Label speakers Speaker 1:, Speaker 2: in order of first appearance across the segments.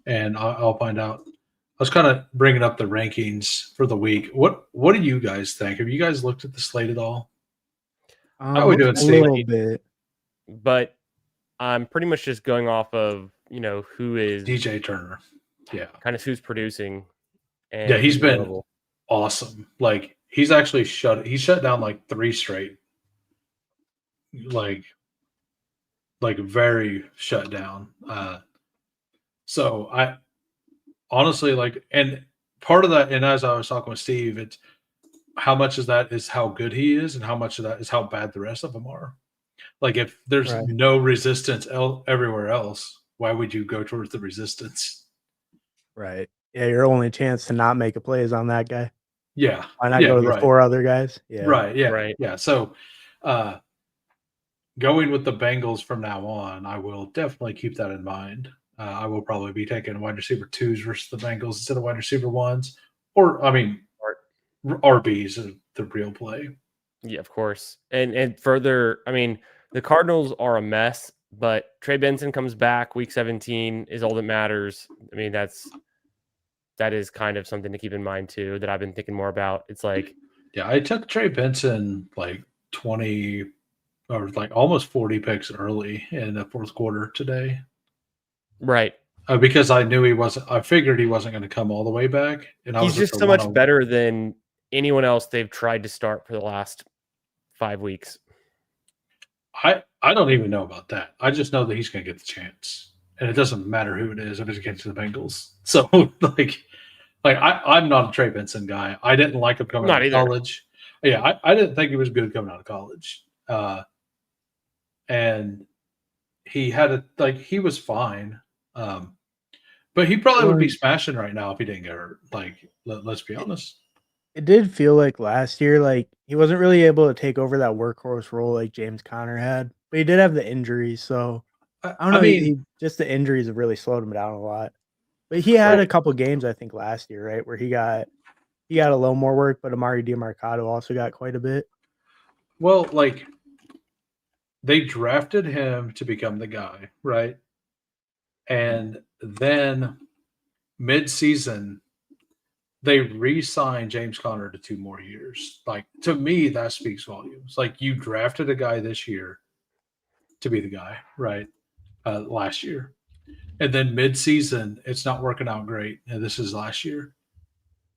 Speaker 1: and I'll find out. I was kind of bringing up the rankings for the week. What do you guys think? Have you guys looked at the slate at all? How are we doing,
Speaker 2: A
Speaker 1: Steve?
Speaker 2: little bit.
Speaker 3: But I'm pretty much just going off of, who is
Speaker 1: DJ Turner. Yeah.
Speaker 3: kind of who's producing. And
Speaker 1: Yeah, he's
Speaker 3: who's
Speaker 1: been
Speaker 3: available.
Speaker 1: awesome. Like he's actually shut down like 3 straight. Like very shut down. So I honestly like, and part of that, and as I was talking with Steve, it's how much of that is how good he is, and how much of that is how bad the rest of them are. Like if there's
Speaker 2: Right.
Speaker 1: no resistance everywhere else, why would you go towards the resistance?
Speaker 2: Right. Yeah, your only chance to not make a play is on that guy.
Speaker 1: Yeah.
Speaker 2: Why not go to the
Speaker 1: right.
Speaker 2: 4 other guys? Yeah.
Speaker 1: Right. Yeah.
Speaker 3: Right.
Speaker 1: Yeah. So going with the Bengals from now on, I will definitely keep that in mind. I will probably be taking wide receiver 2s versus the Bengals instead of wide receiver 1s. Or, I mean, RBs are the real play.
Speaker 3: Yeah, of course. And further, I mean, the Cardinals are a mess, but Trey Benson comes back week 17 is all that matters. I mean, that is kind of something to keep in mind too, that I've been thinking more about. It's like,
Speaker 1: yeah, I took Trey Benson like 20 or like almost 40 picks early in the fourth quarter today.
Speaker 3: right.
Speaker 1: Because I knew I figured he wasn't going to come all the way back. And
Speaker 3: He's just so much better than anyone else they've tried to start for the last 5 weeks.
Speaker 1: I don't even know about that. I just know that he's going to get the chance. And it doesn't matter who it is if it's against the Bengals. So, I'm not a Trey Benson guy. I didn't like him coming out of college. Yeah, I didn't think he was good coming out of college. And he had he was fine. But he probably would be smashing right now if he didn't get hurt. Like, let's be honest.
Speaker 2: It did feel like last year, like he wasn't really able to take over that workhorse role like James Conner had, but he did have the injuries. So I don't know. I mean, just the injuries have really slowed him down a lot. But he had a couple games, I think, last year, right, where he got a little more work, but Amari DiMarcado also got quite a bit.
Speaker 1: Well, like they drafted him to become the guy, right? And then mid-season, they re-signed James Conner to 2 more years. Like, to me, that speaks volumes. Like, you drafted a guy this year to be the guy, right? Last year. And then mid-season, it's not working out great. And this is last year.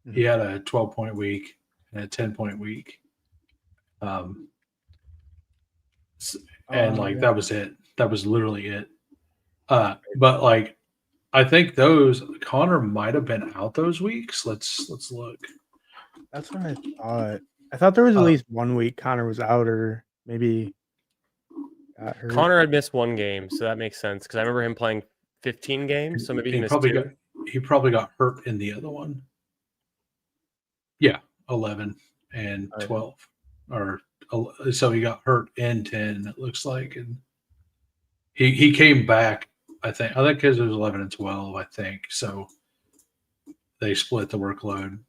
Speaker 1: Mm-hmm. He had a 12-point week and a 10-point week. And that was it. That was literally it. But like, I think Connor might have been out those weeks. Let's look.
Speaker 2: That's what I thought. I thought there was at least 1 week Connor was out, or maybe got hurt.
Speaker 3: Connor had missed 1 game, so that makes sense because I remember him playing 15 games. So maybe he missed 2.
Speaker 1: He probably got hurt in the other one. Yeah, 11 and 12, so he got hurt in 10. It looks like, and he came back. I think because it was 11 and 12. I think so. They split the workload,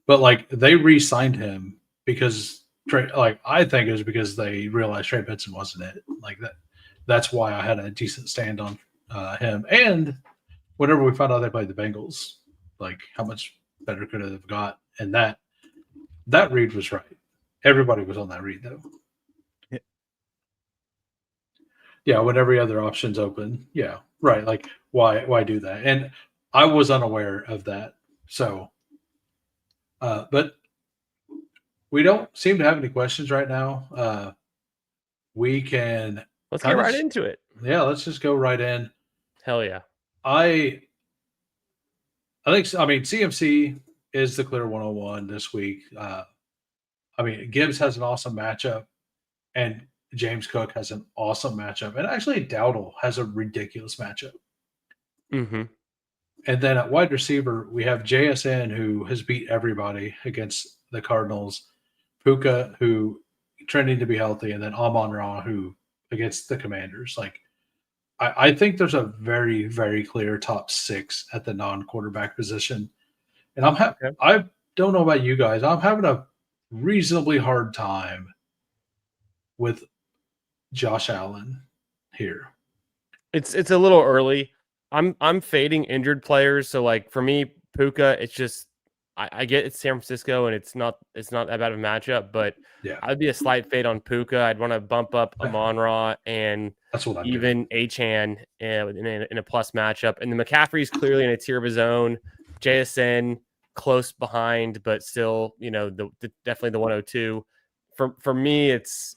Speaker 1: but like they re-signed him because I think it was because they realized Trey Benson wasn't it. Like that. That's why I had a decent stand on him. And whenever we found out they played the Bengals, like how much better could it have got? And that read was right. Everybody was on that read though. Yeah, when every other option's open. Yeah, right. Like, why do that? And I was unaware of that. So, but we don't seem to have any questions right now. We can.
Speaker 3: Let's get right into it.
Speaker 1: Yeah, let's just go right in.
Speaker 3: Hell yeah.
Speaker 1: I think, CMC is the clear 101 this week. Gibbs has an awesome matchup, and James Cook has an awesome matchup. And actually, Dowdle has a ridiculous matchup.
Speaker 3: Mm-hmm.
Speaker 1: And then at wide receiver, we have JSN, who has beat everybody against the Cardinals. Puka, who trending to be healthy, and then Amon-Ra, who against the Commanders. Like, I think there's a very, very clear top 6 at the non-quarterback position. And I don't know about you guys. I'm having a reasonably hard time with Josh Allen here.
Speaker 3: It's a little early. I'm fading injured players. So like for me, Puka, it's just I get it's San Francisco and it's not that bad of a matchup, but
Speaker 1: Yeah,
Speaker 3: I'd be a slight fade on Puka. I'd want to bump up Amon-Ra and
Speaker 1: that's what I'm doing.
Speaker 3: even Achan in a plus matchup. And the McCaffrey's clearly in a tier of his own. JSN close behind, but still, definitely the 102. For me, it's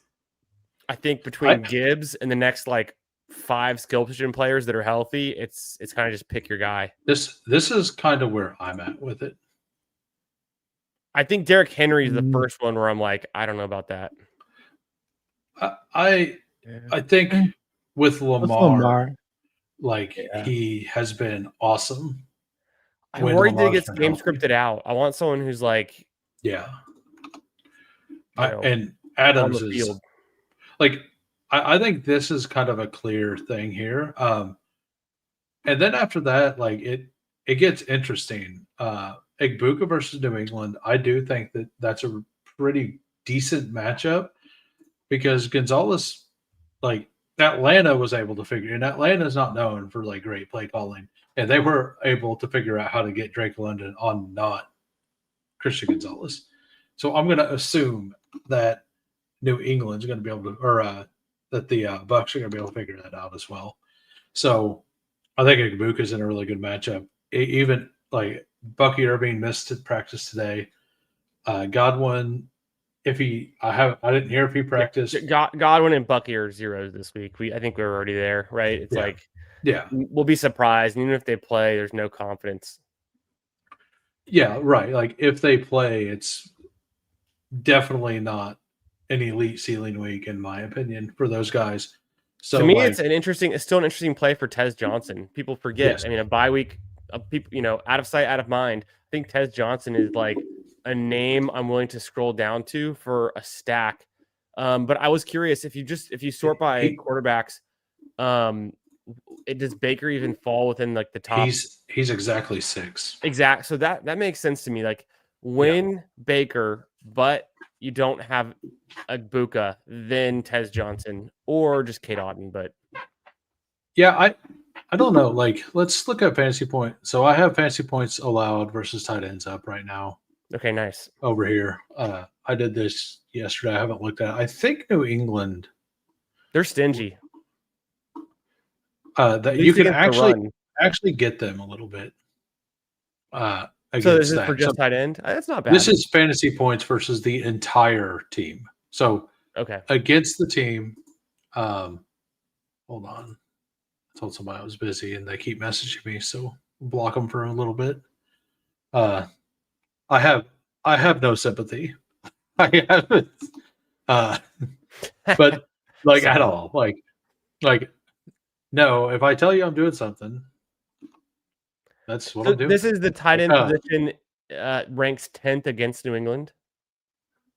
Speaker 3: I think between Gibbs and the next like 5 skill position players that are healthy, it's kind of just pick your guy.
Speaker 1: This is kind of where I'm at with it.
Speaker 3: I think Derrick Henry is the first one where I'm like, I don't know about that.
Speaker 1: I think with Lamar, he has been awesome.
Speaker 3: I'm worried that he gets game scripted out. I want someone who's like,
Speaker 1: and Adams is like, I think this is kind of a clear thing here. And then after that, like it gets interesting. Igbuka versus New England. I do think that's a pretty decent matchup because Gonzalez, like Atlanta was able to figure, and Atlanta is not known for like great play calling, and they were able to figure out how to get Drake London on not Christian Gonzalez. So I'm going to assume that New England's going to be able to, or that the Bucks are going to be able to figure that out as well. So I think Igbuka's in a really good matchup. Even like Bucky Irving missed practice today. Godwin, I didn't hear if he practiced.
Speaker 3: Godwin and Bucky are zeros this week. I think we're already there, right? It's we'll be surprised. And even if they play, there's no confidence.
Speaker 1: Yeah, right. Like if they play, it's definitely not an elite ceiling week, in my opinion, for those guys. So
Speaker 3: to me, it's still an interesting play for Tez Johnson. People forget. Yes. I mean, a bye week, people, out of sight, out of mind. I think Tez Johnson is like a name I'm willing to scroll down to for a stack. But I was curious if you sort by quarterbacks, does Baker even fall within like the top?
Speaker 1: He's exactly 6.
Speaker 3: Exact. So that makes sense to me. Like when Baker, but you don't have Igbuka, then Tez Johnson or just Kate Otten. But
Speaker 1: yeah, I don't know. Like, let's look at fantasy point. So I have fantasy points allowed versus tight ends up right now.
Speaker 3: Okay, nice.
Speaker 1: Over here. I did this yesterday. I haven't looked at it. I think New England.
Speaker 3: They're stingy.
Speaker 1: That you can actually get them a little bit.
Speaker 3: So this is for just tight end? That's not bad.
Speaker 1: This is fantasy points versus the entire team. So against the team, hold on. I told somebody I was busy and they keep messaging me, so block them for a little bit. I have no sympathy. I haven't, but like at all. Like no. If I tell you I'm doing something, that's what I'm doing.
Speaker 3: This is the tight end position. Ranks 10th against New England.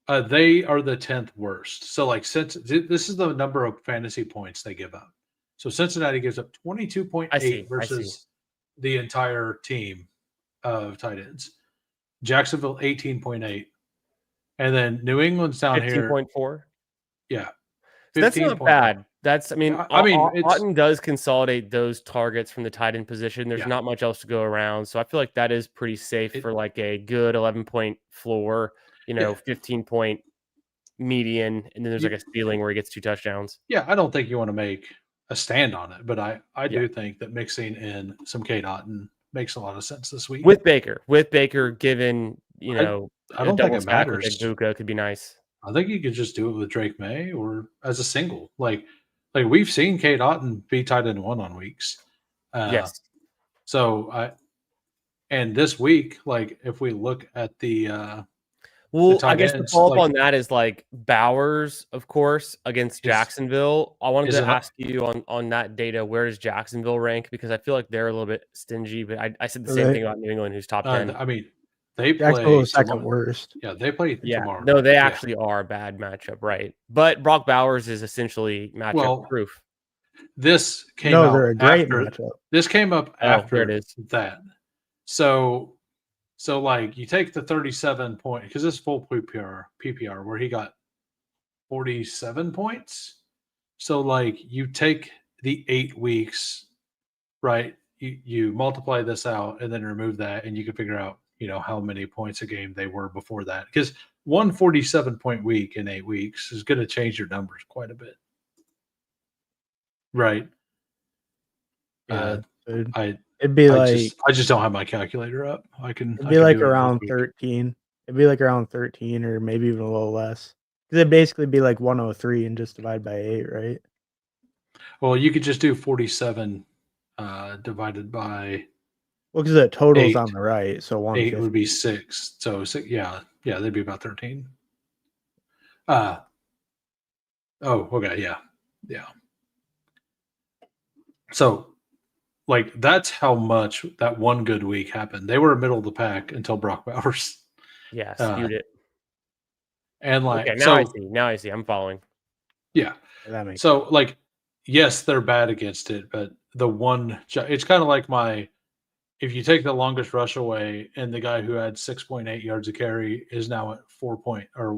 Speaker 1: They are the 10th worst. So like since this is the number of fantasy points they give up. So Cincinnati gives up 22.8 versus the entire team of tight ends. Jacksonville 18.8. And then New England's down
Speaker 3: 15.
Speaker 1: here
Speaker 3: 15.4.
Speaker 1: Yeah.
Speaker 3: So that's not bad. Otten does consolidate those targets from the tight end position. There's not much else to go around. So I feel like that is pretty safe for like a good 11-point floor, 15-point median. And then there's like a ceiling where he gets 2 touchdowns.
Speaker 1: Yeah. I don't think you want to make a stand on it, but I do think that mixing in some Kate Otten makes a lot of sense this week.
Speaker 3: With Baker, given,
Speaker 1: I don't think it matters.
Speaker 3: Igbuka could be nice.
Speaker 1: I think you could just do it with Drake May or as a single. Like we've seen Kate Otten be tight end 1 on weeks.
Speaker 3: Yes.
Speaker 1: So and this week, like if we look at the
Speaker 3: I guess the follow-up on that is like Bowers, of course, against Jacksonville. I wanted to ask you on that data, where does Jacksonville rank? Because I feel like they're a little bit stingy, but I said the same thing about New England, who's top 10.
Speaker 1: I mean, they play
Speaker 2: second worst.
Speaker 1: Yeah, they play tomorrow.
Speaker 3: No, they actually are a bad matchup, right? But Brock Bowers is essentially matchup proof.
Speaker 1: This came out
Speaker 2: they're a great matchup.
Speaker 1: This came up after
Speaker 3: it is.
Speaker 1: that. So like you take the 37 point, because this is full PPR where he got 47 points. So like you take the 8 weeks, right? you multiply this out and then remove that, and you can figure out, how many points a game they were before that. Because 147-point week in 8 weeks is going to change your numbers quite a bit. Right.
Speaker 2: Yeah,
Speaker 1: it'd be I just don't have my calculator up.
Speaker 2: It'd be like around 13. It'd be like around 13 or maybe even a little less. Because it'd basically be like 103 and just divide by 8, right?
Speaker 1: Well, you could just do 47 divided by.
Speaker 2: Well, because the total's on the right, so 150.
Speaker 1: 8 would be 6. So 6, yeah, they'd be about 13. Okay, yeah. So, like, that's how much that one good week happened. They were middle of the pack until Brock Bowers.
Speaker 3: Yeah, skewed it.
Speaker 1: And like,
Speaker 3: okay, now I see. I'm following.
Speaker 1: Yeah. So, like, yes, they're bad against it, but it's kind of like if you take the longest rush away and the guy who had 6.8 yards a carry is now at 1 point or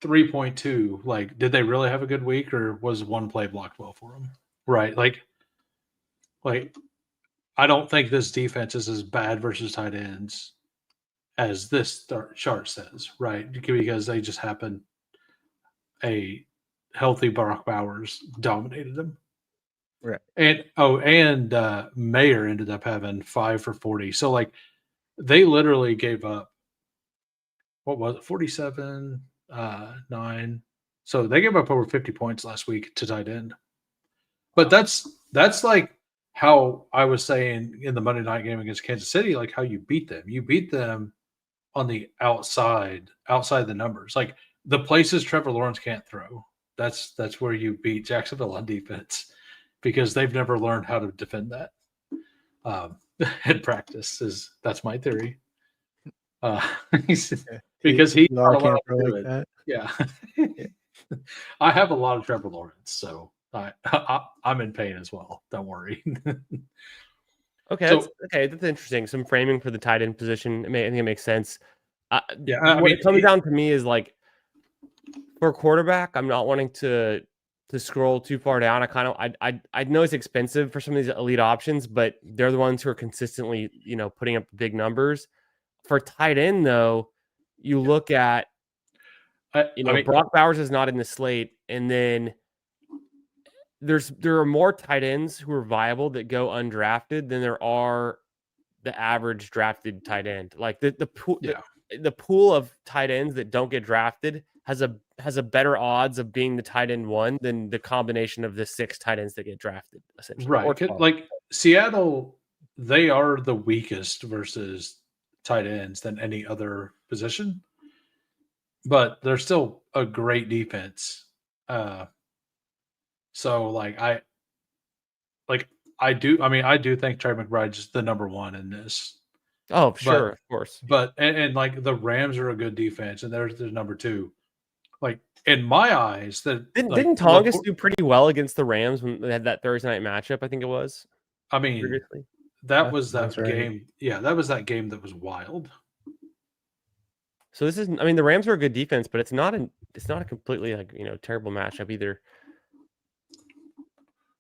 Speaker 1: 3.2, like, did they really have a good week, or was one play blocked well for them? Right. Like I don't think this defense is as bad versus tight ends as this chart says, right? Because they just happened a healthy Brock Bowers dominated them.
Speaker 2: Right.
Speaker 1: And Mayer ended up having 5 for 40. So, like, they literally gave up, what was it, 47, 9. So they gave up over 50 points last week to tight end. But that's like how I was saying in the Monday night game against Kansas City, like how you beat them. You beat them on the outside the numbers. Like the places Trevor Lawrence can't throw. That's where you beat Jacksonville on defense, because they've never learned how to defend that in practice. That's my theory. Because he can't throw like that. Yeah. I have a lot of Trevor Lawrence, so I'm in pain as well. Don't worry.
Speaker 3: Okay, that's interesting. Some framing for the tight end position. I think it makes sense. What it comes down to me is, like, for a quarterback, I'm not wanting to scroll too far down. I know it's expensive for some of these elite options, but they're the ones who are consistently, putting up big numbers. For tight end, though, you look at, Brock Bowers is not in the slate, and then there are more tight ends who are viable that go undrafted than there are the average drafted tight end. Like the pool of tight ends that don't get drafted has a better odds of being the tight end one than the combination of the 6 tight ends that get drafted, essentially.
Speaker 1: Right. Like Seattle, they are the weakest versus tight ends than any other position, but they're still a great defense. So I do think Trey McBride is the number one in this.
Speaker 3: Oh, sure, of course.
Speaker 1: But and like the Rams are a good defense, and they're number 2. Like, in my eyes,
Speaker 3: didn't Tongas do pretty well against the Rams when they had that Thursday night matchup? I think it was.
Speaker 1: I mean,
Speaker 3: previously.
Speaker 1: That was that game. Right. Yeah, that was that game that was wild.
Speaker 3: So this is, the Rams are a good defense, but it's not a completely terrible matchup either.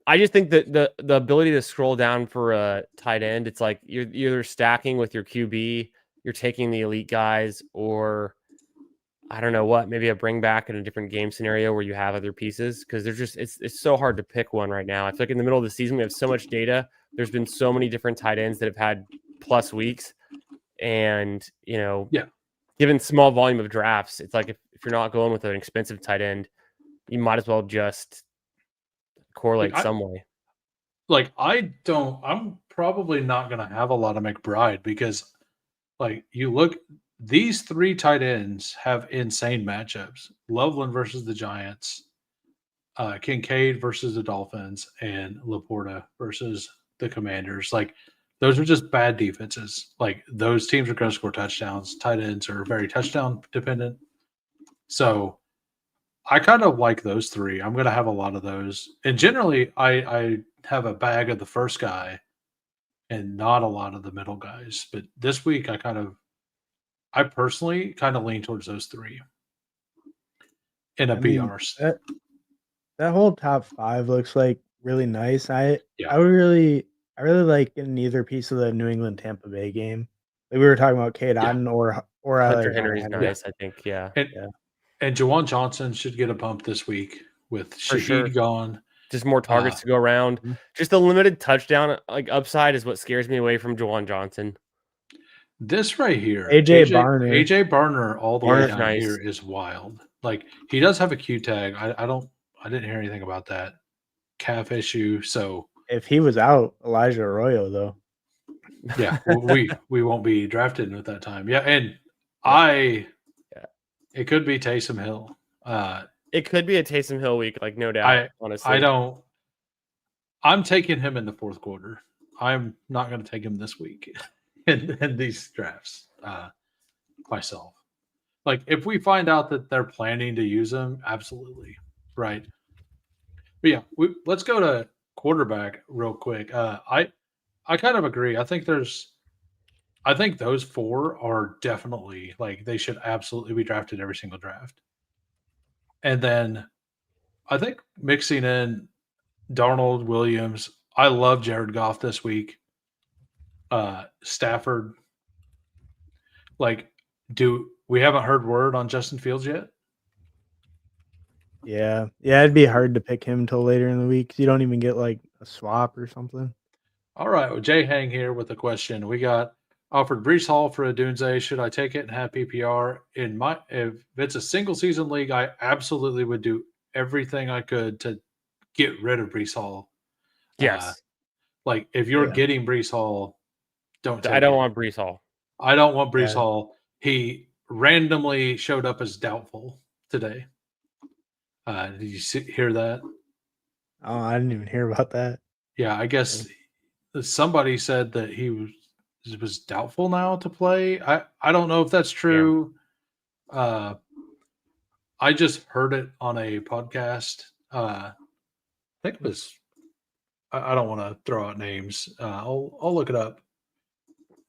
Speaker 3: I just think that the ability to scroll down for a tight end, it's like you're either stacking with your QB, you're taking the elite guys, or I don't know what, maybe a bring back in a different game scenario where you have other pieces, because there's just it's so hard to pick one right now. I feel like in the middle of the season we have so much data. There's been so many different tight ends that have had plus weeks, and given small volume of drafts, it's like if you're not going with an expensive tight end, you might as well just correlate some way.
Speaker 1: Like I'm probably not going to have a lot of McBride, because like you look, these 3 tight ends have insane matchups. Loveland versus the Giants, Kincaid versus the Dolphins, and Laporta versus the Commanders. Like, those are just bad defenses. Like, those teams are going to score touchdowns. Tight ends are very touchdown dependent. So I kind of like those 3. I'm going to have a lot of those. And generally, I have a bag of the first guy and not a lot of the middle guys. But this week, I personally kind of lean towards those 3 in a BR.
Speaker 2: That whole top 5 looks like really nice. I
Speaker 1: Yeah.
Speaker 2: really like in either piece of the New England Tampa Bay game. Like we were talking about Cade Otton or I
Speaker 3: Hunter
Speaker 2: like
Speaker 3: Henry's
Speaker 2: Henry.
Speaker 3: nice, I think. Yeah.
Speaker 1: And Jawan Johnson should get a bump this week with
Speaker 3: For
Speaker 1: Shaheed
Speaker 3: sure.
Speaker 1: gone.
Speaker 3: Just more targets to go around. Just the limited touchdown upside is what scares me away from Jawan Johnson.
Speaker 1: This right here,
Speaker 2: AJ
Speaker 1: Barner all the
Speaker 3: Barner's
Speaker 1: way down
Speaker 3: nice.
Speaker 1: here is wild. Like he does have a Q tag. I didn't hear anything about that calf issue. So
Speaker 2: if he was out, Elijah Arroyo though.
Speaker 1: Yeah, we won't be drafted at that time. Yeah, and it could be Taysom Hill.
Speaker 3: It could be a Taysom Hill week, like no doubt. Honestly,
Speaker 1: I'm taking him in the fourth quarter. I'm not going to take him this week in these drafts myself. Like if we find out that they're planning to use him, absolutely right. But yeah, let's go to quarterback real quick. I kind of agree. I think those four are definitely like they should absolutely be drafted every single draft. And then I think mixing in Darnold, Williams, I love Jared Goff this week. Stafford. Like, we haven't heard word on Justin Fields yet?
Speaker 2: Yeah, it'd be hard to pick him until later in the week. You don't even get like a swap or something.
Speaker 1: All right, well, Jay Hang here with a question. We got offered Brees Hall for a Dunze. Should I take it and have PPR? If it's a single season league, I absolutely would do everything I could to get rid of Brees Hall.
Speaker 3: yes.
Speaker 1: Like if you're getting Brees Hall,
Speaker 3: I don't want Brees Hall.
Speaker 1: I don't want Brees Hall. He randomly showed up as doubtful today. Did you hear that?
Speaker 2: Oh, I didn't even hear about that.
Speaker 1: Yeah, I guess somebody said that he was doubtful now to play. I don't know if that's true. Yeah. I just heard it on a podcast. I think it was. I don't want to throw out names. I'll look it up.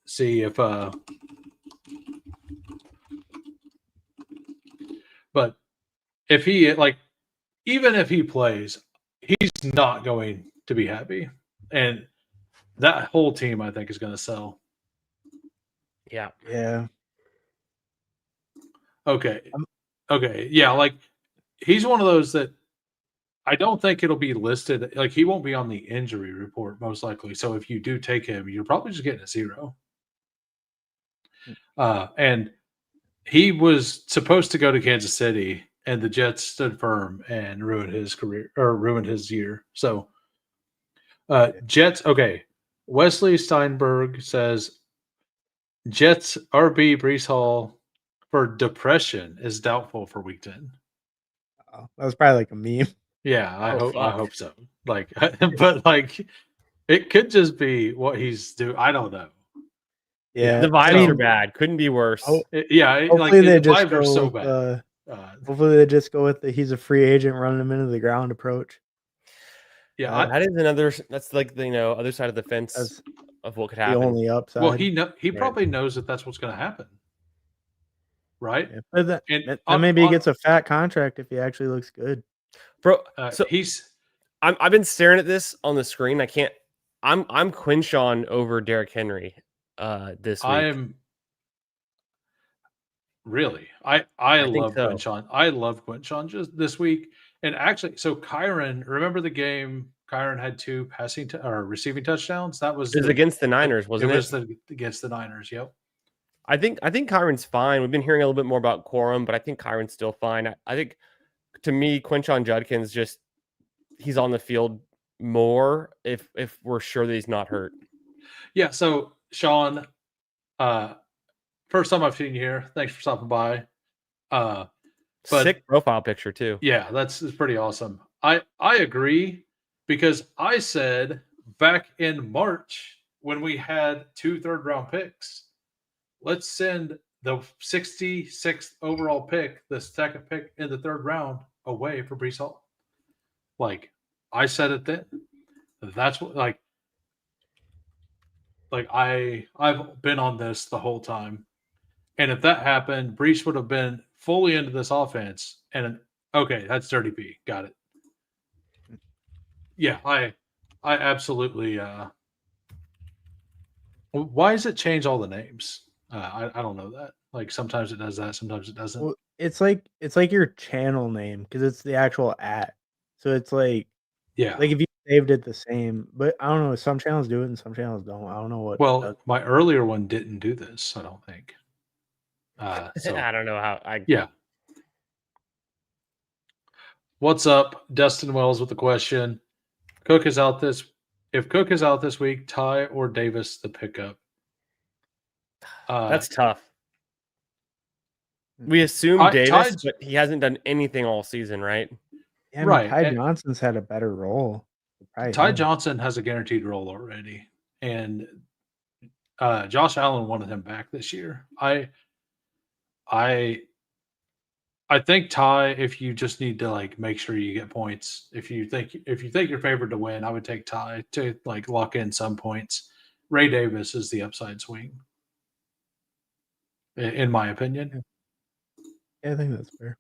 Speaker 1: See if. But if he even if he plays, he's not going to be happy, and that whole team I think is going to sell.
Speaker 3: Yeah.
Speaker 1: Okay. Yeah, like he's one of those that I don't think it'll be listed. Like he won't be on the injury report most likely. So if you do take him, you're probably just getting a 0. And he was supposed to go to Kansas City, and the Jets stood firm and ruined his career or ruined his year. So Jets. Okay. Wesley Steinberg says Jets RB Brees Hall for depression is doubtful for week 10.
Speaker 2: Oh, that was probably like a meme.
Speaker 1: Yeah, I hope so. Like, but like, it could just be what he's doing. I don't know.
Speaker 2: Yeah,
Speaker 3: the vibes are bad. Couldn't be worse.
Speaker 2: Hopefully
Speaker 1: the vibes are so bad.
Speaker 2: Hopefully they just go with the he's a free agent, running him into the ground approach.
Speaker 1: Yeah,
Speaker 3: that is another. That's like the other side of the fence of what could happen.
Speaker 2: The only upside.
Speaker 1: Well, he probably knows that that's what's going to happen, right?
Speaker 2: Yeah, but maybe he gets a fat contract if he actually looks good,
Speaker 3: bro.
Speaker 1: So
Speaker 3: I've been staring at this on the screen. I can't. I'm Quinshawn over Derrick Henry this week.
Speaker 1: I love Quinshawn. I love Quinshawn just this week. And actually, so Kyron, remember the game? Kyron had 2 receiving touchdowns. That was
Speaker 3: against the Niners, wasn't it?
Speaker 1: It was against the Niners. Yep.
Speaker 3: I think Kyron's fine. We've been hearing a little bit more about Quorum, but I think Kyron's still fine. I think to me, Quinshon Judkins he's on the field more if we're sure that he's not hurt.
Speaker 1: Yeah. So Sean, first time I've seen you here. Thanks for stopping by.
Speaker 3: Sick profile picture too.
Speaker 1: Yeah, that's pretty awesome. I agree because I said back in March when we had 2 third-round picks, let's send the 66th overall pick, the second pick in the 3rd round, away for Brees Hall. Like I said it then. That's what I've been on this the whole time. And if that happened, Brees would have been fully into this offense. And okay, that's dirty P. Got it. Yeah, I absolutely. Why does it change all the names? I don't know that. Like sometimes it does that, sometimes it doesn't.
Speaker 2: Well, it's like your channel name because it's the actual @ so it's like if you saved it the same, but I don't know, some channels do it and some channels don't. I don't know what
Speaker 1: Well, my earlier one didn't do this, I don't think. So
Speaker 3: I don't know how I
Speaker 1: yeah. What's up, Dustin Wells with the question? Cook is out this. If Cook is out this week, Ty or Davis the pickup?
Speaker 3: That's tough. We assume Davis, but he hasn't done anything all season, right?
Speaker 2: Yeah, I mean, Ty Johnson's had a better role.
Speaker 1: Ty Johnson has a guaranteed role already, and Josh Allen wanted him back this year. I think Ty, if you just need to like make sure you get points, if you think you're favored to win, I would take Ty to like lock in some points. Ray Davis is the upside swing, in my opinion.
Speaker 2: Yeah, I think that's fair.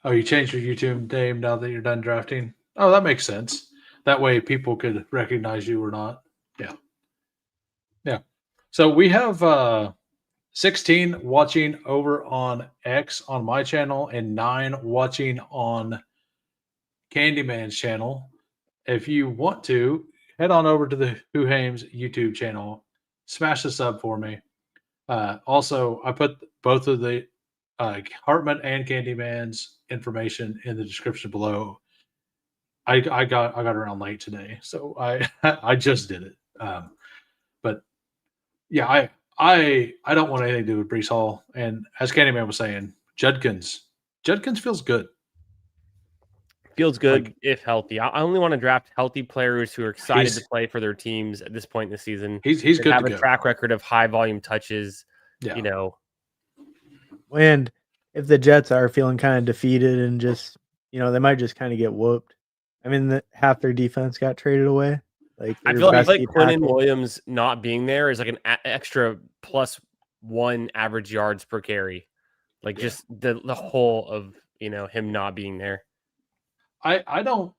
Speaker 1: Oh, you changed your YouTube name now that you're done drafting? Oh, that makes sense. That way people could recognize you or not. Yeah. Yeah. So we have 16 watching over on X on my channel and 9 watching on Candyman's channel. If you want to, head on over to the Hoohames YouTube channel. Smash the sub for me. Also, I put both of the Hartman and Candyman's information in the description below. I got around late today, so I I just did it. But yeah, I don't want anything to do with Breece Hall. And as Candyman was saying, Judkins feels good.
Speaker 3: Feels good if healthy. I only want to draft healthy players who are excited to play for their teams at this point in the season.
Speaker 1: He's good.
Speaker 3: Have a track record of high volume touches.
Speaker 1: Yeah.
Speaker 3: You know,
Speaker 2: and if the Jets are feeling kind of defeated and just they might just kind of get whooped. I mean, half their defense got traded away. Like
Speaker 3: I feel like Quinnen Williams not being there is like an extra +1 average yards per carry. Like just the whole of him not being there.
Speaker 1: I don't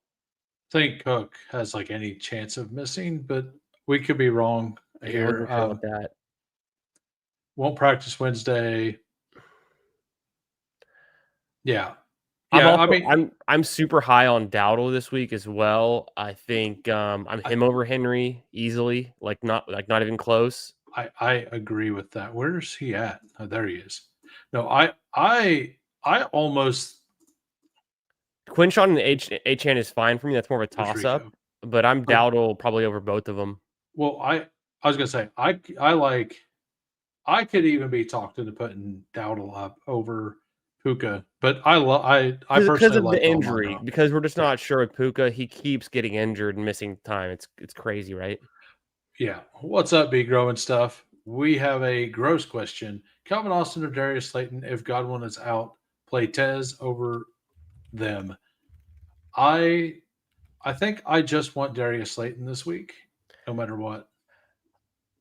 Speaker 1: think Cook has like any chance of missing, but we could be wrong here.
Speaker 3: That
Speaker 1: won't practice Wednesday. Yeah.
Speaker 3: I'm super high on Dowdle this week as well. I think I'm him over Henry easily, not even close.
Speaker 1: I agree with that. Where's he at? Oh, there he is. No, I almost
Speaker 3: Quinshawn and Achane is fine for me. That's more of a toss up, but I'm Dowdle probably over both of them.
Speaker 1: Well, I was gonna say I could even be talked into putting Dowdle up over Puka, but I personally
Speaker 3: because of
Speaker 1: like
Speaker 3: the injury. Because we're just not sure with Puka. He keeps getting injured and missing time. It's crazy, right?
Speaker 1: Yeah. What's up, Big Grow and stuff? We have a gross question. Calvin Austin or Darius Slayton, if Godwin is out, play Tez over them. I think I just want Darius Slayton this week, no matter what.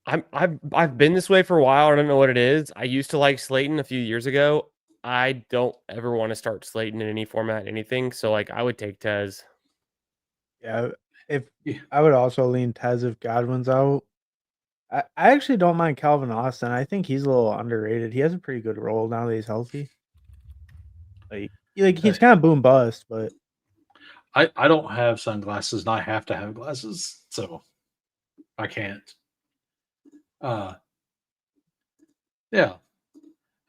Speaker 3: I've been this way for a while. I don't know what it is. I used to like Slayton a few years ago. I don't ever want to start Slayton in any format, anything. So I would take Tez.
Speaker 2: Yeah, I would also lean Tez if Godwin's out. I actually don't mind Calvin Austin. I think he's a little underrated. He has a pretty good role now that he's healthy. He's kind of boom bust, but
Speaker 1: I don't have sunglasses and I have to have glasses, so I can't. Yeah,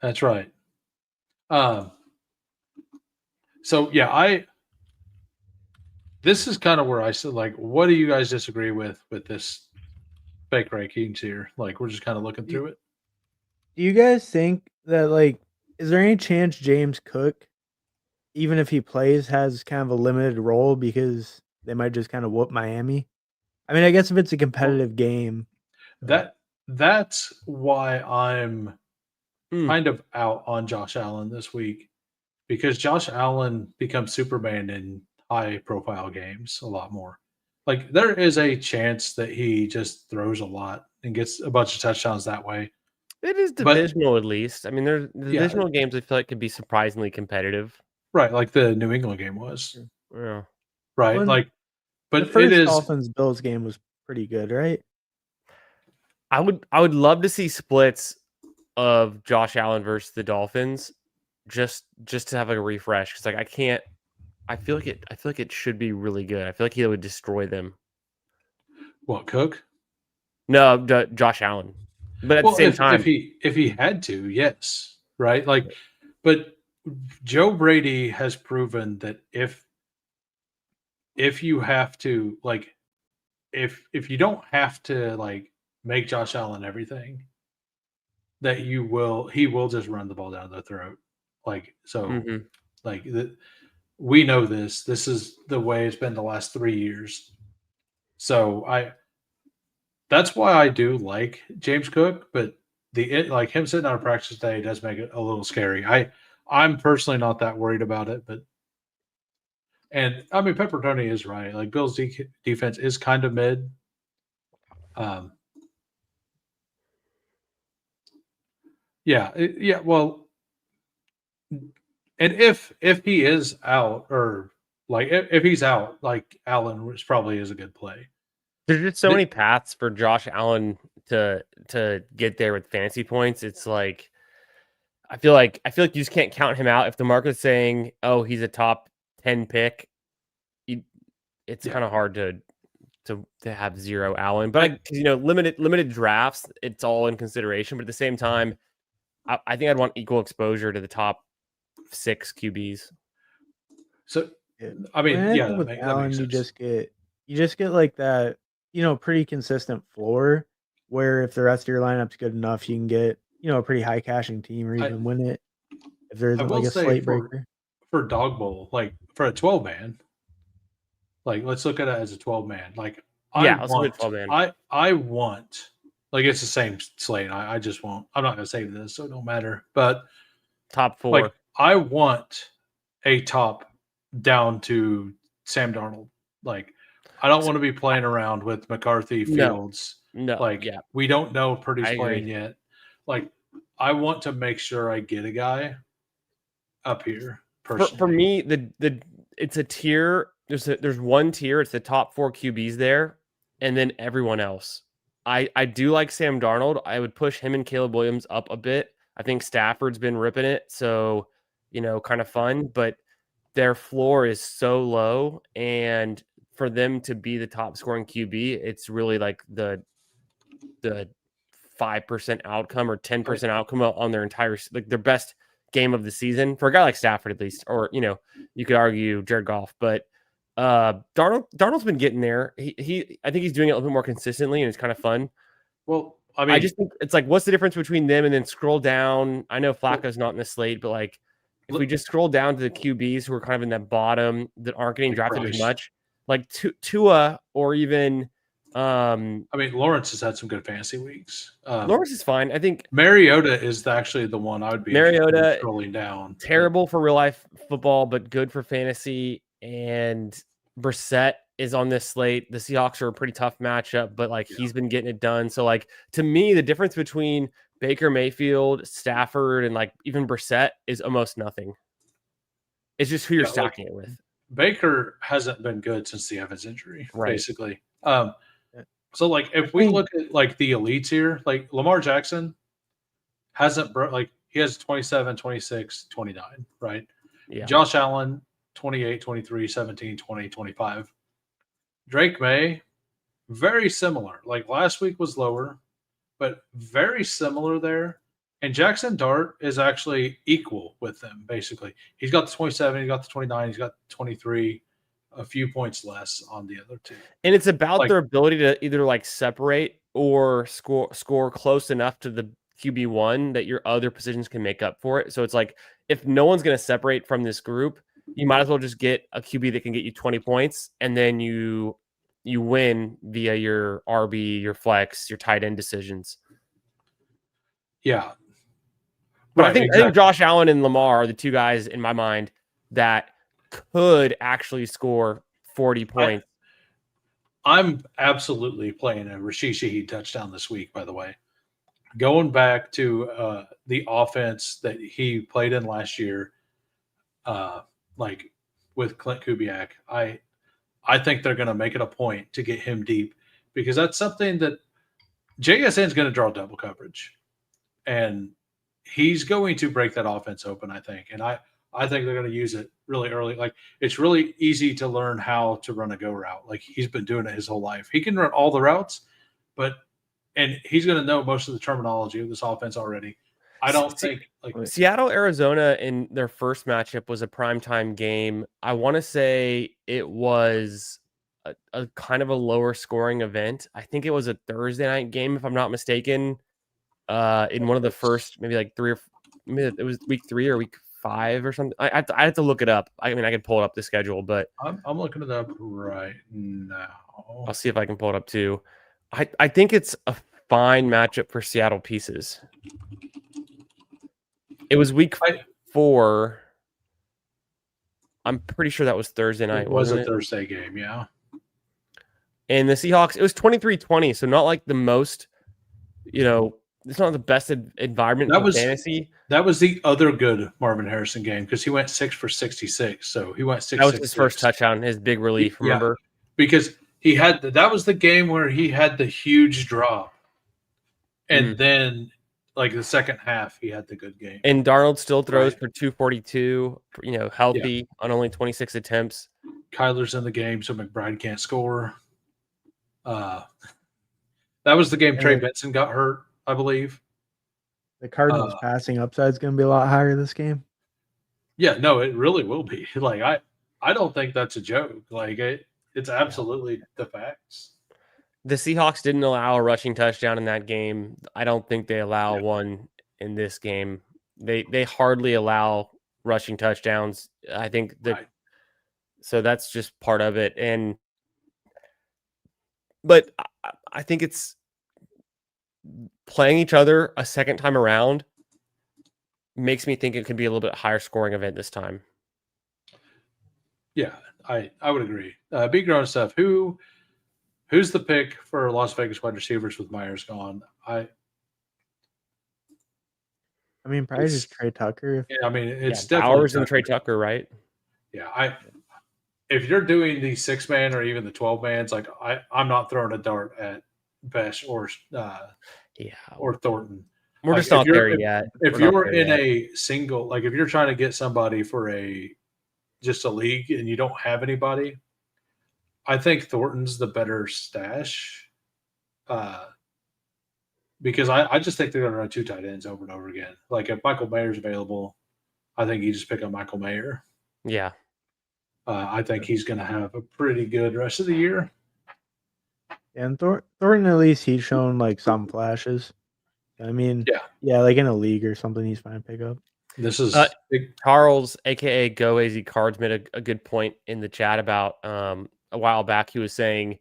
Speaker 1: that's right. So yeah, this is kind of where I said, what do you guys disagree with this fake rankings here? We're just kind of looking through it.
Speaker 2: Do you guys think that is there any chance James Cook, even if he plays, has kind of a limited role because they might just kind of whoop Miami? I mean, I guess if it's a competitive game.
Speaker 1: That's why I'm kind of out on Josh Allen this week, because Josh Allen becomes Superman in high-profile games a lot more. There is a chance that he just throws a lot and gets a bunch of touchdowns that way.
Speaker 3: It is divisional, at least. I mean, there's divisional games I feel like could be surprisingly competitive.
Speaker 1: Right, like the New England game was.
Speaker 3: Yeah.
Speaker 1: right?
Speaker 2: Well,
Speaker 1: like, but
Speaker 2: the first
Speaker 1: it is
Speaker 2: Dolphins Bills game was pretty good, right?
Speaker 3: I would love to see splits of Josh Allen versus the Dolphins, just to have like a refresh, because like I feel like it should be really good. I feel like he would destroy them.
Speaker 1: what, Cook?
Speaker 3: No, Josh Allen, but at the same time,
Speaker 1: if he had to, yes, right? Like, but Joe Brady has proven that if you have to, like, if you don't have to like make Josh Allen everything, that he will just run the ball down their throat. Like, so
Speaker 3: mhm.
Speaker 1: like we know this is the way it's been the last 3 years. So that's why I do like James Cook, but like him sitting on a practice day does make it a little scary. I'm personally not that worried about it, but and I mean Pepperoni is right. Like Bill's defense is kind of mid. Yeah. Well, and if he is out, or like if he's out, like Allen, which probably is a good play.
Speaker 3: There's just so many paths for Josh Allen to get there with fantasy points. It's like I feel like you just can't count him out. If the market's saying, "Oh, he's a top 10 pick," it's kind of hard to have zero Allen. But limited drafts, it's all in consideration. But at the same time, I think I'd want equal exposure to the top 6 QBs.
Speaker 1: So,
Speaker 2: Yeah.
Speaker 1: I mean,
Speaker 2: I
Speaker 1: yeah,
Speaker 2: think with
Speaker 1: that
Speaker 2: Allen,
Speaker 1: makes sense.
Speaker 2: you just get like that, pretty consistent floor where if the rest of your lineup's good enough, you can get, a pretty high cashing team or even win it if there
Speaker 1: I
Speaker 2: isn't
Speaker 1: will
Speaker 2: like a
Speaker 1: say
Speaker 2: slate breaker.
Speaker 1: for Dog Bowl, like for a 12 man, like let's look at it as a 12 man. Like
Speaker 3: Let's look at 12 man.
Speaker 1: I want, like it's the same slate. I just won't. I'm not gonna save this, so it don't matter. But
Speaker 3: top 4.
Speaker 1: like I want a top down to Sam Darnold. Like I don't want to be playing around with McCarthy, Fields.
Speaker 3: No,
Speaker 1: like
Speaker 3: yeah.
Speaker 1: we don't know if Purdy's
Speaker 3: I
Speaker 1: playing
Speaker 3: agree.
Speaker 1: yet. Like I want to make sure I get a guy up here personally.
Speaker 3: For me, it's a tier. There's one tier. It's the top 4 QBs there, and then everyone else. I do like Sam Darnold. I would push him and Caleb Williams up a bit. I think Stafford's been ripping it, so kind of fun. But their floor is so low, and for them to be the top scoring QB, it's really like the 5% outcome or 10% outcome on their entire, like their best game of the season for a guy like Stafford, at least, or you could argue Jared Goff, but Darnold's been getting there. I think he's doing it a little bit more consistently, and it's kind of fun.
Speaker 1: Well, I mean,
Speaker 3: I just think it's like, what's the difference between them and then scroll down? I know Flacco's not in the slate, but like if we just scroll down to the QBs who are kind of in that bottom that aren't getting drafted as much, like Tua or even.
Speaker 1: I mean, Lawrence has had some good fantasy weeks.
Speaker 3: Lawrence is fine. I think
Speaker 1: Mariota is actually the one I would be
Speaker 3: Mariota
Speaker 1: scrolling down.
Speaker 3: Terrible for real life football, but good for fantasy. And Brissett is on this slate. The Seahawks are a pretty tough matchup, but like he's been getting it done. So like to me, the difference between Baker Mayfield, Stafford, and like even Brissett is almost nothing. It's just who you're stacking it with.
Speaker 1: Baker hasn't been good since the Evans injury, basically. So like if we look at like the elites here, like Lamar Jackson hasn't like he has 27, 26, 29, right?
Speaker 3: Yeah.
Speaker 1: Josh Allen 28, 23, 17, 20, 25. Drake May very similar. Like last week was lower, but very similar there. And Jackson Dart is actually equal with them, basically. He's got the 27, he's got the 29, he's got 23, a few points less on the other two.
Speaker 3: And it's about their ability to either like separate or score close enough to the QB1 that your other positions can make up for it. So it's like if no one's going to separate from this group, you might as well just get a QB that can get you 20 points, and then you win via your RB, your flex, your tight end decisions.
Speaker 1: Yeah.
Speaker 3: But I think Josh Allen and Lamar are the two guys in my mind that could actually score 40 points.
Speaker 1: I'm absolutely playing a Rashid Shaheed touchdown this week, by the way. Going back to the offense that he played in last year, like with Clint Kubiak, I think they're going to make it a point to get him deep because that's something that JSN is going to draw double coverage, and he's going to break that offense open, I think. And I think they're going to use it really early. Like, it's really easy to learn how to run a go route. Like, he's been doing it his whole life. He can run all the routes, and he's going to know most of the terminology of this offense already. I don't think
Speaker 3: Seattle, Arizona in their first matchup was a primetime game. I want to say it was a kind of a lower scoring event. I think it was a Thursday night game, if I'm not mistaken. In one of the first, maybe like maybe it was week 3 or week 5 or something. I had to look it up. I mean, I could pull it up the schedule, but
Speaker 1: I'm looking it up right now.
Speaker 3: I'll see if I can pull it up too. I think it's a fine matchup for Seattle pieces. It was week 4. I'm pretty sure that was Thursday night.
Speaker 1: It was a Thursday game, yeah.
Speaker 3: And the Seahawks, it was 23-20, so not like the most, it's not the best environment for fantasy.
Speaker 1: That was the other good Marvin Harrison game because he went 6 for 66. So he went 6.
Speaker 3: That was his first touchdown, his big relief. Remember?
Speaker 1: Yeah, because that was the game where he had the huge drop, and then like the second half, he had the good game.
Speaker 3: And Darnold still throws for 242. Healthy on only 26 attempts.
Speaker 1: Kyler's in the game, so McBride can't score. That was the game Trey Benson got hurt, I believe.
Speaker 2: The Cardinals passing upside is going to be a lot higher this game.
Speaker 1: Yeah, no, it really will be. Like, I don't think that's a joke. Like, it's absolutely the facts.
Speaker 3: The Seahawks didn't allow a rushing touchdown in that game. I don't think they allow one in this game. They hardly allow rushing touchdowns. I think that so that's just part of it. But I think it's playing each other a second time around makes me think it could be a little bit higher scoring event this time.
Speaker 1: Yeah, I would agree. Big grown stuff. Who's the pick for Las Vegas wide receivers with Myers gone?
Speaker 2: I mean, probably just Trey Tucker.
Speaker 1: Yeah, I mean, it's
Speaker 3: definitely Bowers and Trey Tucker, right?
Speaker 1: Yeah, if you're doing the 6-man or even the 12-mans, like I'm not throwing a dart at Besh or Thornton.
Speaker 3: We're just not there yet.
Speaker 1: If you're in a single, like if you're trying to get somebody for just a league and you don't have anybody, I think Thornton's the better stash. Because I just think they're going to run 2 tight ends over and over again. Like if Michael Mayer's available, I think you just pick up Michael Mayer.
Speaker 3: Yeah.
Speaker 1: I think he's going to have a pretty good rest of the year.
Speaker 2: And Thornton, at least he's shown like some flashes. I mean, like in a league or something, he's fine to pick up.
Speaker 1: This is
Speaker 3: Charles, aka Go AZ Cards, made a good point in the chat about a while back. He was saying,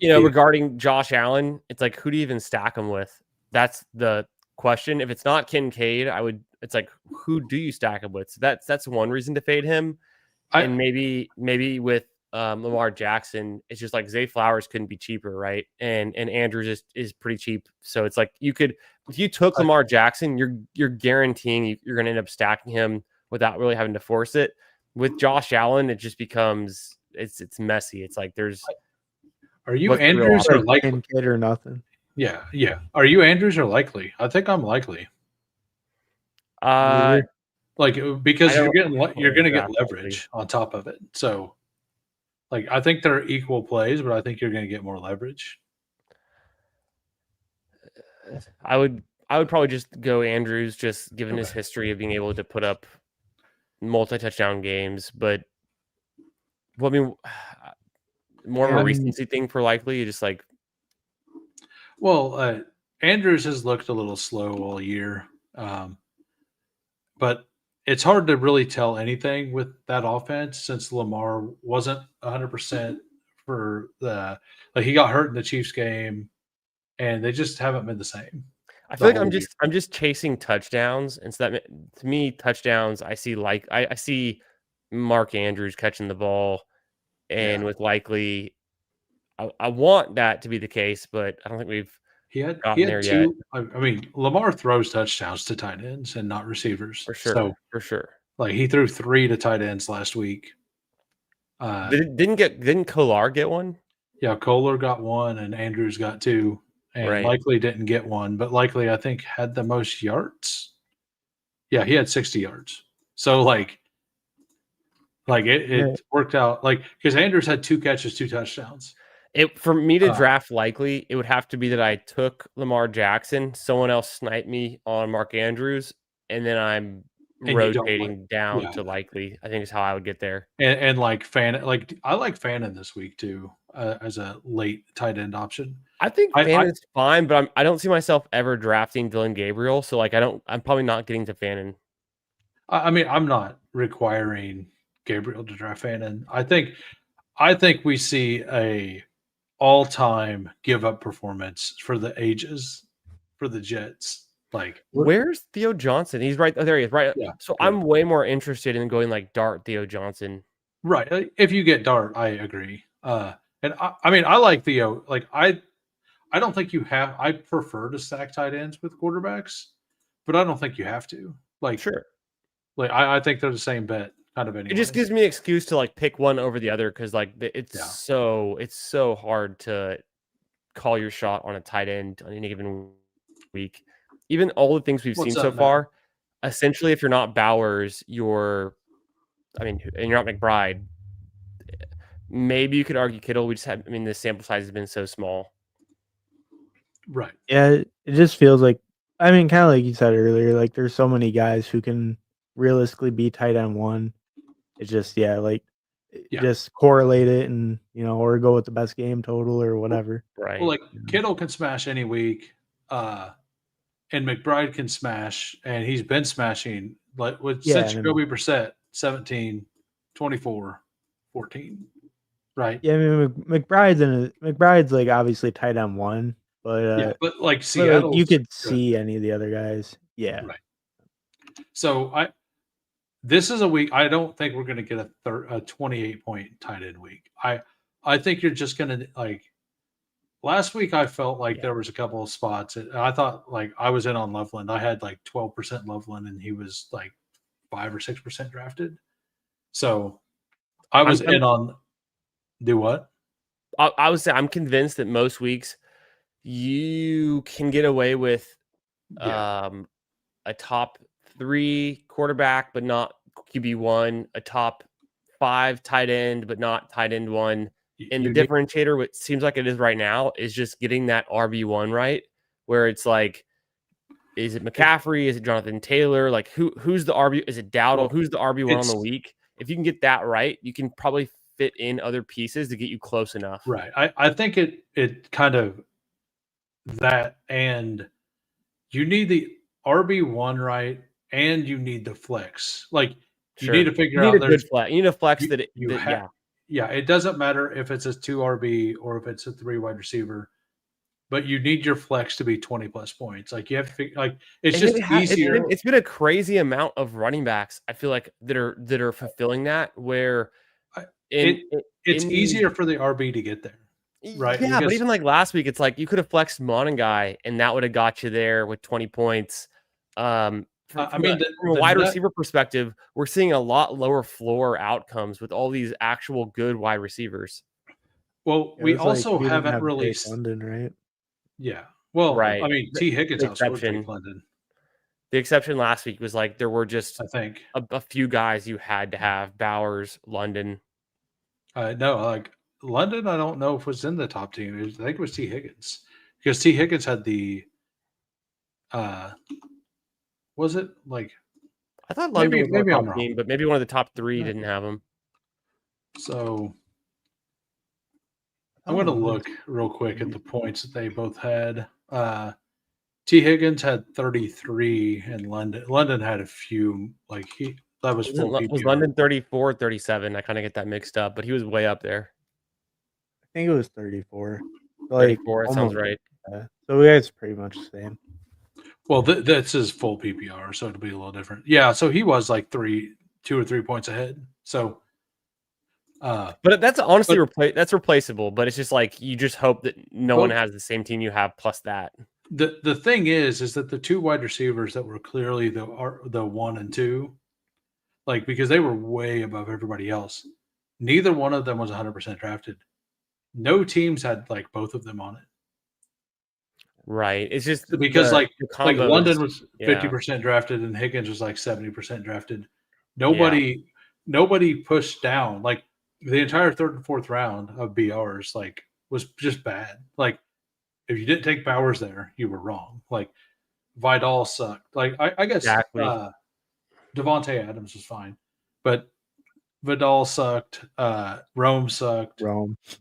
Speaker 3: regarding Josh Allen, it's like, who do you even stack him with? That's the question. If it's not Kincaid, it's like, who do you stack him with? So that's one reason to fade him. And maybe with Lamar Jackson, it's just like Zay Flowers couldn't be cheaper, right? And Andrews is pretty cheap. So it's like if you took Lamar Jackson, you're guaranteeing you're going to end up stacking him without really having to force it. With Josh Allen, it just becomes it's messy. It's like
Speaker 1: are you Andrews or likely
Speaker 2: kid or nothing?
Speaker 1: Yeah. Are you Andrews or likely? I think I'm likely. Because you're going to get leverage on top of it. So, like, I think they're equal plays, but I think you're going to get more leverage.
Speaker 3: I would probably just go Andrews, just given his history of being able to put up multi-touchdown games. But I mean, more of a recency thing for likely. Just like,
Speaker 1: Andrews has looked a little slow all year, but it's hard to really tell anything with that offense since Lamar wasn't 100% for he got hurt in the Chiefs game, and they just haven't been the same.
Speaker 3: I feel like I'm just chasing touchdowns, and so that to me touchdowns I see Mark Andrews catching the ball, and with likely I want that to be the case, but I don't think we've gotten there yet.
Speaker 1: I mean, Lamar throws touchdowns to tight ends and not receivers.
Speaker 3: For sure.
Speaker 1: So,
Speaker 3: for sure.
Speaker 1: Like he threw 3 to tight ends last week.
Speaker 3: Didn't Kolar get one?
Speaker 1: Yeah, Kohler got one and Andrews got two, and
Speaker 3: Right.
Speaker 1: Likely didn't get one, but Likely I think had the most yards. Yeah, he had 60 yards. So like it worked out because Andrews had 2 catches, 2 touchdowns.
Speaker 3: For me to draft Likely, it would have to be that I took Lamar Jackson, someone else sniped me on Mark Andrews, and then I'm rotating down to Likely. I think is how I would get there.
Speaker 1: And I like Fannin this week too as a late tight end option.
Speaker 3: I think Fannin's fine, but I don't see myself ever drafting Dylan Gabriel, so I'm probably not getting to Fannin.
Speaker 1: I mean, I'm not requiring Gabriel to draft Fannin. I think we see a all-time give-up performance for the ages for the Jets. Like,
Speaker 3: where's Theo Johnson? He's right. Oh, there he is. Right. Yeah, so I'm way more interested in going like Dart Theo Johnson.
Speaker 1: Right. If you get Dart, I agree. And I mean, I like Theo. Like, I don't think you have. I prefer to stack tight ends with quarterbacks, but I don't think you have to. Like,
Speaker 3: sure.
Speaker 1: Like, I think they're the same bet. Kind of anyway.
Speaker 3: It just gives me an excuse to like pick one over the other because like it's so hard to call your shot on a tight end on any given week. Even all the things we've seen so far, essentially, if you're not Bowers, and you're not McBride, maybe you could argue Kittle. The sample size has been so small.
Speaker 1: Right.
Speaker 2: Yeah, it just feels like, kind of like you said earlier, like there's so many guys who can realistically be tight end one. It's just, just correlate it and, or go with the best game total or whatever.
Speaker 3: Right.
Speaker 1: Well, like Kittle can smash any week. And McBride can smash, and he's been smashing since Jacoby Brissett, 17, 24, 14. Right.
Speaker 2: Yeah, McBride's like obviously tight end one, but
Speaker 1: but like Seattle,
Speaker 2: you could see any of the other guys. Yeah.
Speaker 1: Right. So this is a week. I don't think we're going to get a 28-point tight end week. I think you're just going to like. Last week, I felt like there was a couple of spots. I thought like I was in on Loveland. I had like 12% Loveland, and he was like 5 or 6% drafted. So I was in on. Do what?
Speaker 3: I would say I'm convinced that most weeks you can get away with a top 3 quarterback, but not QB1, a top 5 tight end, but not tight end 1. And the differentiator, what seems like it is right now, is just getting that RB1 right, where it's like, is it McCaffrey? Is it Jonathan Taylor? Like, who's the RB? Is it Dowdle?
Speaker 1: Well,
Speaker 3: who's the RB1 on the week? If you can get that right, you can probably fit in other pieces to get you close enough.
Speaker 1: Right. I think it kind of that, and you need the RB1 right, and you need the flex. Like, you need to figure out
Speaker 3: there's a flex. You need a flex
Speaker 1: Yeah, it doesn't matter if it's a 2 RB or if it's a 3 wide receiver, but you need your flex to be 20 plus points. Like, you have to figure, like, it's just easier.
Speaker 3: It's been a crazy amount of running backs, I feel like, that are fulfilling that, where
Speaker 1: it's easier for the RB to get there. Right.
Speaker 3: Yeah, but even like last week, it's like you could have flexed Monangai and that would have got you there with 20 points. From a wide receiver perspective, we're seeing a lot lower floor outcomes with all these actual good wide receivers.
Speaker 1: Well, we also haven't released
Speaker 2: London, right?
Speaker 1: Yeah. Well,
Speaker 3: right.
Speaker 1: I mean, T. Higgins outscored London.
Speaker 3: The exception last week was like there were just,
Speaker 1: I think,
Speaker 3: a few guys you had to have: Bowers, London.
Speaker 1: No, like London, I don't know if was in the top team. I think it was T. Higgins, because T. Higgins had the. Was it like?
Speaker 3: I thought London was maybe top team, but maybe one of the top 3 didn't have him.
Speaker 1: So I'm going to look real quick at the points that they both had. T. Higgins had 33, and London had a few. Like was
Speaker 3: London 34, 37. I kind of get that mixed up, but he was way up there.
Speaker 2: I think it was 34.
Speaker 3: 34, it sounds right.
Speaker 2: So it's pretty much the same.
Speaker 1: Well, that's his full PPR, so it'll be a little different. Yeah, so he was like 2 or 3 points ahead. So,
Speaker 3: but that's honestly that's replaceable. But it's just like you just hope that no one has the same team you have plus that.
Speaker 1: The thing is that the 2 wide receivers that were clearly the 1 and 2, like, because they were way above everybody else, neither one of them was 100% drafted. No teams had like both of them on it.
Speaker 3: Right. It's just
Speaker 1: because
Speaker 3: the combos,
Speaker 1: London was 50% drafted and Higgins was like 70% drafted. Nobody pushed down. Like the entire third and fourth round of BRs like was just bad. Like if you didn't take Bowers there, you were wrong. Like Vidal sucked. Like I guess Devontae Adams was fine, but Vidal sucked. Rome sucked.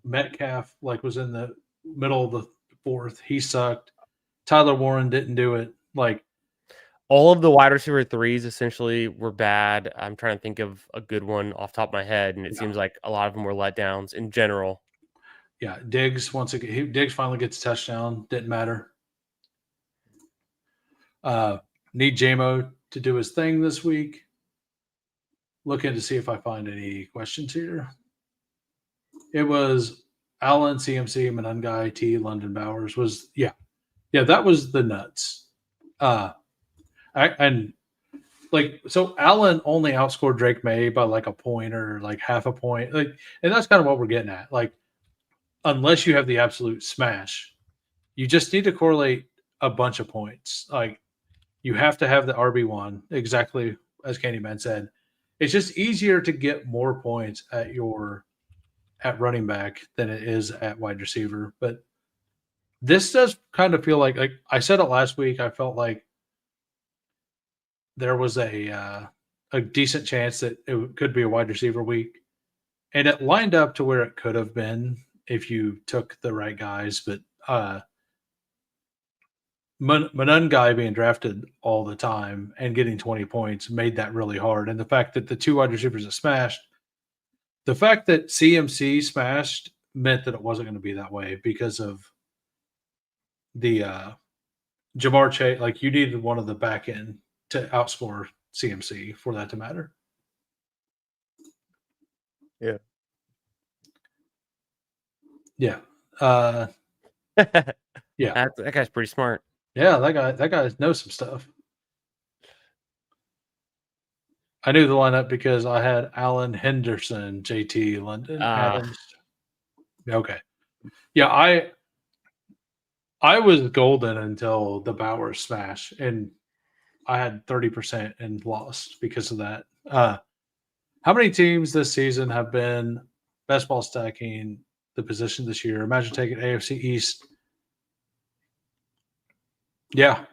Speaker 1: Metcalf like was in the middle of the fourth. He sucked. Tyler Warren didn't do it. Like
Speaker 3: all of the wide receiver threes essentially were bad. I'm trying to think of a good one off the top of my head, and it seems like a lot of them were letdowns in general.
Speaker 1: Yeah, Diggs Diggs finally gets a touchdown. Didn't matter. Need JMO to do his thing this week. Looking to see if I find any questions here. It was Allen, CMC, Manungai, T, London Bowers was that was the nuts. So Allen only outscored Drake May by like a point or like half a point. Like, and that's kind of what we're getting at. Like, unless you have the absolute smash, you just need to correlate a bunch of points. Like, you have to have the RB1, exactly as Candyman said. It's just easier to get more points at running back than it is at wide receiver. But this does kind of feel like I said it last week. I felt like there was a decent chance that it could be a wide receiver week, and it lined up to where it could have been if you took the right guys. But Manungai being drafted all the time and getting 20 points made that really hard. And the fact that the two wide receivers that smashed, the fact that CMC smashed meant that it wasn't going to be that way because of the Jamar Chase. Like, you needed one of the back end to outscore CMC for that to matter.
Speaker 2: Yeah.
Speaker 1: Yeah. Yeah.
Speaker 3: That guy's pretty smart.
Speaker 1: Yeah, that guy knows some stuff. I knew the lineup because I had Allen, Henderson, JT, London, Adams. Okay. Yeah, I was golden until the Bowers smash, and I had 30% and lost because of that. How many teams this season have been best ball stacking the position this year? Imagine taking AFC East. Yeah.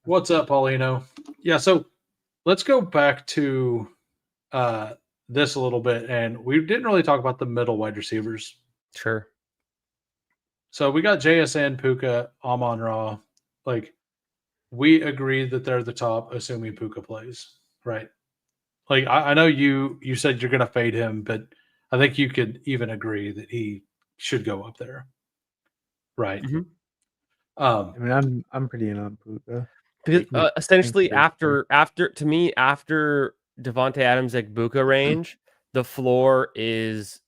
Speaker 1: What's up, Paulino? Yeah, so let's go back to this a little bit, and we didn't really talk about the middle wide receivers.
Speaker 3: Sure.
Speaker 1: So we got JSN, Puka, Amon-Ra. Like, we agree that they're the top, assuming Puka plays, right? Like, I know you said you're going to fade him, but I think you could even agree that he should go up there, right?
Speaker 3: Mm-hmm.
Speaker 2: I mean, I'm pretty in on Puka.
Speaker 3: Because essentially, after Devontae Adams like Buka range, the floor is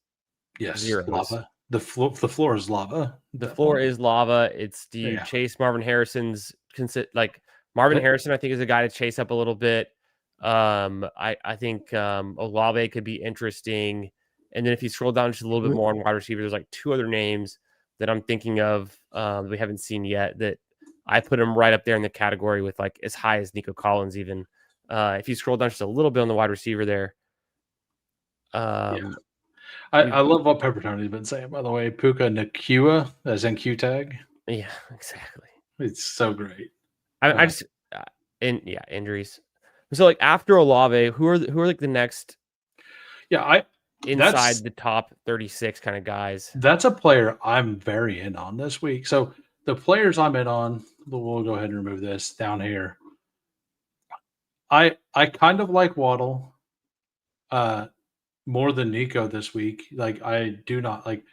Speaker 3: zeros.
Speaker 1: Lava. The floor is lava.
Speaker 3: The floor is lava. It's do you chase Marvin Harrison's Marvin Harrison? I think is a guy to chase up a little bit. I think Olave could be interesting. And then if you scroll down just a little bit more on wide receiver, there's like two other names that I'm thinking of we haven't seen yet that I put him right up there in the category with like as high as Nico Collins even. If you scroll down just a little bit on the wide receiver there.
Speaker 1: I love what Peppertony's been saying, by the way. Puka Nakua, as in Q tag.
Speaker 3: Yeah, exactly.
Speaker 1: It's so great.
Speaker 3: Injuries. So like after Olave, who are like the next?
Speaker 1: Yeah,
Speaker 3: inside the top 36 kind of guys.
Speaker 1: That's a player I'm very in on this week. So the players I'm in on, we'll go ahead and remove this down here. I kind of like Waddle more than Nico this week. Like, I do not like.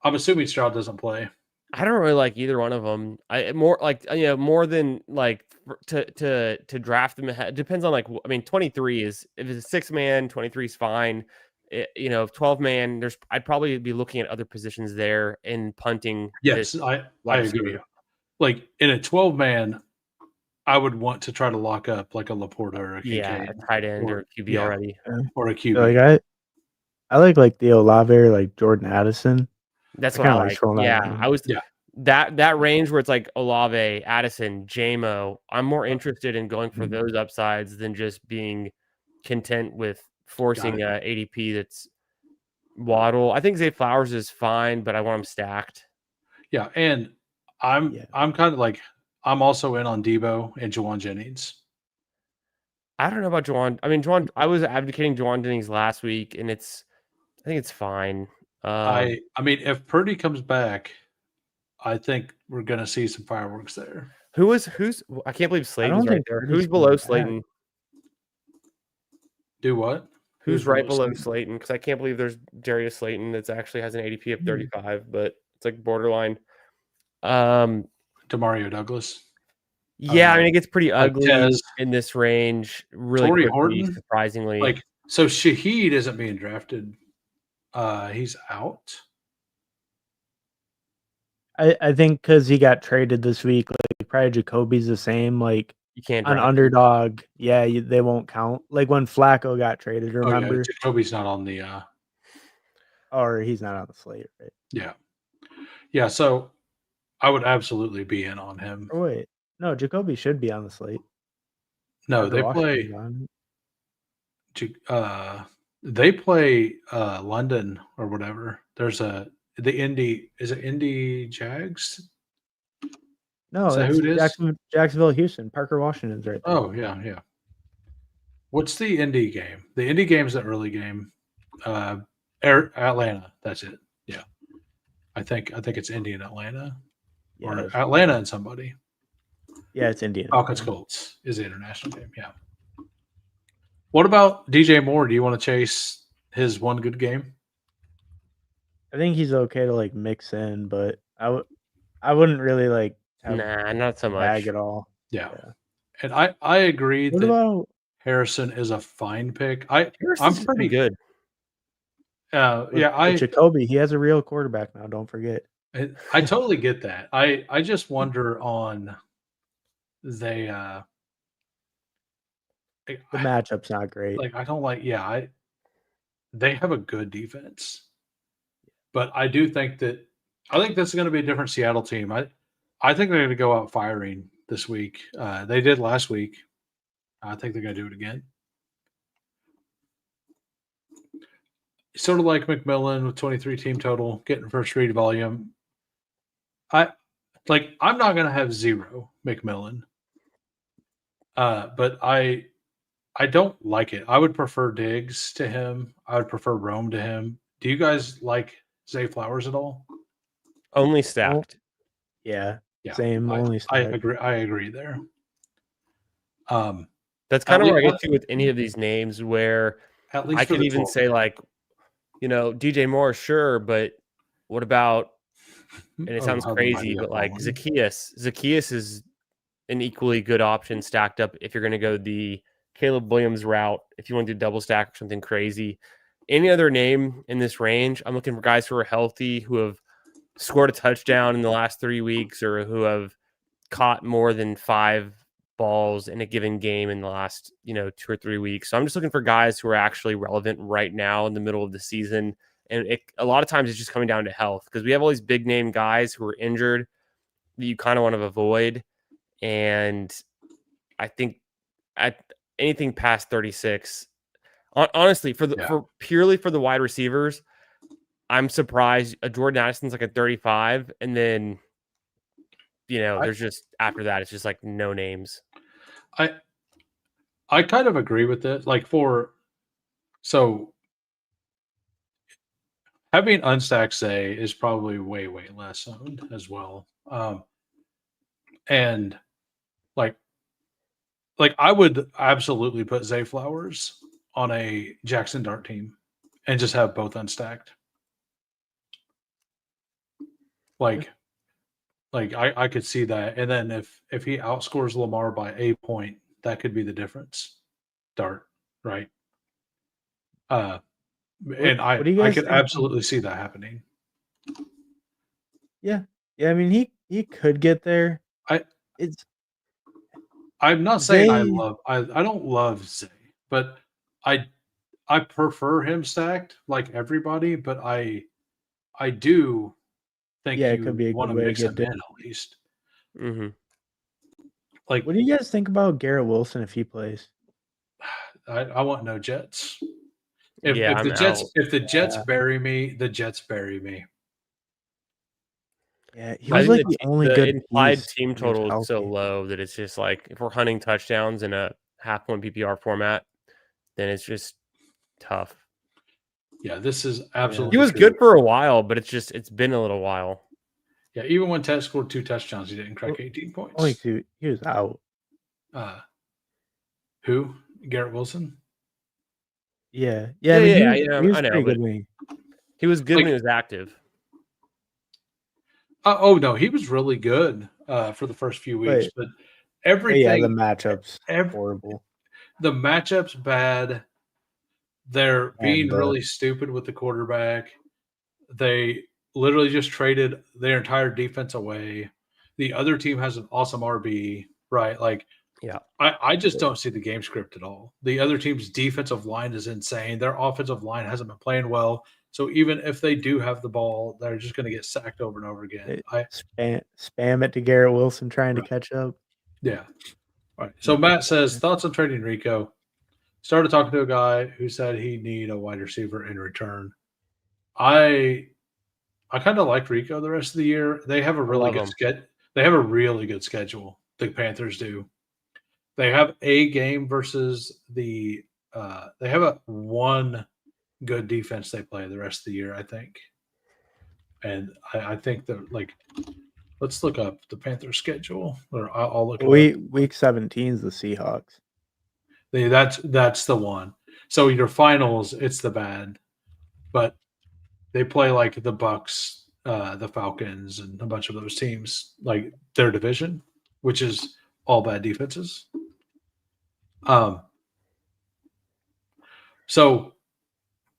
Speaker 1: I'm assuming Stroud doesn't play.
Speaker 3: I don't really like either one of them. More than like to draft them ahead. It depends on 23 is if it's a 6-man, 23 is fine. 12-man, I'd probably be looking at other positions there in punting.
Speaker 1: Yes, I agree. Like in a 12-man, I would want to try to lock up like a Laporta or a Kincaid.
Speaker 3: A tight end or a QB already.
Speaker 1: Or a QB.
Speaker 2: I like the Olave or like Jordan Addison.
Speaker 3: That's
Speaker 2: I
Speaker 3: what I
Speaker 2: kinda like
Speaker 3: like.
Speaker 2: scrolling
Speaker 3: Yeah,
Speaker 2: down.
Speaker 3: I was
Speaker 1: Yeah.
Speaker 3: that range where it's like Olave, Addison, JMO. I'm more interested in going for
Speaker 1: Mhm.
Speaker 3: those upsides than just being content with forcing a ADP that's Waddle. I think Zay Flowers is fine, but I want him stacked.
Speaker 1: Yeah, and I'm kind of like I'm also in on Debo and Juwan Jennings.
Speaker 3: I don't know about Juwan. I mean, Juwan. I was advocating Juwan Jennings last week, and I think it's fine.
Speaker 1: I mean, if Purdy comes back, I think we're gonna see some fireworks there.
Speaker 3: Who's? I can't believe
Speaker 2: I
Speaker 3: Slayton's
Speaker 2: don't
Speaker 3: right
Speaker 2: think
Speaker 3: there.
Speaker 2: Purdy's
Speaker 3: Who's below
Speaker 2: coming back.
Speaker 3: Slayton?
Speaker 1: Do what?
Speaker 3: Who's right below Slayton? Because I can't believe there's Darius Slayton that actually has an ADP of 35, but it's like borderline.
Speaker 1: Demario Douglas.
Speaker 3: Yeah, I mean it gets pretty
Speaker 1: like
Speaker 3: ugly
Speaker 1: Tez.
Speaker 3: in this range really
Speaker 1: Torrey
Speaker 3: quickly,
Speaker 1: Horton,
Speaker 3: surprisingly.
Speaker 1: like so Shaheed isn't being drafted. He's out.
Speaker 2: I think because he got traded this week, like probably Jacoby's the same. Like
Speaker 3: You can't
Speaker 2: on
Speaker 3: draft him.
Speaker 2: Underdog, yeah, they won't count. Like when Flacco got traded, remember?
Speaker 1: Oh, yeah, Jacoby's not on the
Speaker 2: Or he's not on the slate, right?
Speaker 1: Yeah. Yeah, so I would absolutely be in on him.
Speaker 2: Or wait, no, Jacoby should be on the slate.
Speaker 1: No, they play London or whatever. There's the Indy, is it Indy Jags?
Speaker 2: No,
Speaker 1: is that who it is?
Speaker 2: Jacksonville, Houston. Parker Washington's right there.
Speaker 1: Oh, yeah. What's the Indy game? The Indy game's the early game. Atlanta, that's it. Yeah. I think it's Indy and Atlanta.
Speaker 2: Yeah,
Speaker 1: or Atlanta and somebody.
Speaker 2: Yeah, it's Indiana.
Speaker 1: Falcons Colts is the international game. Yeah. What about DJ Moore? Do you want to chase his one good game?
Speaker 2: I think he's okay to like mix in, but I wouldn't really like
Speaker 3: Nah, not so much.
Speaker 2: Bag at all.
Speaker 1: Yeah. And I agree
Speaker 2: What
Speaker 1: that
Speaker 2: about
Speaker 1: Harrison is a fine pick.
Speaker 3: Harrison's pretty good.
Speaker 1: Yeah,
Speaker 2: Jacoby, he has a real quarterback now. Don't forget.
Speaker 1: I totally get that. I just wonder on the
Speaker 2: matchup's not great.
Speaker 1: Like I don't like. Yeah, they have a good defense, but I do think that this is going to be a different Seattle team. I think they're going to go out firing this week. They did last week. I think they're going to do it again. Sort of like McMillan with 23 team total, getting first read volume. I'm not going to have 0 McMillan, but I don't like it. I would prefer Diggs to him. I would prefer Rome to him. Do you guys like Zay Flowers at all?
Speaker 3: Only stacked.
Speaker 2: Yeah. Same. Only stacked.
Speaker 1: I agree there.
Speaker 3: That's kind of where I get to with any of these names, where I could even say like, DJ Moore, sure, but what about? And it sounds crazy, but like Zacchaeus. Zacchaeus is an equally good option stacked up if you're going to go the Caleb Williams route. If you want to do double stack or something crazy, any other name in this range, I'm looking for guys who are healthy, who have scored a touchdown in the last 3 weeks, or who have caught more than 5 balls in a given game in the last 2 or 3 weeks. So I'm just looking for guys who are actually relevant right now in the middle of the season. And a lot of times it's just coming down to health, because we have all these big name guys who are injured that you kind of want to avoid. And I think at anything past 36, honestly, for purely for the wide receivers, I'm surprised a Jordan Addison's like a 35, and then there's just after that it's just like no names.
Speaker 1: I kind of agree with it. So having unstacked Zay is probably way less owned as well. And like I would absolutely put Zay Flowers on a Jackson Dart team and just have both unstacked. I could see that. And then if he outscores Lamar by a point, that could be the difference. Dart, right? And I could absolutely see that happening.
Speaker 2: Yeah. I mean, he could get there.
Speaker 1: I'm not saying I don't love Zay, but I prefer him stacked like everybody, but I do think
Speaker 2: it could be a
Speaker 1: want
Speaker 2: good
Speaker 1: to
Speaker 2: way to
Speaker 1: mix
Speaker 2: get
Speaker 1: him
Speaker 2: dip.
Speaker 1: in at least.
Speaker 3: Mm-hmm.
Speaker 1: Like,
Speaker 2: what do you guys think about Garrett Wilson if he plays?
Speaker 1: I want no Jets. If
Speaker 3: I'm out.
Speaker 1: the Jets bury me, the Jets bury me.
Speaker 2: Yeah, he
Speaker 3: I
Speaker 2: was
Speaker 3: think
Speaker 2: like the only
Speaker 3: the
Speaker 2: good
Speaker 3: implied
Speaker 2: piece
Speaker 3: team
Speaker 2: when he was
Speaker 3: total is so
Speaker 2: healthy.
Speaker 3: low that it's just like if we're hunting touchdowns in a half-point PPR format, then it's just tough.
Speaker 1: Yeah, this is absolutely.
Speaker 3: He was
Speaker 1: true.
Speaker 3: good for a while, but it's been a little while.
Speaker 1: Yeah, even when Ted scored 2 touchdowns, he didn't crack 18 points.
Speaker 2: Only 2. He was out.
Speaker 1: Who? Garrett Wilson?
Speaker 2: Yeah.
Speaker 3: Yeah,
Speaker 2: I mean, he was
Speaker 3: I know,
Speaker 2: pretty
Speaker 3: but
Speaker 2: good.
Speaker 3: he was good when he was active.
Speaker 1: Oh no, he was really good for the first few weeks, but everything.
Speaker 2: The matchups horrible.
Speaker 1: The matchups bad. They're being really stupid with the quarterback. They literally just traded their entire defense away. The other team has an awesome RB, right? Like,
Speaker 3: yeah,
Speaker 1: I just don't see the game script at all. The other team's defensive line is insane. Their offensive line hasn't been playing well. So even if they do have the ball, they're just going to get sacked over and over again.
Speaker 2: Spam it to Garrett Wilson trying to catch up.
Speaker 1: Yeah. All right. So Matt says, thoughts on trading Rico? Started talking to a guy who said he'd need a wide receiver in return. I kind of like Rico the rest of the year. They have a really good schedule. They have a really good schedule. The Panthers do. They have a game versus the. They have a one good defense they play the rest of the year, I think. And I think that, like, let's look up the Panthers schedule, or I'll look.
Speaker 2: Week 17 is the Seahawks.
Speaker 1: That's the one. So your finals, it's the bad, but they play like the Bucks, the Falcons, and a bunch of those teams, like their division, which is all bad defenses. So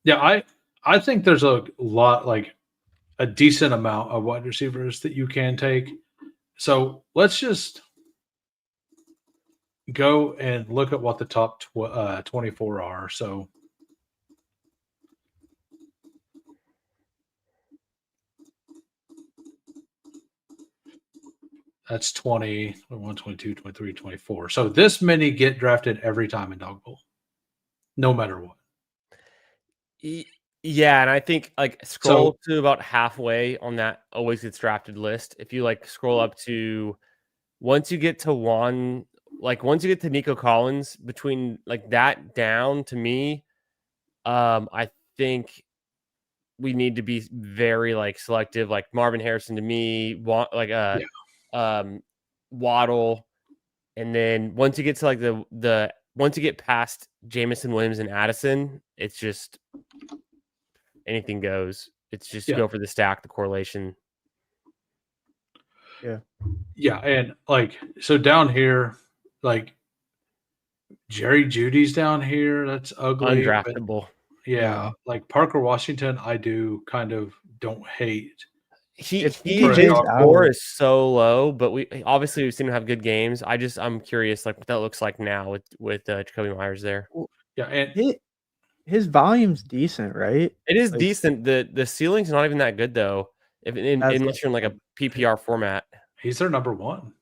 Speaker 1: yeah, I think there's a lot, like a decent amount of wide receivers that you can take. So let's just go and look at what the top 24 are. So that's 20, 21, 22, 23, 24. So this many get drafted every time in Dog Bowl, no matter what.
Speaker 3: Yeah, and I think like scroll to about halfway on that always gets drafted list. If you like scroll up to once you get to Nico Collins, between like that down to me, I think we need to be very like selective. Like Marvin Harrison to me, Waddle, and then once you get to like once you get past Jamison, Williams, and Addison, it's just anything goes. It's just go for the stack, the correlation.
Speaker 1: Yeah, and like so down here, like Jerry Judy's down here. That's ugly.
Speaker 3: Undraftable.
Speaker 1: Yeah, like Parker Washington, I don't hate.
Speaker 3: His score is so low, but we've seen him have good games. I'm curious, like what that looks like now with Jacoby Myers there.
Speaker 1: Yeah, and
Speaker 2: his volume's decent, right?
Speaker 3: It is decent. The ceiling's not even that good though, unless you're in like a PPR format.
Speaker 1: He's their number one.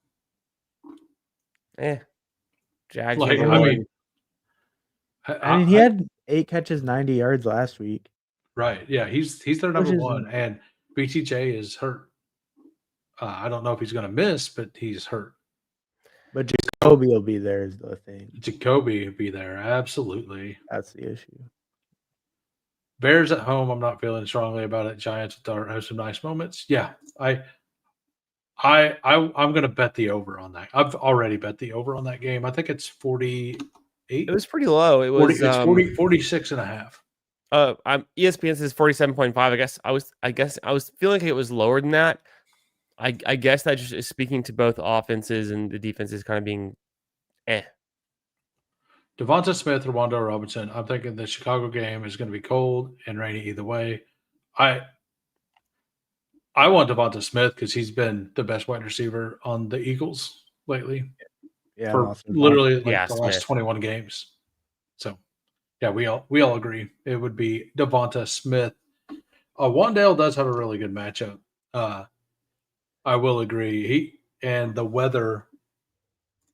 Speaker 3: Jags.
Speaker 1: Like,
Speaker 2: I mean, he had 8 catches, 90 yards last week.
Speaker 1: Right. Yeah, he's their number one, and BTJ is hurt. I don't know if he's going to miss, but he's hurt.
Speaker 2: But Jacoby will be there is the thing.
Speaker 1: Jacoby will be there. Absolutely.
Speaker 2: That's the issue.
Speaker 1: Bears at home, I'm not feeling strongly about it. Giants have some nice moments. Yeah, I'm going to bet the over on that. I've already bet the over on that game. I think it's 48.
Speaker 3: It was pretty low. It was
Speaker 1: 46 and a half.
Speaker 3: ESPN says 47.5. I guess I was feeling like it was lower than that. I guess that just is speaking to both offenses and the defenses kind of being
Speaker 1: Devonta Smith or Wan'Dale Robinson. I'm thinking the Chicago game is going to be cold and rainy either way. I want Devonta Smith because he's been the best wide receiver on the Eagles lately.
Speaker 2: Yeah,
Speaker 1: for literally the last 21 games. So, Yeah, we all agree. It would be Devonta Smith. Wandale does have a really good matchup. I will agree. And the weather.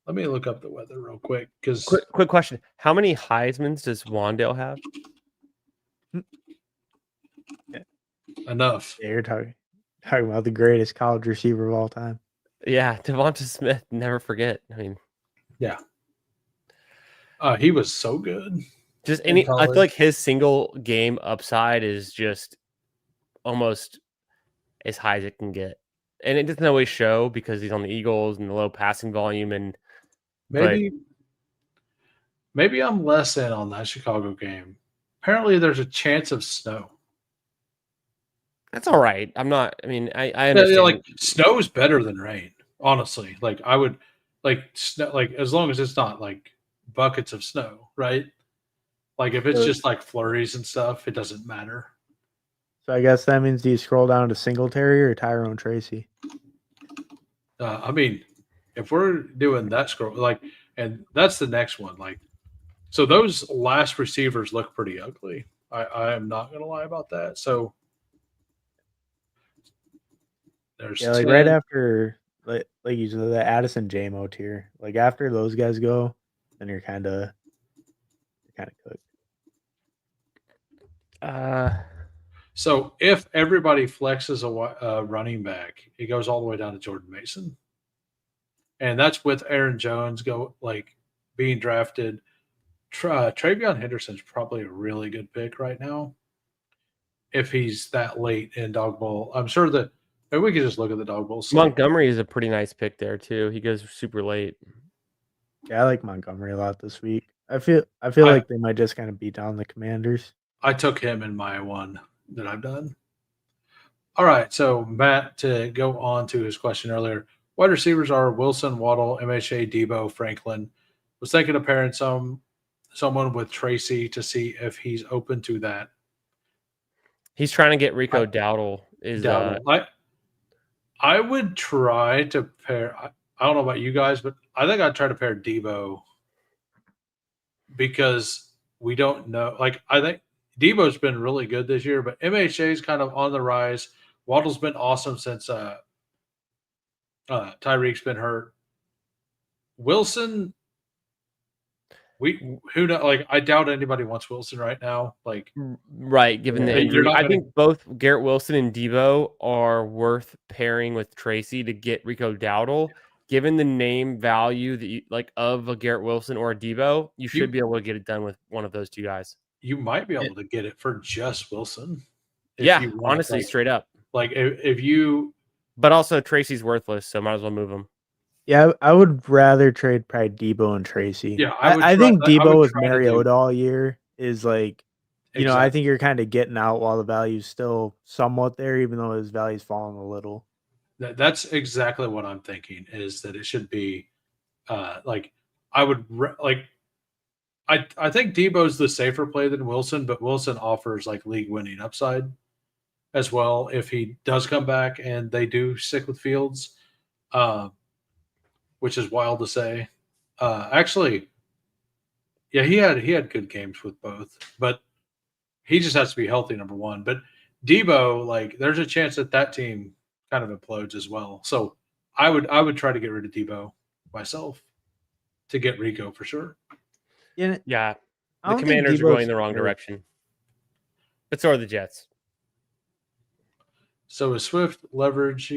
Speaker 1: Let me look up the weather real quick because
Speaker 3: quick question: how many Heismans does Wandale have?
Speaker 1: enough.
Speaker 2: Yeah, you're talking about the greatest college receiver of all time.
Speaker 3: Yeah, Devonta Smith. Never forget. I mean,
Speaker 1: yeah, he was so good.
Speaker 3: Just I feel like his single game upside is just almost as high as it can get. And it doesn't always show because he's on the Eagles and the low passing volume. And
Speaker 1: maybe I'm less in on that Chicago game. Apparently, there's a chance of snow.
Speaker 3: That's all right. I'm not. I mean, I understand.
Speaker 1: Yeah, like snow is better than rain. Honestly, like I would like snow, like as long as it's not like buckets of snow, right? Like if it's just like flurries and stuff, it doesn't matter.
Speaker 2: So I guess that means do you scroll down to Singletary or Tyrone Tracy?
Speaker 1: I mean, if we're doing that scroll, like, and that's the next one, like, so those last receivers look pretty ugly. I am not gonna lie about that. So there's
Speaker 2: like
Speaker 1: 10.
Speaker 2: right after like you said the Addison JMO tier. Like after those guys go, then you're kind of cooked.
Speaker 1: So if everybody flexes a running back, it goes all the way down to Jordan Mason, and that's with Aaron Jones being drafted. Travion Henderson's probably a really good pick right now. If he's that late in Dog Bowl, I'm sure that maybe we could just look at the Dog Bowl.
Speaker 3: Montgomery is a pretty nice pick there too. He goes super late.
Speaker 2: Yeah, I like Montgomery a lot this week. I feel like they might just kind of beat down the Commanders.
Speaker 1: I took him in my one that I've done. All right, so Matt, to go on to his question earlier, wide receivers are Wilson, Waddle, MHA, Debo, Franklin. Was thinking of pairing someone with Tracy to see if he's open to that.
Speaker 3: He's trying to get Rico Dowdle.
Speaker 1: I would try to pair. I don't know about you guys, but I think I'd try to pair Debo because we don't know. Like I think Debo's been really good this year, but MHA's kind of on the rise. Waddle's been awesome since Tyreek's been hurt. Wilson, who know? Like I doubt anybody wants Wilson right now. Like
Speaker 3: right, given the injury, I think both Garrett Wilson and Debo are worth pairing with Tracy to get Rico Dowdle. Given the name value that you like of a Garrett Wilson or a Debo, you should be able to get it done with one of those two guys.
Speaker 1: You might be able to get it for just Wilson.
Speaker 3: Yeah, honestly, straight up.
Speaker 1: Like if you,
Speaker 3: but also Tracy's worthless, so might as well move him.
Speaker 2: Yeah, I would rather trade probably Debo and Tracy.
Speaker 1: Yeah,
Speaker 2: I think Debo with Mariota all year is like, you know, I think you're kind of getting out while the value's still somewhat there, even though his value's fallen a little.
Speaker 1: That's exactly what I'm thinking. Is that it should be, like I would like. I think Debo's the safer play than Wilson, but Wilson offers like league winning upside as well if he does come back and they do stick with Fields, which is wild to say. Actually, yeah, he had good games with both, but he just has to be healthy, number one. But Debo, like, there's a chance that team kind of implodes as well. So I would try to get rid of Debo myself to get Rico for sure.
Speaker 3: Yeah. The Commanders are going the wrong direction. But so are the Jets.
Speaker 1: So is Swift leverage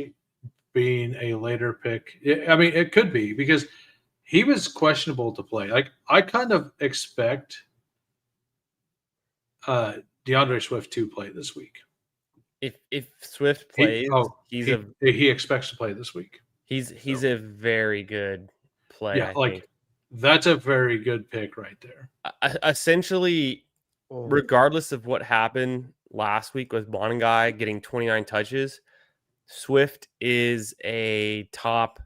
Speaker 1: being a later pick? I mean, it could be because he was questionable to play. Like I kind of expect DeAndre Swift to play this week.
Speaker 3: If Swift plays,
Speaker 1: he expects to play this week.
Speaker 3: He's a very good play.
Speaker 1: Yeah, I think. That's a very good pick right there.
Speaker 3: Essentially, regardless of what happened last week with Bonengai getting 29 touches, Swift is a top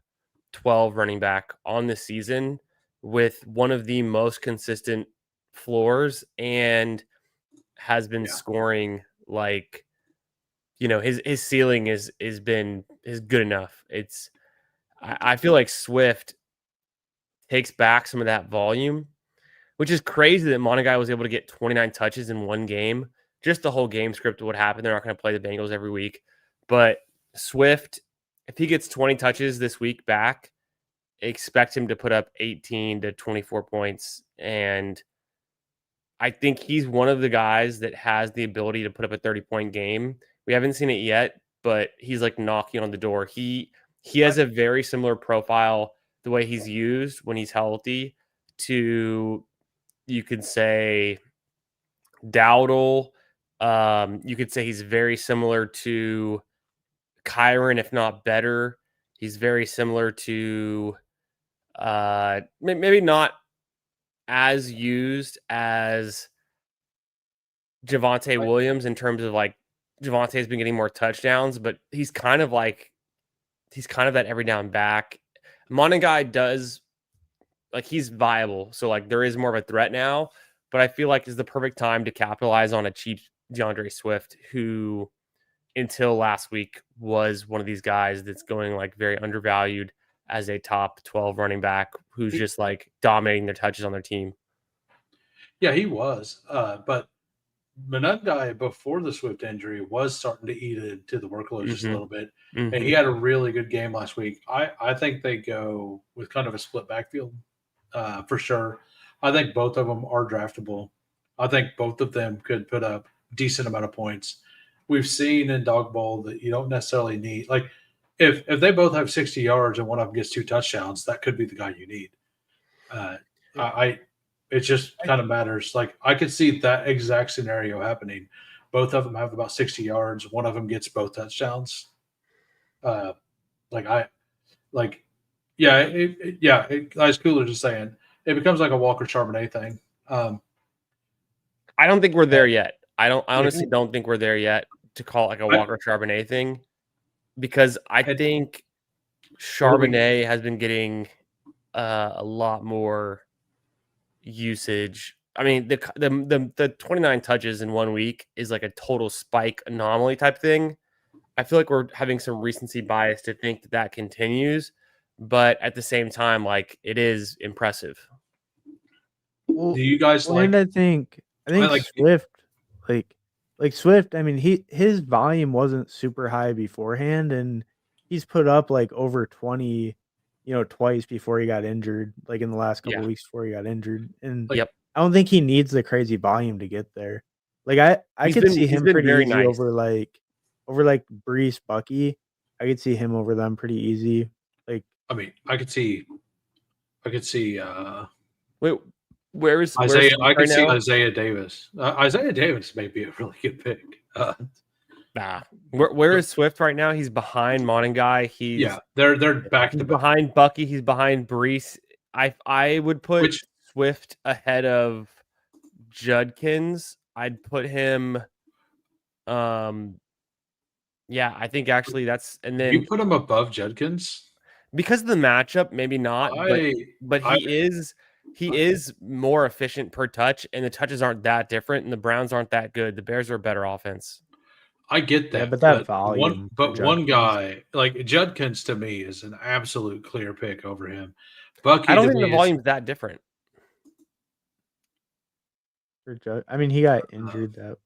Speaker 3: 12 running back on the season with one of the most consistent floors and has been scoring like, you know, his ceiling is good enough. I feel like Swift takes back some of that volume, which is crazy that Monaghan was able to get 29 touches in one game. Just the whole game script would happen. They're not going to play the Bengals every week. But Swift, if he gets 20 touches this week back, expect him to put up 18 to 24 points. And I think he's one of the guys that has the ability to put up a 30-point game. We haven't seen it yet, but he's like knocking on the door. He has a very similar profile, the way he's used when he's healthy, to, you could say, Dowdle. You could say he's very similar to Kyron, if not better. He's very similar to maybe not as used as Javonte Williams in terms of like Javonte's been getting more touchdowns, but he's kind of that every down back. Monaghan does, like, he's viable. So like there is more of a threat now, but I feel like it's the perfect time to capitalize on a cheap DeAndre Swift, who until last week was one of these guys that's going like very undervalued as a top 12 running back who's just like dominating their touches on their team.
Speaker 1: Yeah, he was. But Monaghan, before the Swift injury, was starting to eat into the workload just a little bit. And he had a really good game last week. I think they go with kind of a split backfield for sure. I think both of them are draftable. I think both of them could put up a decent amount of points. We've seen in dog bowl that you don't necessarily need, like, if they both have 60 yards and one of them gets 2 touchdowns, that could be the guy you need. It just kind of matters. Like, I could see that exact scenario happening. Both of them have about 60 yards. One of them gets both touchdowns. As Cooler just saying, it becomes like a Walker Charbonnet thing.
Speaker 3: I don't think we're there yet. I honestly don't think we're there yet to call it like a Walker Charbonnet thing, because I think Charbonnet has been getting a lot more usage. I mean, the 29 touches in 1 week is like a total spike anomaly type thing. I feel like we're having some recency bias to think that continues, but at the same time, like, it is impressive.
Speaker 1: Well, do you guys
Speaker 2: I think Swift, like Swift, I mean, his volume wasn't super high beforehand, and he's put up like over 20, twice before he got injured, like in the last couple of weeks before he got injured. And I don't think he needs the crazy volume to get there. Like I could see him pretty easy over Brees, Bucky. I could see him over them pretty easy. Like, I
Speaker 1: mean, I could see
Speaker 3: wait, where's
Speaker 1: Isaiah? I could see Isaiah Davis. Isaiah Davis may be a really good pick.
Speaker 3: Where is Swift right now? He's behind Monaghan.
Speaker 1: They're back to
Speaker 3: behind Bucky. He's behind Brees. I would put Swift ahead of Judkins. I'd put him. I think actually that's, and then
Speaker 1: you put him above Judkins
Speaker 3: because of the matchup. Maybe not, but he is more efficient per touch, and the touches aren't that different, and the Browns aren't that good. The Bears are a better offense.
Speaker 1: I get that,
Speaker 2: but that volume.
Speaker 1: One guy like Judkins to me is an absolute clear pick over him. Bucky,
Speaker 3: I don't think the volume's that different.
Speaker 2: I mean, he got injured that.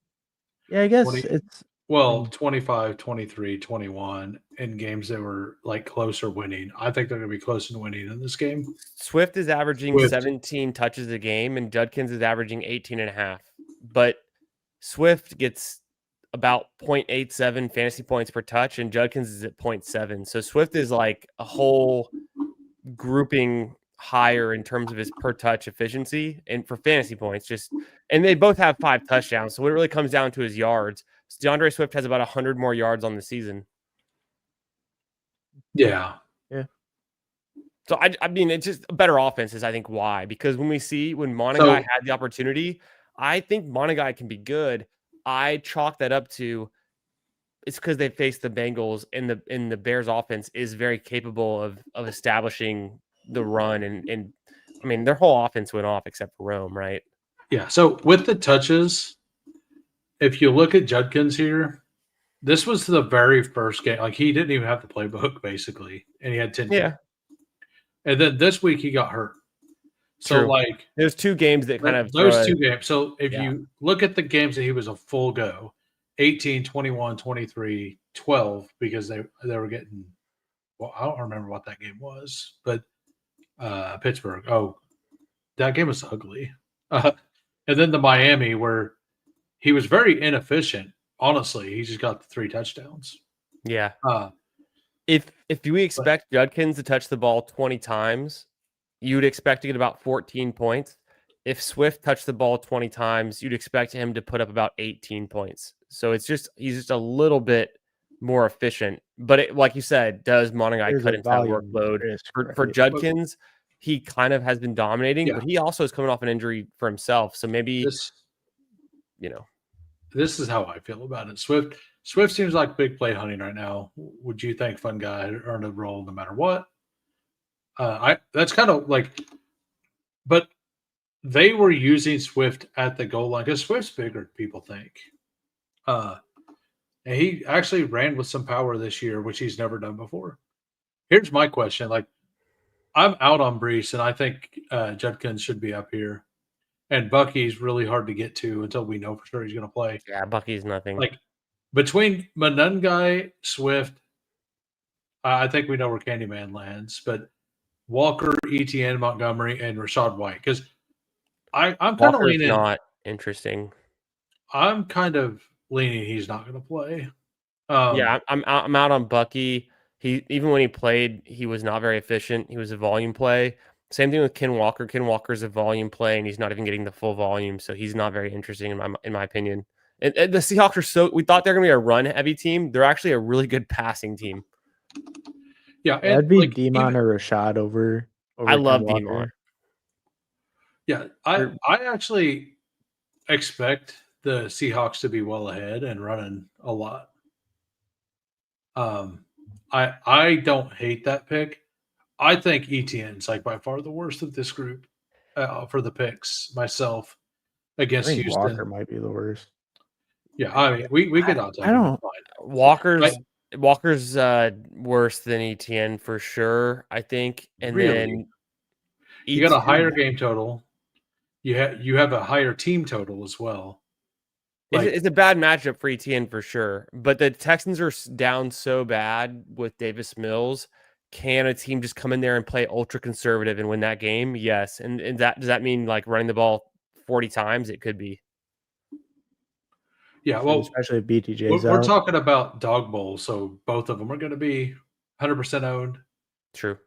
Speaker 2: Yeah, I guess it's
Speaker 1: 25, 23, 21 in games that were like closer winning. I think they're going to be close to winning in this game.
Speaker 3: Swift is averaging 17 touches a game, and Judkins is averaging 18.5. But Swift gets about 0.87 fantasy points per touch, and Judkins is at 0.7. So Swift is like a whole grouping higher in terms of his per touch efficiency and for fantasy points. And they both have 5 touchdowns. So it really comes down to his yards. So DeAndre Swift has about 100 more yards on the season.
Speaker 1: Yeah.
Speaker 3: So I mean, it's just a better offense is I think why, because when Monaghan had the opportunity, I think Monaghan can be good. I chalk that up to it's because they faced the Bengals, and the Bears offense is very capable of establishing the run, and I mean their whole offense went off except for Rome, right?
Speaker 1: Yeah. So with the touches, if you look at Judkins here, this was the very first game. Like, he didn't even have the playbook basically, and he had 10.
Speaker 3: Yeah.
Speaker 1: And then this week he got hurt. So
Speaker 3: True.
Speaker 1: like
Speaker 3: there's 2 games that kind of
Speaker 1: those 2 games. So if
Speaker 3: Yeah.
Speaker 1: you look at the games that he was a full go, 18, 21, 23, 12, because they were getting, well, I don't remember what that game was, but Pittsburgh. Oh, that game was ugly. And then the Miami, where he was very inefficient. Honestly, he just got the 3 touchdowns.
Speaker 3: Yeah. If we expect Judkins to touch the ball 20 times, you'd expect to get about 14 points. If Swift touched the ball 20 times, you'd expect him to put up about 18 points. So he's just a little bit more efficient. But like you said, does Monaghan cut into that workload? For Judkins, he kind of has been dominating, but he also is coming off an injury for himself. So maybe
Speaker 1: this is how I feel about it. Swift seems like big play hunting right now. Would you think Fun Guy had earned a role no matter what? That's kind of like, but they were using Swift at the goal line because Swift's bigger than people think. And he actually ran with some power this year, which he's never done before. Here's my question. Like, I'm out on Brees, and I think Judkins should be up here. And Bucky's really hard to get to until we know for sure he's going to play.
Speaker 3: Yeah, Bucky's nothing.
Speaker 1: Like, between Monungai, Swift, I think we know where Candyman lands, but Walker, ETN, Montgomery, and Rachaad White. Because I'm kind of leaning.
Speaker 3: Not interesting.
Speaker 1: I'm kind of leaning he's not going to play.
Speaker 3: Yeah, I'm out on Bucky. Even when he played, he was not very efficient. He was a volume play. Same thing with Ken Walker. Ken Walker's a volume play, and he's not even getting the full volume, so he's not very interesting in my opinion. And the Seahawks are we thought they're going to be a run-heavy team. They're actually a really good passing team.
Speaker 1: Yeah,
Speaker 2: that'd be like, Demon or Rashad over
Speaker 3: I love Demon.
Speaker 1: Yeah, I actually expect the Seahawks to be well ahead and running a lot. I don't hate that pick. I think ETN's like by far the worst of this group for the picks. Myself against
Speaker 2: I think
Speaker 1: Houston,
Speaker 2: Walker might be the worst.
Speaker 1: Yeah, I mean we could all.
Speaker 2: I don't.
Speaker 3: Walker's worse than ETN for sure. I think, and then
Speaker 1: you got a higher game total. You have a higher team total as well.
Speaker 3: It's a bad matchup for ETN for sure, but the Texans are down so bad with Davis Mills. Can a team just come in there and play ultra conservative and win that game? Yes. And does that mean like running the ball 40 times? It could be.
Speaker 1: Yeah, well,
Speaker 2: especially if BTJ's
Speaker 1: we're talking about Dog Bowl, so both of them are going to be 100% owned.
Speaker 3: True.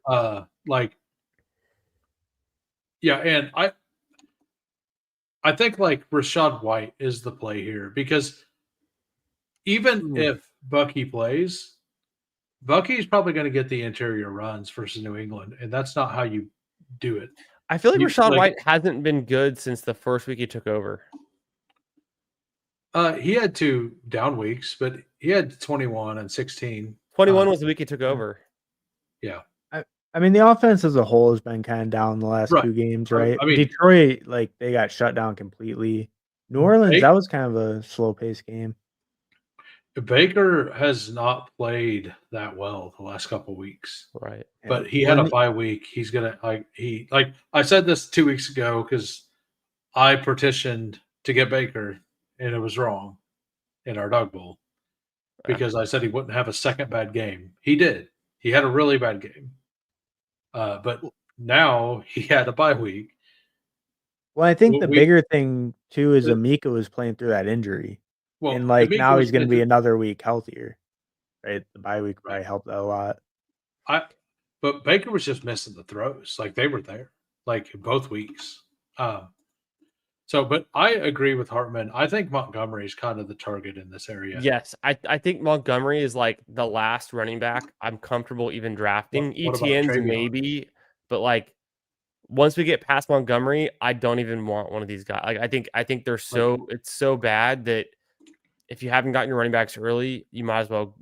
Speaker 1: Yeah, and I think like Rachaad White is the play here because even if Bucky plays, Bucky's probably going to get the interior runs versus New England, and that's not how you do it.
Speaker 3: I feel like Rachaad White hasn't been good since the first week he took over.
Speaker 1: He had 2 down weeks, but he had 21 and 16.
Speaker 3: 21 was the week he took over.
Speaker 1: Yeah.
Speaker 2: I mean, the offense as a whole has been kind of down the last 2 games, right? I mean, Detroit, like, they got shut down completely. New Orleans, that was kind of a slow-paced game.
Speaker 1: Baker has not played that well the last couple of weeks.
Speaker 3: Right.
Speaker 1: But he had a bye week. He's going to, like I said this 2 weeks ago because I petitioned to get Baker, and it was wrong in our Dog Bowl because I said he wouldn't have a second bad game. He did. He had a really bad game. But now he had a bye week.
Speaker 2: Well, I think the bigger thing, too, is Amika was playing through that injury. Well, and, like, now he's going to be another week healthier. Right? The bye week probably helped that a lot.
Speaker 1: But Baker was just missing the throws. Like, they were there, like, both weeks. But I agree with Hartman. I think Montgomery is kind of the target in this area.
Speaker 3: Yes, I think Montgomery is like the last running back I'm comfortable even drafting. ETN's maybe, but like once we get past Montgomery, I don't even want one of these guys. Like I think they're it's so bad that if you haven't gotten your running backs early, you might as well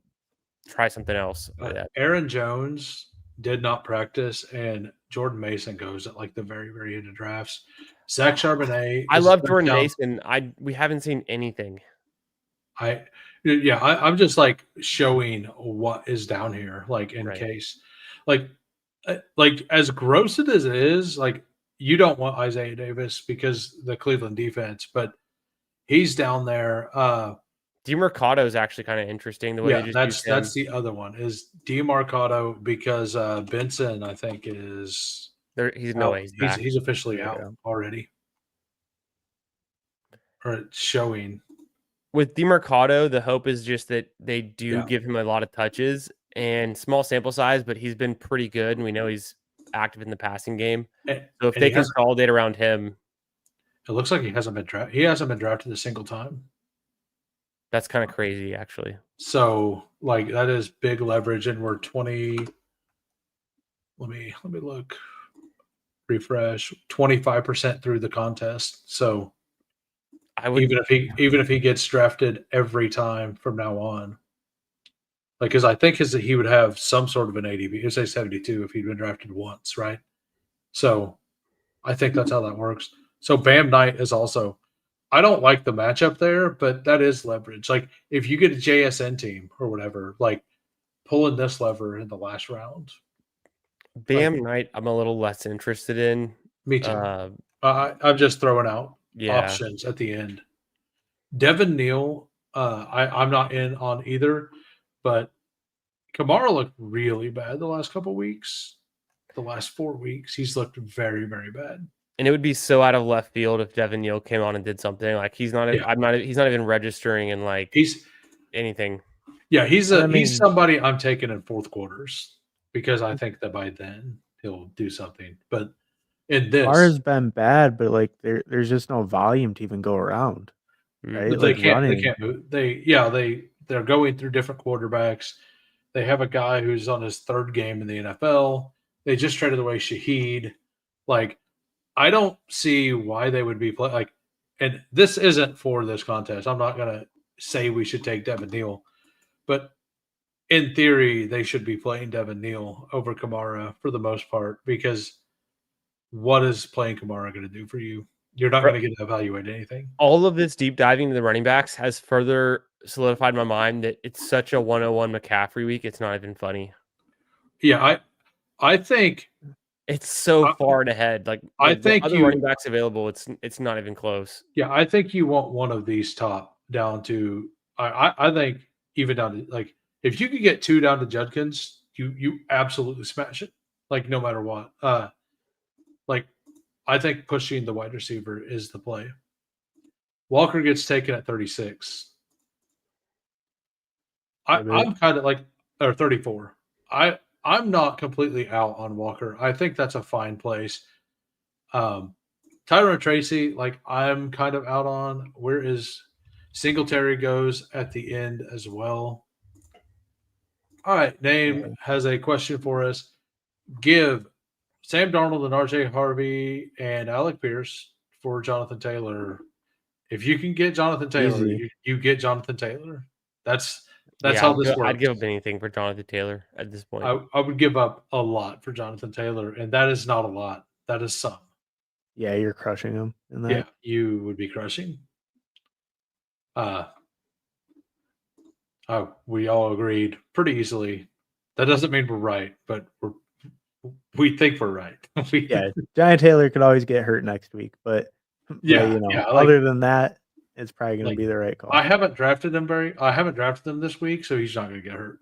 Speaker 3: try something else.
Speaker 1: Aaron Jones did not practice, and Jordan Mason goes at like the very, very end of drafts. Zach Charbonnet.
Speaker 3: I love Jordan Mason. We haven't seen anything.
Speaker 1: I'm just like showing what is down here, like in case, like as gross as it is, like you don't want Isaiah Davis because the Cleveland defense, but he's down there.
Speaker 3: DeMarcado is actually kind of interesting the way they just used him.
Speaker 1: That's the other one is DeMarcado because Benson, I think, is
Speaker 3: he's no way
Speaker 1: he's officially out already. Or it's showing.
Speaker 3: With DeMarcado, the hope is just that they do give him a lot of touches and small sample size, but he's been pretty good, and we know he's active in the passing game. So if they consolidate around him,
Speaker 1: it looks like he hasn't been drafted. He hasn't been drafted a single time.
Speaker 3: That's kind of crazy, actually.
Speaker 1: So, like, that is big leverage, and we're 20. Let me look. Refresh 25% through the contest. So, even if he gets drafted every time from now on, like, because I think he would have some sort of an ADP. He'd say 72 if he'd been drafted once, right? So, I think that's how that works. So, Bam Knight is also. I don't like the matchup there, but that is leverage. Like, if you get a JSN team or whatever, like pulling this lever in the last round.
Speaker 3: Bam Knight, I'm a little less interested in.
Speaker 1: Me too. I'm just throwing out options at the end. Devin Neal, I'm not in on either, but Kamara looked really bad the last couple of weeks. The last 4 weeks, he's looked very, very bad.
Speaker 3: And it would be so out of left field if Devin Neal came on and did something like he's not. He's not even registering in like anything.
Speaker 1: Yeah, he's somebody I'm taking in fourth quarters because I think that by then he'll do something. But in this,
Speaker 2: Kamara's been bad, but like there's just no volume to even go around. Right?
Speaker 1: But they can't move. They're going through different quarterbacks. They have a guy who's on his third game in the NFL. They just traded away Shaheed. Like, I don't see why they would be and this isn't for this contest. I'm not going to say we should take Devin Neal, but in theory, they should be playing Devin Neal over Kamara for the most part, because what is playing Kamara going to do for you? You're not going to get to evaluate anything.
Speaker 3: All of this deep diving into the running backs has further solidified my mind that it's such a 101 McCaffrey week. It's not even funny.
Speaker 1: Yeah, I think
Speaker 3: it's so far and ahead. Like,
Speaker 1: I think
Speaker 3: other running backs available, it's not even close.
Speaker 1: Yeah, I think you want one of these top down to. I think even down to, like, if you could get 2 down to Judkins, you absolutely smash it. Like, no matter what. Like, I think pushing the wide receiver is the play. Walker gets taken at 36. I'm kind of like, or 34. I'm not completely out on Walker. I think that's a fine place. Tyrone Tracy, like, I'm kind of out on. Where is Singletary goes at the end as well. All right, Name has a question for us. Give Sam Darnold and RJ Harvey and Alec Pierce for Jonathan Taylor. If you can get Jonathan Taylor, you get Jonathan Taylor. That's how this works.
Speaker 3: I'd give up anything for Jonathan Taylor at this point.
Speaker 1: I would give up a lot for Jonathan Taylor, and that is not a lot. That is some.
Speaker 2: Yeah, you're crushing him in that.
Speaker 1: Yeah, you would be crushing. We all agreed pretty easily. That doesn't mean we're right, but we think we're right.
Speaker 2: Yeah, Giant Taylor could always get hurt next week, but other than that, it's probably going to be the right call.
Speaker 1: I haven't drafted him this week, so he's not going to get hurt.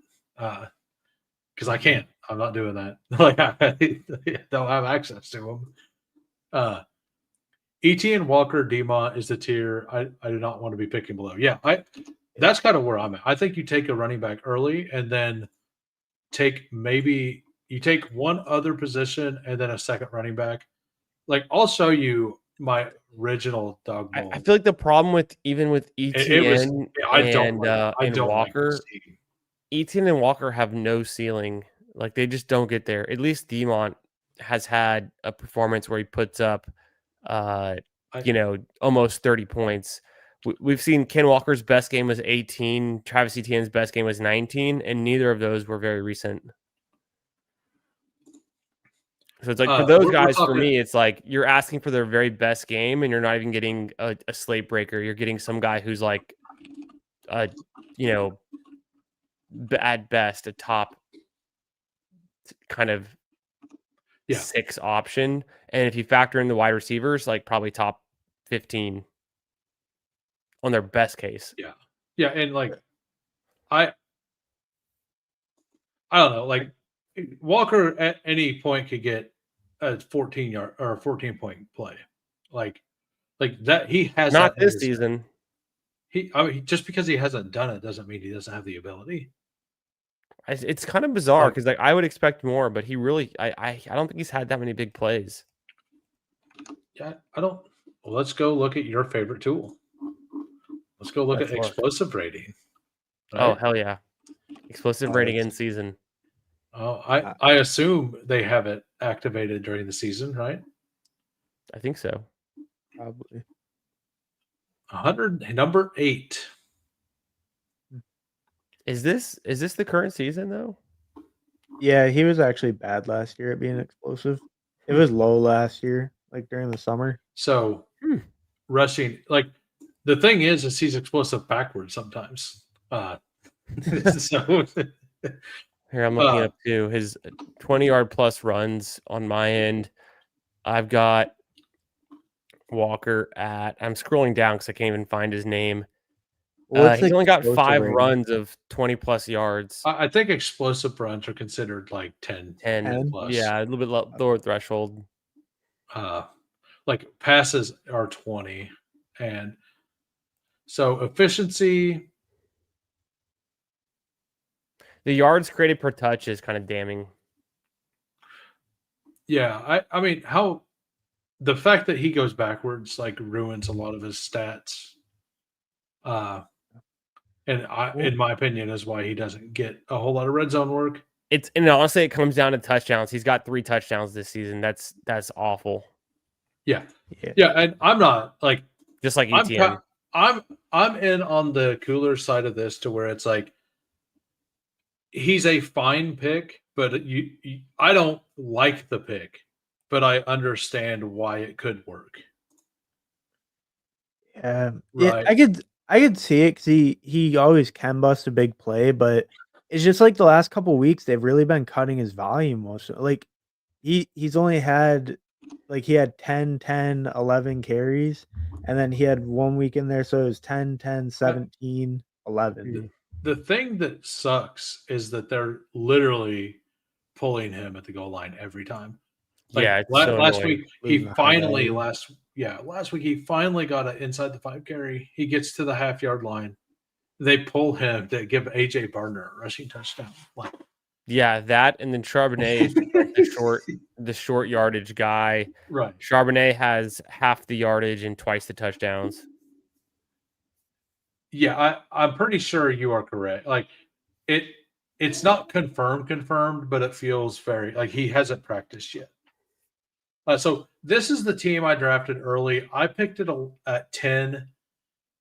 Speaker 1: Because I can't. I'm not doing that. Like, I don't have access to him. Etienne Walker Demont is the tier I do not want to be picking below. Yeah, that's kind of where I'm at. I think you take a running back early and then take one other position and then a second running back. Like, I'll show you my original dog bowl.
Speaker 3: I feel like the problem with Etienne and Walker, Etienne and Walker have no ceiling. Like, they just don't get there. At least Demont has had a performance where he puts up almost 30 points. We've seen Ken Walker's best game was 18. Travis Etienne's best game was 19, and neither of those were very recent. So it's like, for those guys, for me, it's like you're asking for their very best game, and you're not even getting a slate breaker. You're getting some guy who's like, at best, a top kind of. 6 option. And if you factor in the wide receivers, like probably top 15 on their best case.
Speaker 1: Yeah. Yeah. And like, I don't know, like Walker at any point could get a 14-yard or a 14-point play. Like that, he has
Speaker 3: Not
Speaker 1: that in
Speaker 3: this
Speaker 1: his head.
Speaker 3: season.
Speaker 1: I mean, just because he hasn't done it doesn't mean he doesn't have the ability.
Speaker 3: It's kind of bizarre because like I would expect more, but he really I don't think he's had that many big plays.
Speaker 1: Yeah, I don't. Well, let's go look at your favorite tool. Let's go look at explosive rating.
Speaker 3: Right? Oh hell yeah, explosive rating in season.
Speaker 1: Oh, I assume they have it activated during the season, right?
Speaker 3: I think so.
Speaker 2: Probably.
Speaker 1: 100, number 8.
Speaker 3: Is this the current season though?
Speaker 2: Yeah, he was actually bad last year at being explosive. It was low last year, like during the summer.
Speaker 1: So rushing, like the thing is he's explosive backwards sometimes. So
Speaker 3: here I'm looking up too. His 20-yard plus runs on my end. I've got Walker at. I'm scrolling down because I can't even find his name. He's only got 5 runs of 20 plus yards.
Speaker 1: I think explosive runs are considered like 10 plus.
Speaker 3: Yeah, a little bit lower threshold.
Speaker 1: Like passes are 20, and so efficiency.
Speaker 3: The yards created per touch is kind of damning.
Speaker 1: Yeah, I mean, how the fact that he goes backwards like ruins a lot of his stats. And in my opinion, is why he doesn't get a whole lot of red zone work.
Speaker 3: And honestly, it comes down to touchdowns. He's got 3 touchdowns this season. That's awful.
Speaker 1: Yeah, and I'm not like
Speaker 3: just like ETN.
Speaker 1: I'm in on the cooler side of this to where it's like he's a fine pick, but I don't like the pick, but I understand why it could work.
Speaker 2: Yeah, right. Yeah, I could see it because he always can bust a big play, but it's just like the last couple weeks they've really been cutting his volume most. Like he's only had like he had 10, 10, 11 carries, and then he had 1 week in there, so it was 10, 10, 17, 11.
Speaker 1: The thing that sucks is that they're literally pulling him at the goal line every time. Like
Speaker 3: yeah,
Speaker 1: last week he finally last week he finally got it inside the 5 carry. He gets to the half-yard line. They pull him to give AJ Barner a rushing touchdown. Like,
Speaker 3: yeah, that and then Charbonnet is the short yardage guy.
Speaker 1: Right.
Speaker 3: Charbonnet has half the yardage and twice the touchdowns.
Speaker 1: Yeah, I'm pretty sure you are correct. Like it's not confirmed, but it feels very like he hasn't practiced yet. So this is the team I drafted early. I picked it at 10,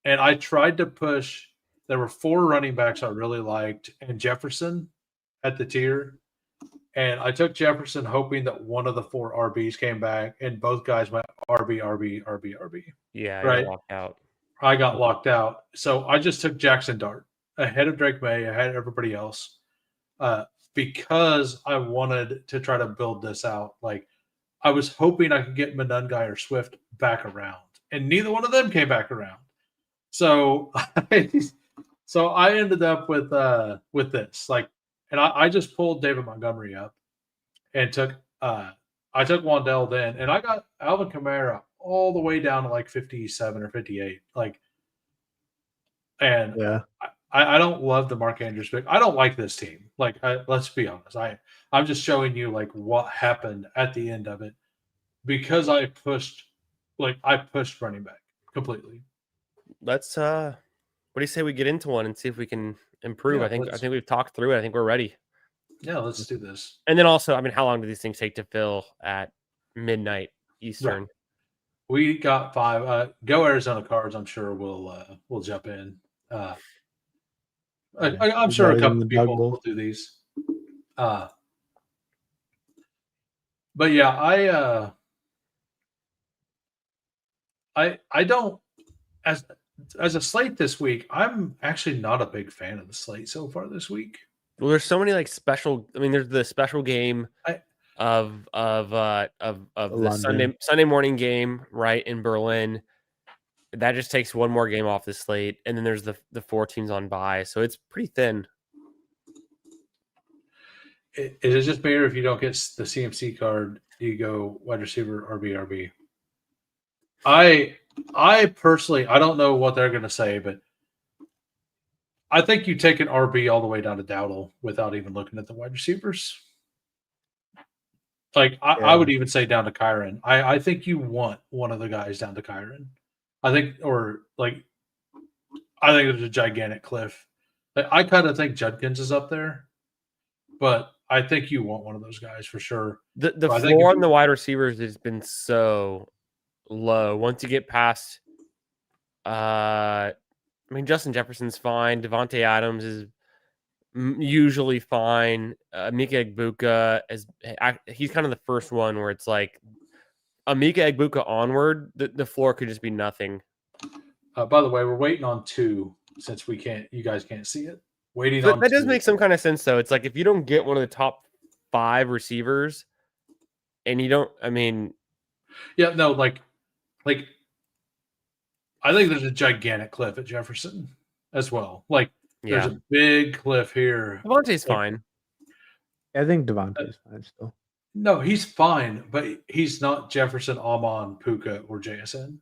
Speaker 1: and I tried to push. There were 4 running backs I really liked, and Jefferson at the tier. And I took Jefferson hoping that one of the 4 RBs came back, and both guys went RB.
Speaker 3: Yeah,
Speaker 1: right. I got locked out. So I just took Jackson Dart ahead of Drake May, ahead of everybody else, because I wanted to try to build this out. Like, I was hoping I could get Monungai or Swift back around, and neither one of them came back around. So, I ended up with this. Like, and I just pulled David Montgomery up and took I took Wandell then, and I got Alvin Kamara all the way down to like 57 or 58. Like, and
Speaker 2: yeah,
Speaker 1: I don't love the Mark Andrews pick. I don't like this team. Like, let's be honest. I'm just showing you like what happened at the end of it because I pushed running back completely.
Speaker 3: Let's what do you say we get into one and see if we can improve? Yeah, I think we've talked through it. I think we're ready.
Speaker 1: Yeah, let's do this.
Speaker 3: And then also, I mean, how long do these things take to fill at midnight Eastern?
Speaker 1: Right. We got 5. Go Arizona Cards. I'm sure we'll jump in. I'm sure a couple of people will do these. But yeah, I don't as a slate this week. I'm actually not a big fan of the slate so far this week.
Speaker 3: Well, there's so many like special. I mean, there's the special game. of the
Speaker 2: London.
Speaker 3: Sunday morning game, right, in Berlin. That just takes one more game off the slate, and then there's the 4 teams on bye, so it's pretty thin.
Speaker 1: Is it just better if you don't get the CMC card? You go wide receiver RB. I personally, I don't know what they're going to say, but I think you take an RB all the way down to Dowdle without even looking at the wide receivers. Like I would even say down to Kyron. I think you want one of the guys down to Kyron. I think there's a gigantic cliff. I kind of think Judkins is up there, but I think you want one of those guys for sure.
Speaker 3: The floor on the wide receivers has been so low. Once you get past, I mean, Justin Jefferson's fine. Devontae Adams is usually fine. Mika Egbuka he's kind of the first one where it's like Mika Egbuka onward, the floor could just be nothing.
Speaker 1: By the way, we're waiting on 2 since you guys can't see it.
Speaker 3: That does make some kind of sense though. It's like if you don't get one of the top 5 receivers, and you don't, I mean,
Speaker 1: yeah, no, like I think there's a gigantic cliff at Jefferson as well. Like there's a big cliff here.
Speaker 3: Devontae's fine.
Speaker 2: I think Devontae's fine still.
Speaker 1: No, he's fine, but he's not Jefferson, Amon, Puka, or JSN.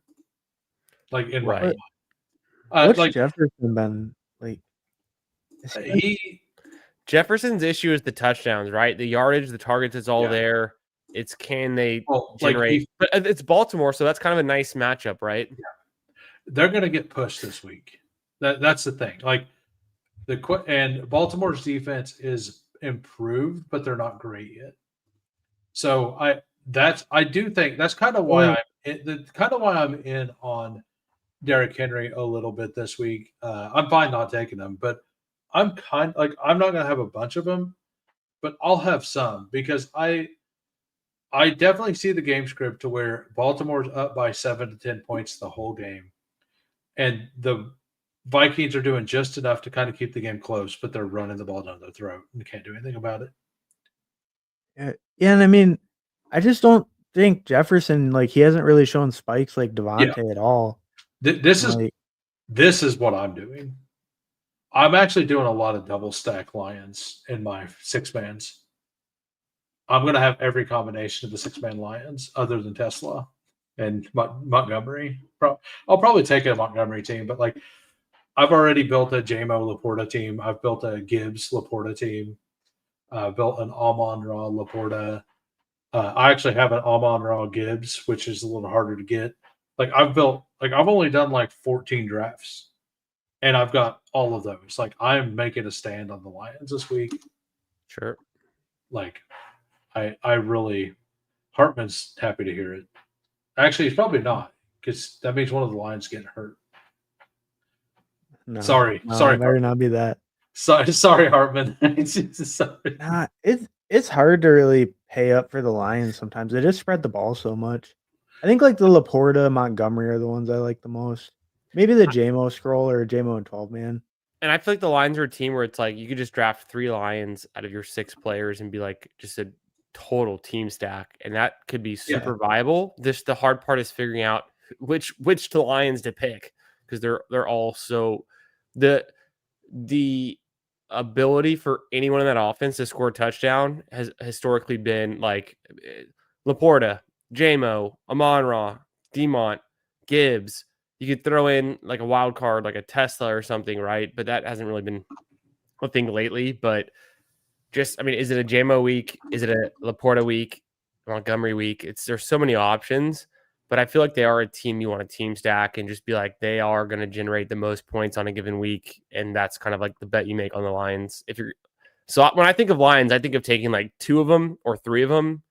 Speaker 1: Like in my
Speaker 2: mind. What's Jefferson been like?
Speaker 3: Jefferson's issue is the touchdowns, right? The yardage, the targets is all there. It's can they generate? But it's Baltimore, so that's kind of a nice matchup, right?
Speaker 1: Yeah. They're going to get pushed this week. That's the thing. Like and Baltimore's defense is improved, but they're not great yet. So I do think that's kind of why I'm in on Derrick Henry a little bit this week. I'm fine not taking him, but I'm not going to have a bunch of them, but I'll have some because I definitely see the game script to where Baltimore's up by 7 to 10 points the whole game, and the Vikings are doing just enough to kind of keep the game close, but they're running the ball down their throat and can't do anything about it.
Speaker 2: Yeah, and I mean, I just don't think Jefferson, like, he hasn't really shown spikes like Devontae at all.
Speaker 1: This is what I'm doing. I'm actually doing a lot of double stack Lions in my 6-mans. I'm going to have every combination of the 6-man Lions other than Tesla and Montgomery. I'll probably take a Montgomery team, but like I've already built a JMO Laporta team. I've built a Gibbs Laporta team. Built an Amon-Ra Laporta. I actually have an Amon-Ra Gibbs, which is a little harder to get. Like I've only done like 14 drafts, and I've got all of those. Like I'm making a stand on the Lions this week.
Speaker 3: Sure.
Speaker 1: Like I really, Hartman's happy to hear it. Actually, he's probably not because that means one of the Lions getting hurt.
Speaker 2: No,
Speaker 1: sorry,
Speaker 2: it better not be that.
Speaker 1: Sorry, Hartman.
Speaker 2: Nah, it's hard to really pay up for the Lions sometimes. They just spread the ball so much. I think like the Laporta, Montgomery are the ones I like the most. Maybe the JMO scroll or JMO and 12-man.
Speaker 3: And I feel like the Lions are a team where it's like you could just draft 3 Lions out of your 6 players and be like just a total team stack, and that could be super viable. The hard part is figuring out which Lions to pick because they're all so the ability for anyone in that offense to score a touchdown has historically been like Laporta, JMO, Amon-Ra, Demont, Gibbs. You could throw in like a wild card, like a Tesla or something, right? But that hasn't really been a thing lately. But just, I mean, is it a JMO week? Is it a Laporta week? Montgomery week? There's so many options. But I feel like they are a team you want to team stack and just be like they are going to generate the most points on a given week, and that's kind of like the bet you make on the Lions. So when I think of Lions, I think of taking like 2 of them or 3 of them,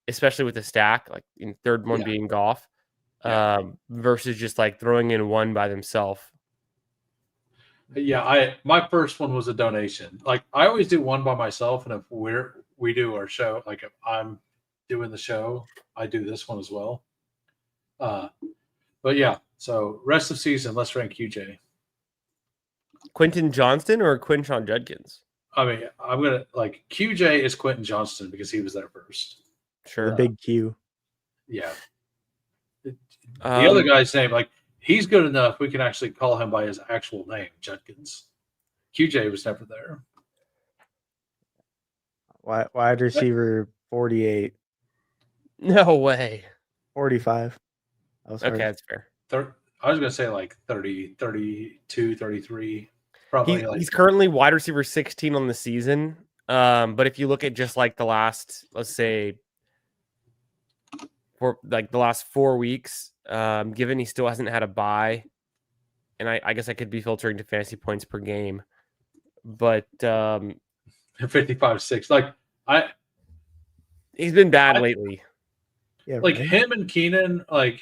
Speaker 3: especially with the stack, like in third one being Goff, versus just like throwing in one by themselves.
Speaker 1: Yeah, my first one was a donation. Like I always do one by myself, and if we do our show, like if I'm doing the show, I do this one as well. But yeah, so rest of season, let's rank QJ.
Speaker 3: Quentin Johnston or Quinshon Judkins?
Speaker 1: I mean, I'm gonna like QJ is Quentin Johnston because he was there first.
Speaker 3: Sure.
Speaker 2: The big Q.
Speaker 1: Yeah. The other guy's name, like, he's good enough. We can actually call him by his actual name, Judkins. QJ was never there.
Speaker 2: Wide receiver 48.
Speaker 3: No way.
Speaker 2: 45.
Speaker 3: Okay, that's fair.
Speaker 1: I was going to say like 30, 32, 33. Probably
Speaker 3: He's currently wide receiver 16 on the season. But if you look at just like the last, let's say, for like the last 4 weeks, given he still hasn't had a bye, and I guess I could be filtering to fantasy points per game, but
Speaker 1: 55-6. Like
Speaker 3: he's been bad lately.
Speaker 2: Yeah,
Speaker 1: like
Speaker 2: right?
Speaker 1: him and Keenan, like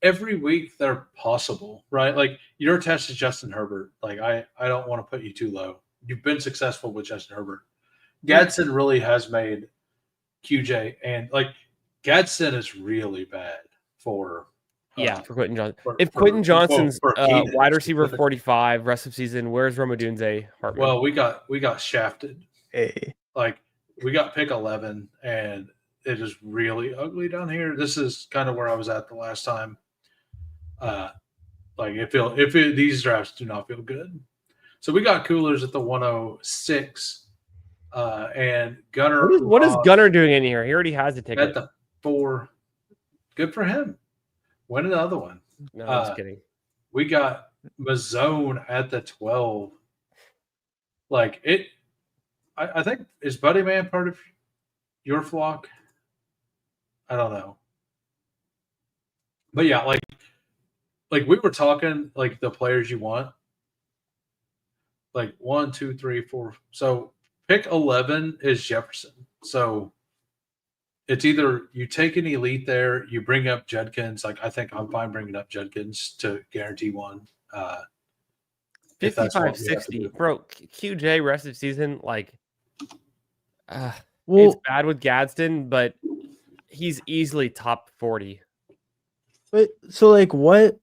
Speaker 1: every week they're possible, right? Like your test is Justin Herbert. Like I don't want to put you too low. You've been successful with Justin Herbert. Gadsden really has made QJ, and like Gadsden is really bad for
Speaker 3: for Quentin Johnson. If Quentin Johnson's wide receiver 45 rest of season, where's Romadunze Hartman?
Speaker 1: Well, we got shafted.
Speaker 2: Hey.
Speaker 1: Like we got pick 11, and it is really ugly down here. This is kind of where I was at the last time. Like these drafts do not feel good. So we got Coolers at the 106, and Gunner.
Speaker 3: What is Gunner doing in here? He already has a ticket
Speaker 1: at the 4. Good for him. Win another one.
Speaker 3: No, I'm just kidding.
Speaker 1: We got Mazzone at the 12. Like it. I think, is Buddy Man part of your flock? I don't know. But yeah, like we were talking, like the players you want. Like 1, 2, 3, 4. So pick 11 is Jefferson. So it's either you take an elite there, you bring up Judkins. Like I think I'm fine bringing up Judkins to guarantee one.
Speaker 3: 55-60, bro. QJ rest of season, like, it's bad with Gadsden, but he's easily top 40.
Speaker 2: But so like what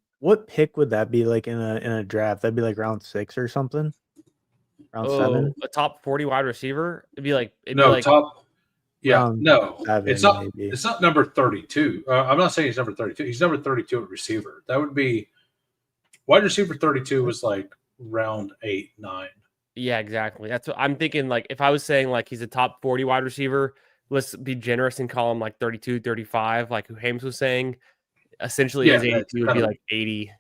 Speaker 2: pick would that be like in a draft? That'd be like round 6 or something? Round 7?
Speaker 3: A top 40 wide receiver? It'd be like
Speaker 1: top. Yeah,
Speaker 2: round
Speaker 1: no,
Speaker 2: 7,
Speaker 1: it's not.
Speaker 2: Maybe.
Speaker 1: It's not number 32. I'm not saying he's number 32. He's number 32 at receiver. That would be wide receiver 32 was like round 8, 9.
Speaker 3: Yeah, exactly. That's what I'm thinking. Like if I was saying like he's a top 40 wide receiver, let's be generous and call him like 32, 35, like Hoohames was saying. Essentially, his 82 would be like 80.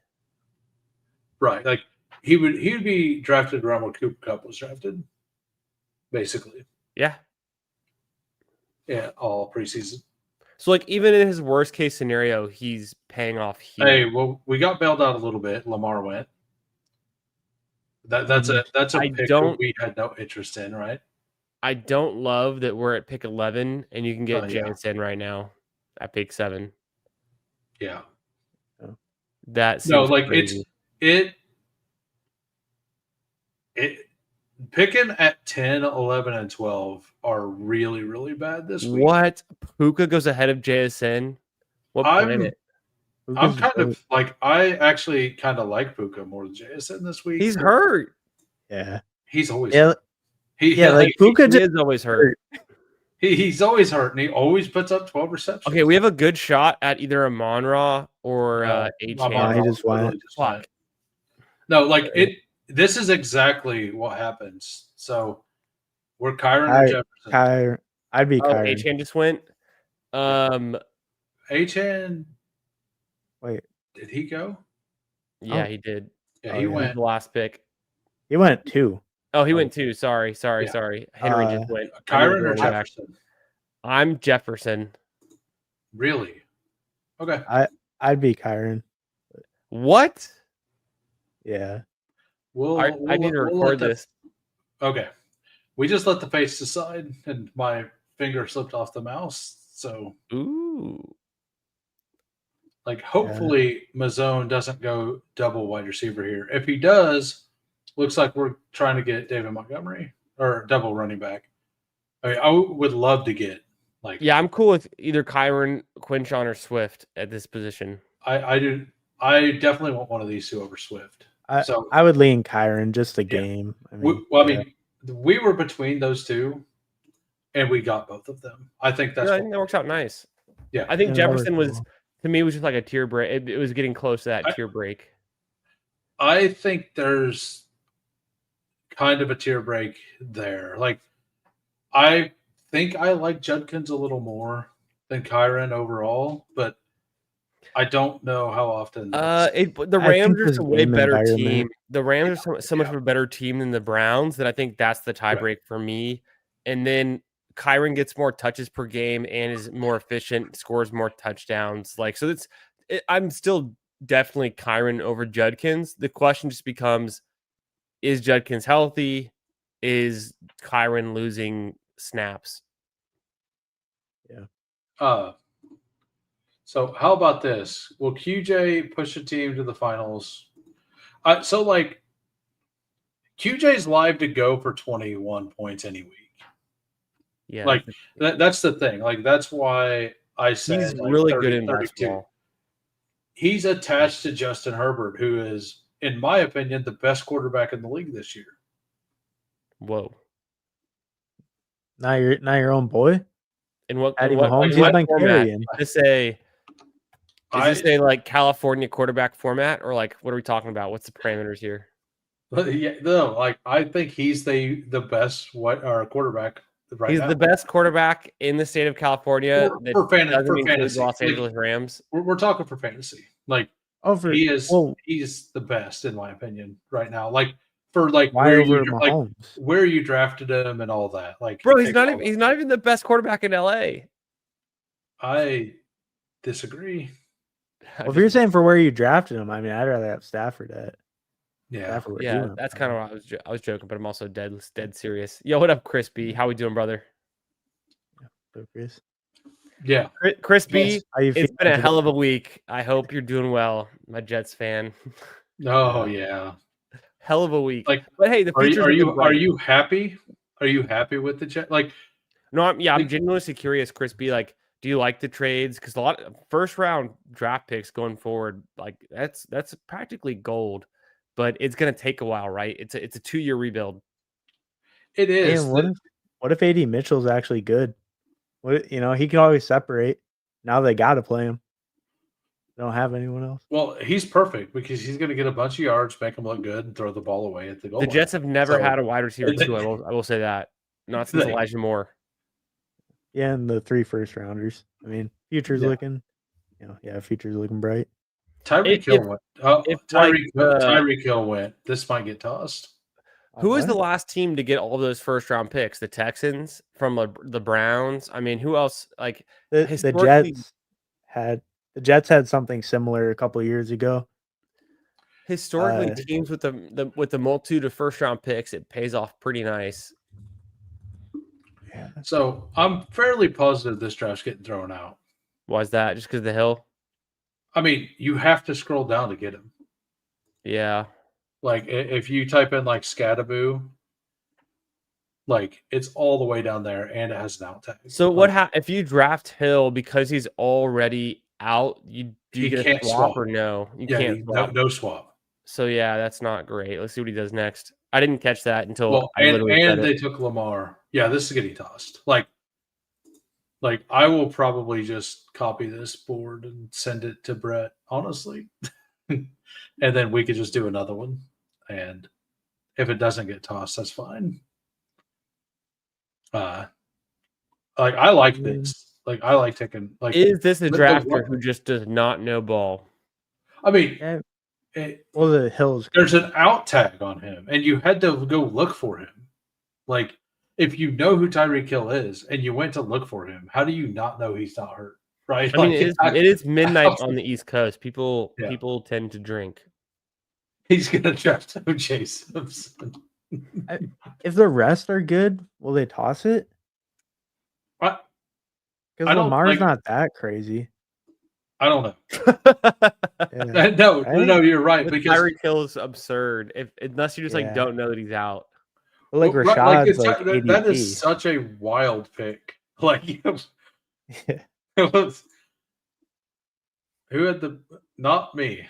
Speaker 1: Right, like he would be drafted around where Cooper Kupp was drafted, basically.
Speaker 3: Yeah.
Speaker 1: Yeah, all preseason.
Speaker 3: So, like, even in his worst case scenario, he's paying off here.
Speaker 1: Hey, well, we got bailed out a little bit. Lamar went. That's a pick that we had no interest in, right?
Speaker 3: I don't love that we're at pick 11 and you can get JSN right now at pick 7.
Speaker 1: Yeah.
Speaker 3: That
Speaker 1: no, like
Speaker 3: crazy.
Speaker 1: it picking at 10, 11, and 12 are really, really bad this week.
Speaker 3: What? Puka goes ahead of JSN? What planet?
Speaker 1: I'm kind of like, I actually kind of like Puka more than JSN this week.
Speaker 3: He's hurt.
Speaker 2: Yeah.
Speaker 1: He's always
Speaker 2: hurt.
Speaker 3: Like Puka is always hurt.
Speaker 1: He's always hurt, and he always puts up 12 receptions.
Speaker 3: Okay, we have a good shot at either a Monra or H.
Speaker 2: He just went.
Speaker 1: No, like this is exactly what happens. So we're Kyron or Jefferson.
Speaker 2: I'd be Kyron.
Speaker 3: H-Hand just went.
Speaker 1: H-Hand.
Speaker 2: Wait.
Speaker 1: Did he go?
Speaker 3: Yeah, he did.
Speaker 1: Yeah, he went.
Speaker 3: The last pick.
Speaker 2: He went 2.
Speaker 3: Oh, he went 2. Sorry. Henry just went.
Speaker 1: Kyron or Jefferson?
Speaker 3: I'm Jefferson.
Speaker 1: Really? Okay.
Speaker 2: I'd be Kyron.
Speaker 3: What?
Speaker 2: Yeah.
Speaker 3: I need to record this.
Speaker 1: Okay. We just let the face decide, and my finger slipped off the mouse. So, like, hopefully Mazzone doesn't go double wide receiver here. If he does, looks like we're trying to get David Montgomery or double running back. I mean, I would love to get like.
Speaker 3: Yeah, I'm cool with either Kyron, Quinshon, or Swift at this position.
Speaker 1: I do. I definitely want one of these two over Swift. So
Speaker 2: I would lean Kyron just a game.
Speaker 1: I mean, we were between those two. and we got both of them. I think that's
Speaker 3: I think that works out nice.
Speaker 1: Yeah,
Speaker 3: I think
Speaker 2: Yeah,
Speaker 3: Jefferson
Speaker 2: that
Speaker 3: was to me was just like a tier break. It was getting close to that tier break.
Speaker 1: I think there's kind of a tier break there. Like, I think I like Judkins a little more than Kyron overall, but I don't know how often.
Speaker 3: The
Speaker 2: I
Speaker 3: Rams
Speaker 2: think
Speaker 3: are
Speaker 2: this
Speaker 3: a way
Speaker 2: game
Speaker 3: better team.
Speaker 2: environment.
Speaker 3: The Rams are so much of a better team than the Browns that I think that's the tiebreak for me. And then Kyron gets more touches per game and is more efficient, scores more touchdowns. Like, so I'm still definitely Kyron over Judkins. The question just becomes, is Judkins healthy? Is Kyron losing snaps?
Speaker 2: Yeah.
Speaker 1: So how about this? Will QJ push a team to the finals? So like QJ's live to go for 21 points any week.
Speaker 3: Yeah,
Speaker 1: like that's the thing. Like that's why I said
Speaker 3: he's
Speaker 1: like
Speaker 3: really
Speaker 1: 30,
Speaker 3: good in
Speaker 1: 32.
Speaker 3: basketball.
Speaker 1: He's attached to Justin Herbert, who is, in my opinion, the best quarterback in the league this year.
Speaker 3: Whoa!
Speaker 2: Not your own boy.
Speaker 3: And what
Speaker 2: Mahomes, he's been carrying.
Speaker 3: Is this a like California quarterback format, or like what are we talking about? What's the parameters here?
Speaker 1: Yeah, no, like I think he's the best quarterback right
Speaker 3: He's
Speaker 1: now.
Speaker 3: the best quarterback in the state of California.
Speaker 1: For fantasy.
Speaker 3: Los Angeles Rams.
Speaker 1: We're talking for fantasy. Like he's the best in my opinion right now. Like for like
Speaker 2: why over Mahomes?
Speaker 1: Where you drafted him and all that. Like,
Speaker 3: bro, he's not even the best quarterback in LA.
Speaker 1: I disagree.
Speaker 2: Well, if you're saying for where you drafted him, I mean, I'd rather have Stafford at.
Speaker 1: Yeah,
Speaker 3: that's kind of what I was joking, but I'm also dead serious. Yo, what up, Chris B? How we doing, brother?
Speaker 2: Chris.
Speaker 1: Yeah,
Speaker 3: Chris B.
Speaker 2: Yes.
Speaker 3: It's been a hell of a week. I hope you're doing well, my Jets fan.
Speaker 1: Oh yeah,
Speaker 3: hell of a week.
Speaker 1: Like,
Speaker 3: but hey, the future.
Speaker 1: Are you happy? Are you happy with the Jets? Like,
Speaker 3: no, I'm genuinely curious, Chris B. Like, do you like the trades? Because a lot of first round draft picks going forward, like that's practically gold. But it's gonna take a while, right? It's a 2-year rebuild.
Speaker 1: It is.
Speaker 2: And what if AD Mitchell's actually good? What he can always separate. Now they got to play him. They don't have anyone else.
Speaker 1: Well, he's perfect because he's going to get a bunch of yards, make him look good, and throw the ball away at the goal.
Speaker 3: The Jets have never had a wide receiver too. I will say that. Not since Elijah Moore.
Speaker 2: Yeah, and the 3 first rounders. I mean, future's looking. Future's looking bright.
Speaker 1: Tyreek Hill went. Tyreek Hill went. This might get tossed.
Speaker 3: Who was the last team to get all those first round picks? The Texans from the Browns. I mean, who else? Like
Speaker 2: the Jets had something similar a couple of years ago.
Speaker 3: Historically, teams with the multitude of first round picks, it pays off pretty nice.
Speaker 2: Yeah.
Speaker 1: So I'm fairly positive this draft's getting thrown out.
Speaker 3: Why is that? Just because of the hill?
Speaker 1: I mean, you have to scroll down to get him.
Speaker 3: Yeah.
Speaker 1: Like if you type in like Scattaboo, like it's all the way down there, and it has an out tag.
Speaker 3: So if you draft Hill because he's already out? Do you get a swap or no? You can't swap.
Speaker 1: No swap.
Speaker 3: So yeah, that's not great. Let's see what he does next. I didn't catch that until
Speaker 1: they took Lamar. Yeah, this is getting tossed. Like I will probably just copy this board and send it to Brett, honestly. And then we could just do another one. And if it doesn't get tossed, that's fine. Like I like this. Like I like taking like
Speaker 3: is this a drafter who just does not know ball?
Speaker 1: I mean
Speaker 2: the Hills.
Speaker 1: There's an out tag on him, and you had to go look for him. Like if you know who Tyreek Hill is and you went to look for him, how do you not know he's not hurt? Right?
Speaker 3: I mean, it is midnight on the East Coast. People tend to drink.
Speaker 1: He's gonna draft OJ Simpson.
Speaker 2: If the rest are good, will they toss it? Because Lamar's not that crazy.
Speaker 1: I don't know. No, you're right. Because
Speaker 3: Tyreek Hill is absurd. Unless you just don't know that he's out.
Speaker 2: Well, like Rashad's
Speaker 1: that is such a wild pick. Like it was, who had the not me.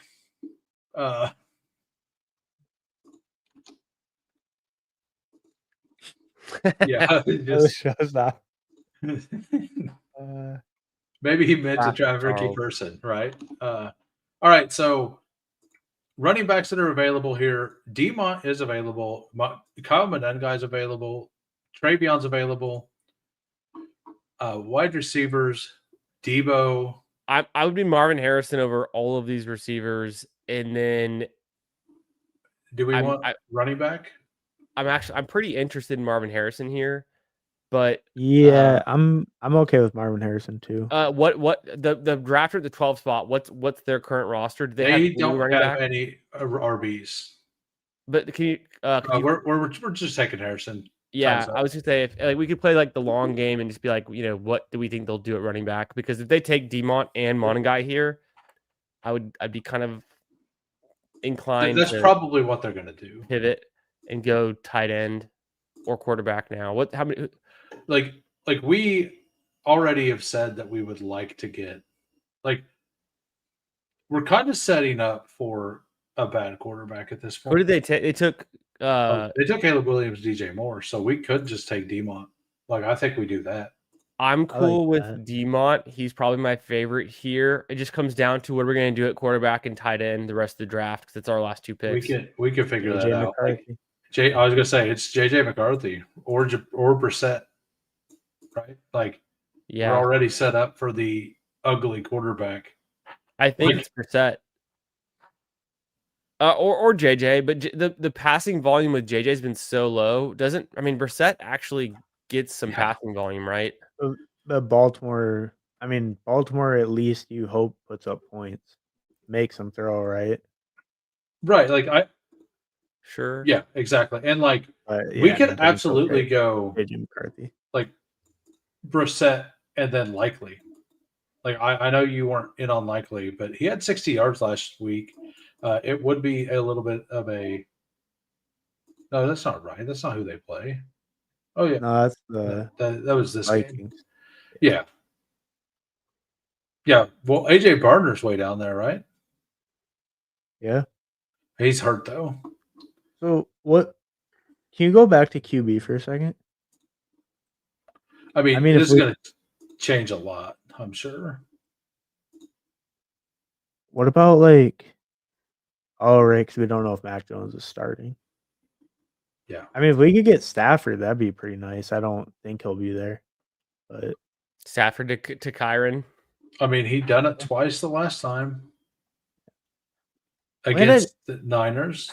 Speaker 1: Yeah,
Speaker 2: it shows that.
Speaker 1: Maybe he meant to try Ricky Person, right? All right, so running backs that are available here. Demont is available. Kyle Monengai is available. Trayvon's available. Wide receivers, Debo.
Speaker 3: I would be Marvin Harrison over all of these receivers, and then
Speaker 1: do we want running back?
Speaker 3: I'm pretty interested in Marvin Harrison here, but
Speaker 2: yeah, I'm okay with Marvin Harrison too.
Speaker 3: What the drafter at the 12 spot? What's their current roster? Do
Speaker 1: they don't have any RBs.
Speaker 3: But can you?
Speaker 1: We're just taking Harrison.
Speaker 3: Yeah, I was gonna say if we could play like the long game and just be like, what do we think they'll do at running back? Because if they take Demont and Monengai here, I'd be kind of inclined.
Speaker 1: That's probably what they're gonna do.
Speaker 3: Pivot and go tight end or quarterback now. How many?
Speaker 1: Like we already have said that we would like to get, we're kind of setting up for a bad quarterback at this point.
Speaker 3: Who did they take? They took
Speaker 1: Caleb Williams, DJ Moore, so we could just take Demont. I think we do that.
Speaker 3: I'm cool with Demont. He's probably my favorite here. It just comes down to what we're going to do at quarterback and tight end the rest of the draft because it's our last two picks.
Speaker 1: We can figure that out. I was gonna say it's JJ McCarthy or Brissett, right? We're already set up for the ugly quarterback.
Speaker 3: I think it's Brissett. Or JJ, but the passing volume with JJ has been so low. Brissett actually gets some passing volume, right?
Speaker 2: The Baltimore at least you hope puts up points, makes them throw, right?
Speaker 1: Right,
Speaker 3: sure,
Speaker 1: yeah, exactly, and we could absolutely go
Speaker 2: JJ McCarthy,
Speaker 1: Brissett, and then Likely. I know you weren't in on Likely, but he had 60 yards last week. It would be a little bit of a. No, that's not right. That's not who they play. Oh yeah,
Speaker 2: no, that's the
Speaker 1: that was this
Speaker 2: Vikings.
Speaker 1: Game. Yeah. Well, AJ Gardner's way down there, right?
Speaker 2: Yeah,
Speaker 1: he's hurt though.
Speaker 2: So what? Can you go back to QB for a second?
Speaker 1: I mean this is going to change a lot, I'm sure.
Speaker 2: What about right? Because we don't know if Mac Jones is starting.
Speaker 1: Yeah.
Speaker 2: If we could get Stafford, that'd be pretty nice. I don't think he'll be there, but
Speaker 3: Stafford to Kyron.
Speaker 1: He done it twice the last time against the Niners,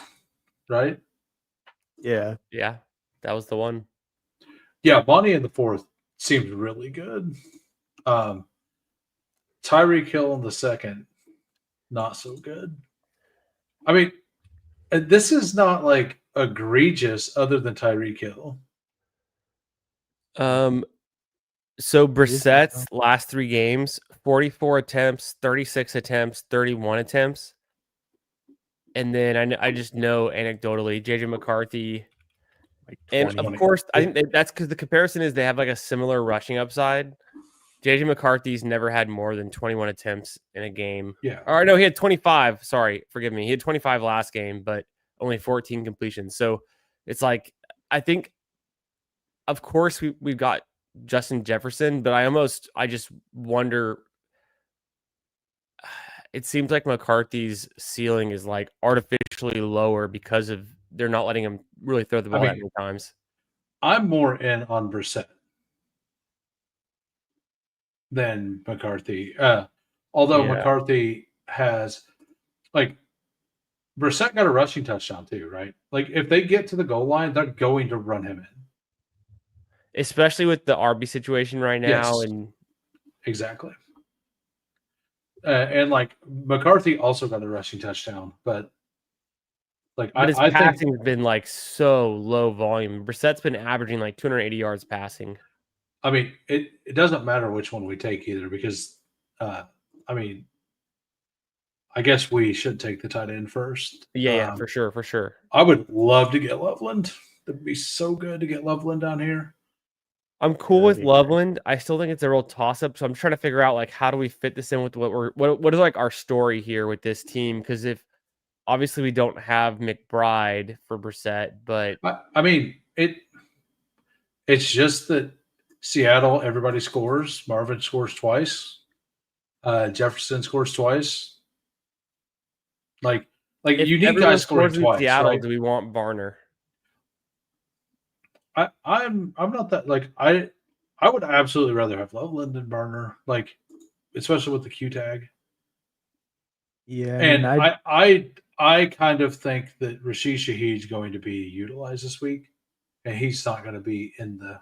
Speaker 1: right?
Speaker 2: Yeah,
Speaker 3: that was the one.
Speaker 1: Yeah, Bonnie in the fourth seemed really good. Tyreek Hill in the second, not so good. This is not egregious other than Tyreek Hill.
Speaker 3: So Brissett's last 3 games, 44 attempts, 36 attempts, 31 attempts. And then I just know anecdotally, JJ McCarthy, and of course, I think that's because the comparison is they have a similar rushing upside. JJ McCarthy's never had more than 21 attempts in a game.
Speaker 1: Yeah.
Speaker 3: Or no, he had 25. Sorry, forgive me. He had 25 last game, but only 14 completions. So it's I think, of course, we've got Justin Jefferson, but I just wonder. It seems like McCarthy's ceiling is artificially lower because of they're not letting him really throw the ball that many times.
Speaker 1: I'm more in on Brissett than McCarthy. Although McCarthy has Brissett got a rushing touchdown too, right? If they get to the goal line, they're going to run him in.
Speaker 3: Especially with the RB situation right now.
Speaker 1: Yes,
Speaker 3: and
Speaker 1: exactly. And McCarthy also got a rushing touchdown, but
Speaker 3: his passing has been so low volume. Brissett's been averaging 280 yards passing.
Speaker 1: It doesn't matter which one we take either because, I guess we should take the tight end first.
Speaker 3: Yeah, for sure.
Speaker 1: I would love to get Loveland. It'd be so good to get Loveland down here.
Speaker 3: I'm cool with Loveland. I still think it's a real toss-up. So I'm trying to figure out how do we fit this in with what is our story here with this team? Because if obviously we don't have McBride for Brissett, but
Speaker 1: it's just that Seattle, everybody scores. Marvin scores twice. Jefferson scores twice. Like
Speaker 3: if
Speaker 1: you need
Speaker 3: everyone
Speaker 1: guys scoring
Speaker 3: scores in
Speaker 1: twice.
Speaker 3: Seattle,
Speaker 1: right?
Speaker 3: do we want Varner?
Speaker 1: I'm not that like I would absolutely rather have Loveland than Varner, like especially with the Q tag.
Speaker 2: Yeah,
Speaker 1: And I kind of think that Rashid Shaheed's going to be utilized this week, and he's not going to be in the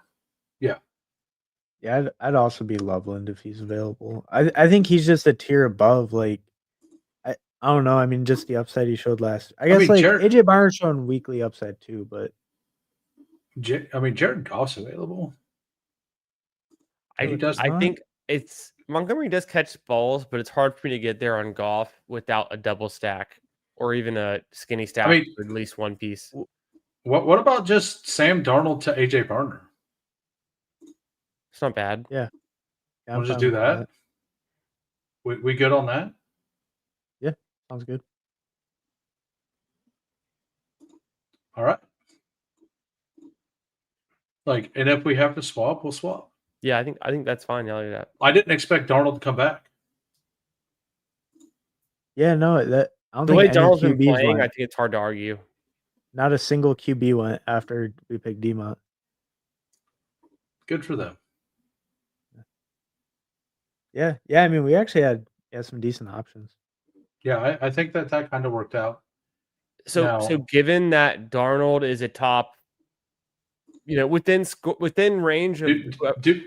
Speaker 2: Yeah, I'd also be Loveland if he's available. I think he's just a tier above. Like I don't know. I mean, just the upside he showed last. I guess like AJ Barner's showing weekly upside too, but
Speaker 1: Jared Goff's available.
Speaker 3: I think it's Montgomery does catch balls, but it's hard for me to get there on Goff without a double stack or even a skinny stack for at least one piece.
Speaker 1: What about just Sam Darnold to AJ Barner?
Speaker 3: It's not bad.
Speaker 2: Yeah.
Speaker 1: We'll just do that. We good on that?
Speaker 2: Yeah, sounds good.
Speaker 1: All right. Like, and if we have to swap, we'll swap.
Speaker 3: Yeah, I think that's fine. I'll do that.
Speaker 1: I didn't expect Darnold to come back.
Speaker 2: Yeah, no, that I don't
Speaker 3: the
Speaker 2: think
Speaker 3: way
Speaker 2: any
Speaker 3: Darnold's been
Speaker 2: QBs
Speaker 3: playing,
Speaker 2: went.
Speaker 3: I think it's hard to argue.
Speaker 2: Not a single QB went after we picked DMont.
Speaker 1: Good for them.
Speaker 2: Yeah. I mean, we actually had some decent options.
Speaker 1: Yeah, I think that kind of worked out.
Speaker 3: So given that Darnold is a top, within range of,
Speaker 1: do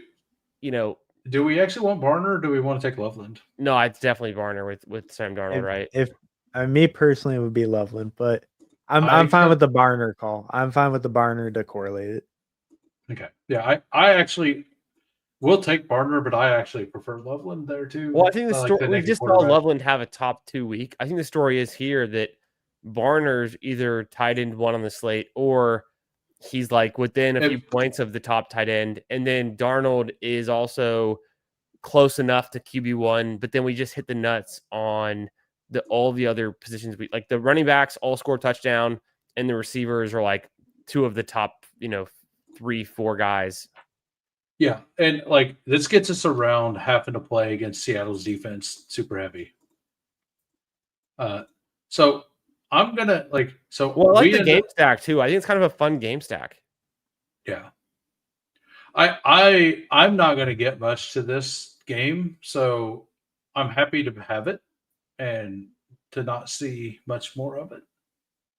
Speaker 1: we actually want Barner or do we want to take Loveland?
Speaker 3: No, it's definitely Barner with Sam Darnold, right?
Speaker 2: If me personally, it would be Loveland, but I'm fine with the Barner call. I'm fine with the Barner to correlate it.
Speaker 1: Okay. Yeah, I actually will take Barner, but I actually prefer Loveland there too.
Speaker 3: Well, I think the story we just saw Loveland have a top 2 week. I think the story is here that Barner's either tight end 1 on the slate or he's like within a few points of the top tight end. And then Darnold is also close enough to QB1, but then we just hit the nuts on all the other positions. Like the running backs all score touchdown and the receivers are like 2 of the top, 3-4 guys.
Speaker 1: Yeah, and like this gets us around having to play against Seattle's defense super heavy. So I'm gonna I like
Speaker 3: the game stack too. I think it's kind of a fun game stack.
Speaker 1: Yeah. I'm not gonna get much to this game, so I'm happy to have it and to not see much more of it.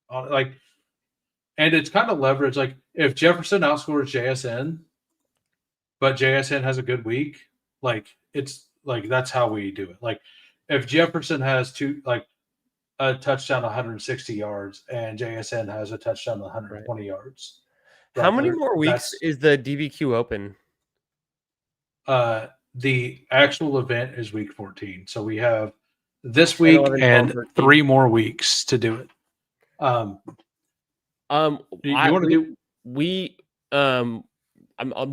Speaker 1: And it's kind of leverage. Like if Jefferson outscores JSN, but JSN has a good week, it's that's how we do it. Like if Jefferson has a touchdown 160 yards and JSN has a touchdown 120 yards.
Speaker 3: How many more weeks is the DBQ open?
Speaker 1: The actual event is week 14. So we have this week 11, 12, 3 more weeks to do it. I'm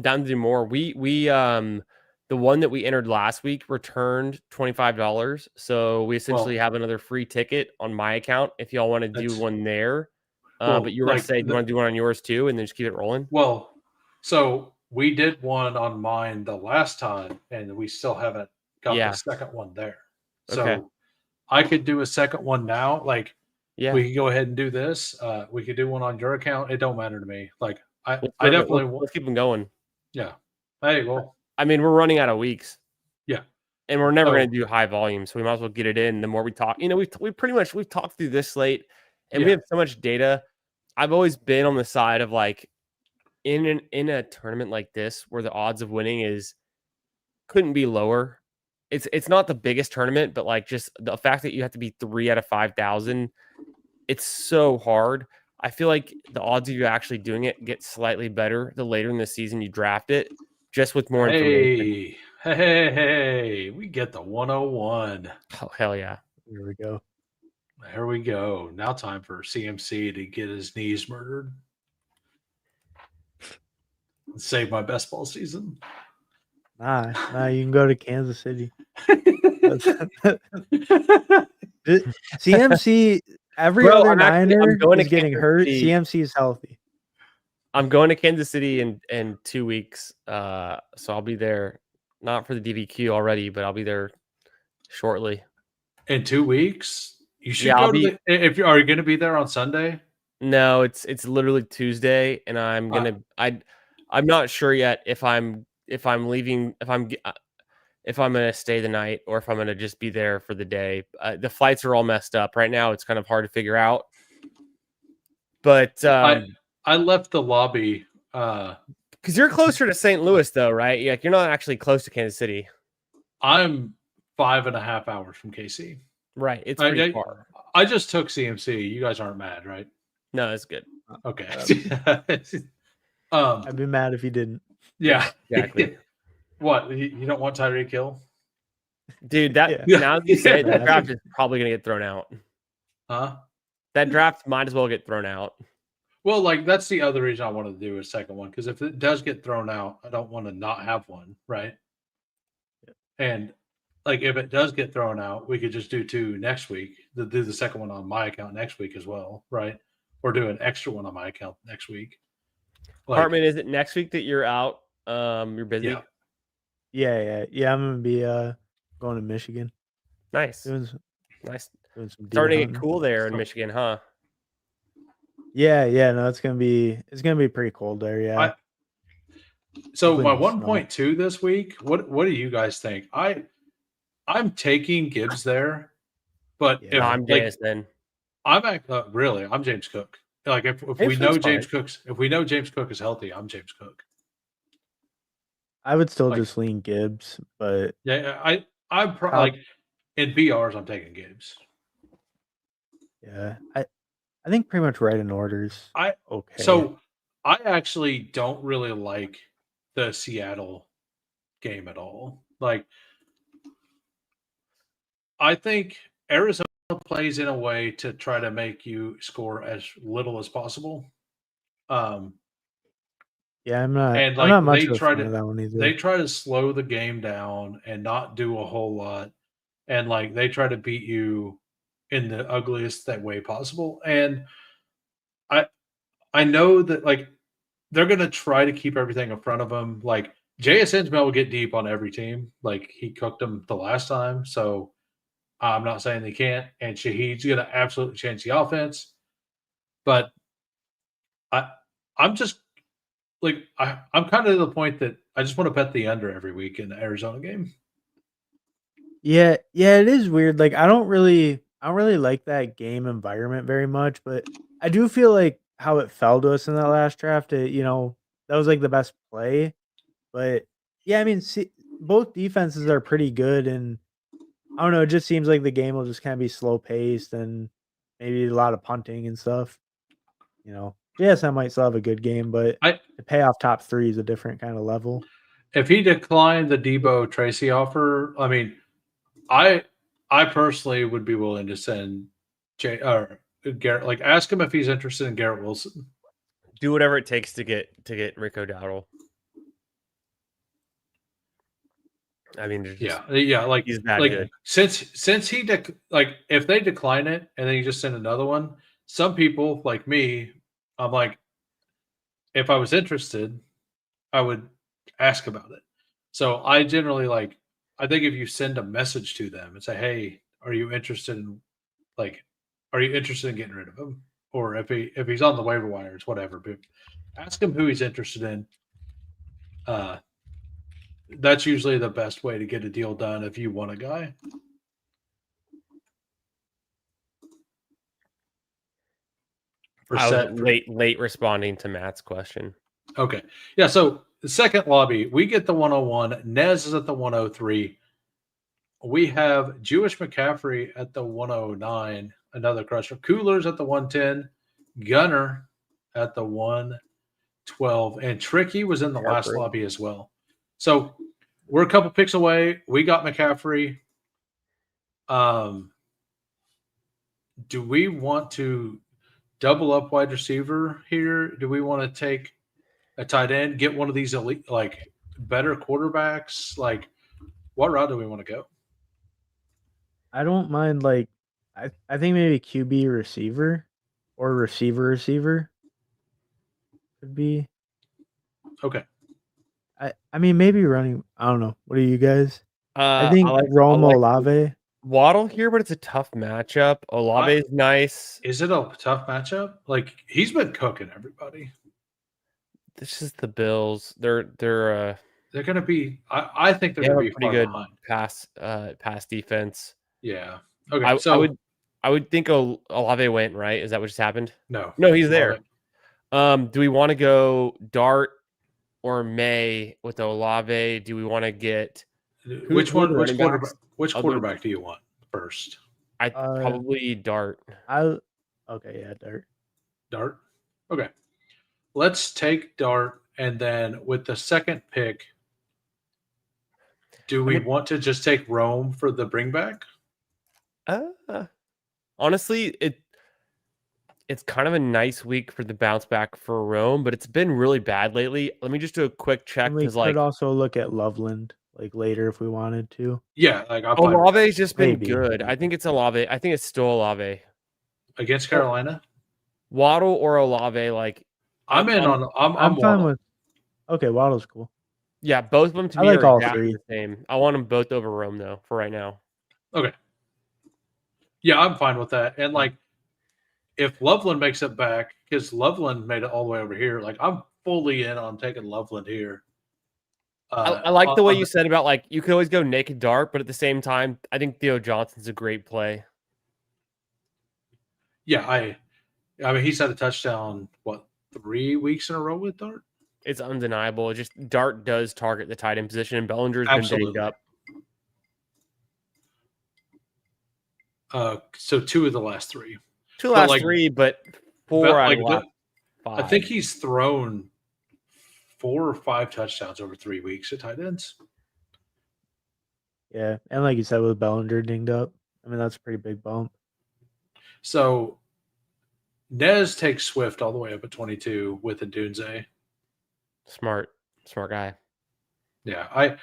Speaker 3: down to do more. We the one that we entered last week returned $25. So we essentially have another free ticket on my account if y'all want to do one there. But you were going to say you want to do one on yours too and then just keep it rolling?
Speaker 1: Well, so we did one on mine the last time and we still haven't got the second one there. So I could do a second one now. We could go ahead and do this. We could do one on your account. It don't matter to me. I definitely
Speaker 3: let's keep them going.
Speaker 1: Yeah. Hey, well,
Speaker 3: I mean, we're running out of weeks.
Speaker 1: Yeah.
Speaker 3: And we're never going to do high volume, so we might as well get it in. The more we talk, we've talked through this slate and we have so much data. I've always been on the side of in a tournament like this where the odds of winning couldn't be lower. It's not the biggest tournament, but just the fact that you have to be 3 out of 5,000, it's so hard. I feel like the odds of you actually doing it get slightly better the later in the season you draft it, just with more information.
Speaker 1: Hey, we get the 101.
Speaker 3: Oh, hell yeah.
Speaker 2: Here we go.
Speaker 1: There we go. Now time for CMC to get his knees murdered. Save my best ball season.
Speaker 2: Nah, you can go to Kansas City. CMC, every other Niner is getting hurt. CMC is healthy.
Speaker 3: I'm going to Kansas City in 2 weeks. So I'll be there, not for the DVQ already, but I'll be there shortly.
Speaker 1: In 2 weeks? You should
Speaker 3: Yeah,
Speaker 1: go to the. If you are you going to be there on Sunday?
Speaker 3: No, it's literally Tuesday, and I'm not sure yet if I'm leaving, if I'm gonna stay the night or if I'm gonna just be there for the day. The flights are all messed up right now. It's kind of hard to figure out. But
Speaker 1: I left the lobby
Speaker 3: because you're closer to St. Louis, though, right? Like you're not actually close to Kansas City.
Speaker 1: I'm 5.5 hours from KC.
Speaker 3: Right, it's pretty far.
Speaker 1: I just took CMC. You guys aren't mad, right?
Speaker 3: No, it's good.
Speaker 1: Okay.
Speaker 2: I'd be mad if you didn't.
Speaker 1: Yeah,
Speaker 3: exactly.
Speaker 1: What, you don't want Tyreek Hill?
Speaker 3: Dude, now that you say it, that draft is probably gonna get thrown out.
Speaker 1: Huh?
Speaker 3: That draft might as well get thrown out.
Speaker 1: Well, like that's the other reason I wanted to do a second one, because if it does get thrown out, I don't want to not have one, right? Yeah. And like if it does get thrown out, we could just do 2 next week. Do the second one on my account next week as well, right? Or do an extra one on my account next week.
Speaker 3: Like, Hartman, is it next week that you're out? You're busy.
Speaker 2: Yeah. I'm gonna be going to Michigan.
Speaker 3: Nice.
Speaker 2: Nice.
Speaker 3: Starting to get cool there in Michigan, huh?
Speaker 2: Yeah. No, it's gonna be pretty cold there. Yeah.
Speaker 1: So my 1.2 this week. What do you guys think? I'm taking Gibbs there, but
Speaker 3: if I'm James, then
Speaker 1: I'm James Cook. Like if we know James Cook is healthy, I'm James Cook.
Speaker 2: I would still just lean Gibbs, but
Speaker 1: yeah, I'm like in BRs, I'm taking Gibbs.
Speaker 2: Yeah, I think pretty much right in orders. Okay.
Speaker 1: So I actually don't really like the Seattle game at all. Like I think Arizona plays in a way to try to make you score as little as possible.
Speaker 2: Yeah, I'm not.
Speaker 1: And
Speaker 2: I'm not much of a fan of that one either.
Speaker 1: They try to slow the game down and not do a whole lot, and like they try to beat you in the ugliest way possible. And I know that like they're gonna try to keep everything in front of them. Like JSN's will get deep on every team. Like he cooked them the last time, so I'm not saying they can't. And Shahid's gonna absolutely change the offense, but I'm just like I'm kind of to the point that I just want to bet the under every week in the Arizona game.
Speaker 2: Yeah, it is weird. Like I don't really like that game environment very much, but I do feel like how it fell to us in that last draft. That was like the best play, but yeah, I mean, both defenses are pretty good, and I don't know. It just seems like the game will just kind of be slow paced and maybe a lot of punting and stuff. JSN might still have a good game, but the payoff top 3 is a different kind of level.
Speaker 1: If he declined the Debo Tracy offer, I mean, I personally would be willing to send Garrett. Like, ask him if he's interested in Garrett Wilson.
Speaker 3: Do whatever it takes to get Rico Dowdle. I mean,
Speaker 1: yeah. Like
Speaker 3: he's that good.
Speaker 1: Since he if they decline it and then you just send another one, some people like me, I'm like, if I was interested, I would ask about it. So I generally I think if you send a message to them and say, "Hey, are you interested in getting rid of him?" Or if he's on the waiver wires, whatever, but ask him who he's interested in. That's usually the best way to get a deal done if you want a guy.
Speaker 3: I was late responding to Matt's question.
Speaker 1: Okay. Yeah, so the second lobby, we get the 101. Nez is at the 103. We have Jewish McCaffrey at the 109, another crusher. Cooler's at the 110. Gunner at the 112. And Tricky was in the last lobby as well. So we're a couple picks away. We got McCaffrey. Do we want to double up wide receiver here? Do we want to take a tight end, get one of these elite, better quarterbacks? Like, what route do we want to go?
Speaker 2: I don't mind. I think maybe QB receiver or receiver. could be.
Speaker 1: Okay.
Speaker 2: I mean, maybe running. I don't know. What are you guys? I
Speaker 3: I
Speaker 2: think
Speaker 3: like
Speaker 2: Rome Olave.
Speaker 3: Waddle here, but it's a tough matchup. Olave is nice.
Speaker 1: Is it a tough matchup? Like he's been cooking everybody.
Speaker 3: This is the Bills. They're
Speaker 1: gonna be. I think they're
Speaker 3: they have
Speaker 1: gonna
Speaker 3: a
Speaker 1: be
Speaker 3: pretty
Speaker 1: far
Speaker 3: good
Speaker 1: behind.
Speaker 3: pass defense.
Speaker 1: Yeah. Okay.
Speaker 3: I would think Olave went, right? Is that what just happened?
Speaker 1: No,
Speaker 3: he's there. Do we want to go Dart or May with Olave? Do we want to get
Speaker 1: which one? Which quarterback?
Speaker 3: backs?
Speaker 1: Which quarterback do you want first?
Speaker 3: I probably Dart.
Speaker 2: Okay, yeah, Dart.
Speaker 1: Dart. Okay. Let's take Dart, and then with the second pick, do we want to just take Rome for the bring back?
Speaker 3: Honestly, it's kind of a nice week for the bounce back for Rome, but it's been really bad lately. Let me just do a quick check
Speaker 2: We could also look at Loveland like later if we wanted to.
Speaker 1: Yeah, like
Speaker 3: Olave's just been good. I think it's Olave. I think it's still Olave
Speaker 1: against Carolina.
Speaker 3: Waddle or Olave, like
Speaker 1: I'm
Speaker 2: fine with. Okay, Waddle's cool.
Speaker 3: Yeah, both of them to me
Speaker 2: like
Speaker 3: are
Speaker 2: all
Speaker 3: exactly
Speaker 2: three.
Speaker 3: the same. I want them both over Rome though for right now.
Speaker 1: Okay. Yeah, I'm fine with that. And like, if Loveland makes it back, because Loveland made it all the way over here, like I'm fully in on taking Loveland here.
Speaker 3: I like the way you said about like you could always go naked Dart, but at the same time, I think Theo Johnson's a great play.
Speaker 1: Yeah, I mean he's had a touchdown 3 weeks in a row with Dart.
Speaker 3: It's undeniable. Just Dart does target the tight end position, and Bellinger's been banged up.
Speaker 1: So 2 of the last 3.
Speaker 3: 2 last 3, but 4 out of the last 5.
Speaker 1: I think he's thrown 4 or 5 touchdowns over 3 weeks at tight ends.
Speaker 2: Yeah, and like you said, with Bellinger dinged up, I mean that's a pretty big bump.
Speaker 1: So Nez takes Swift all the way up at 22 with a Dunze.
Speaker 3: Smart guy.
Speaker 1: Yeah,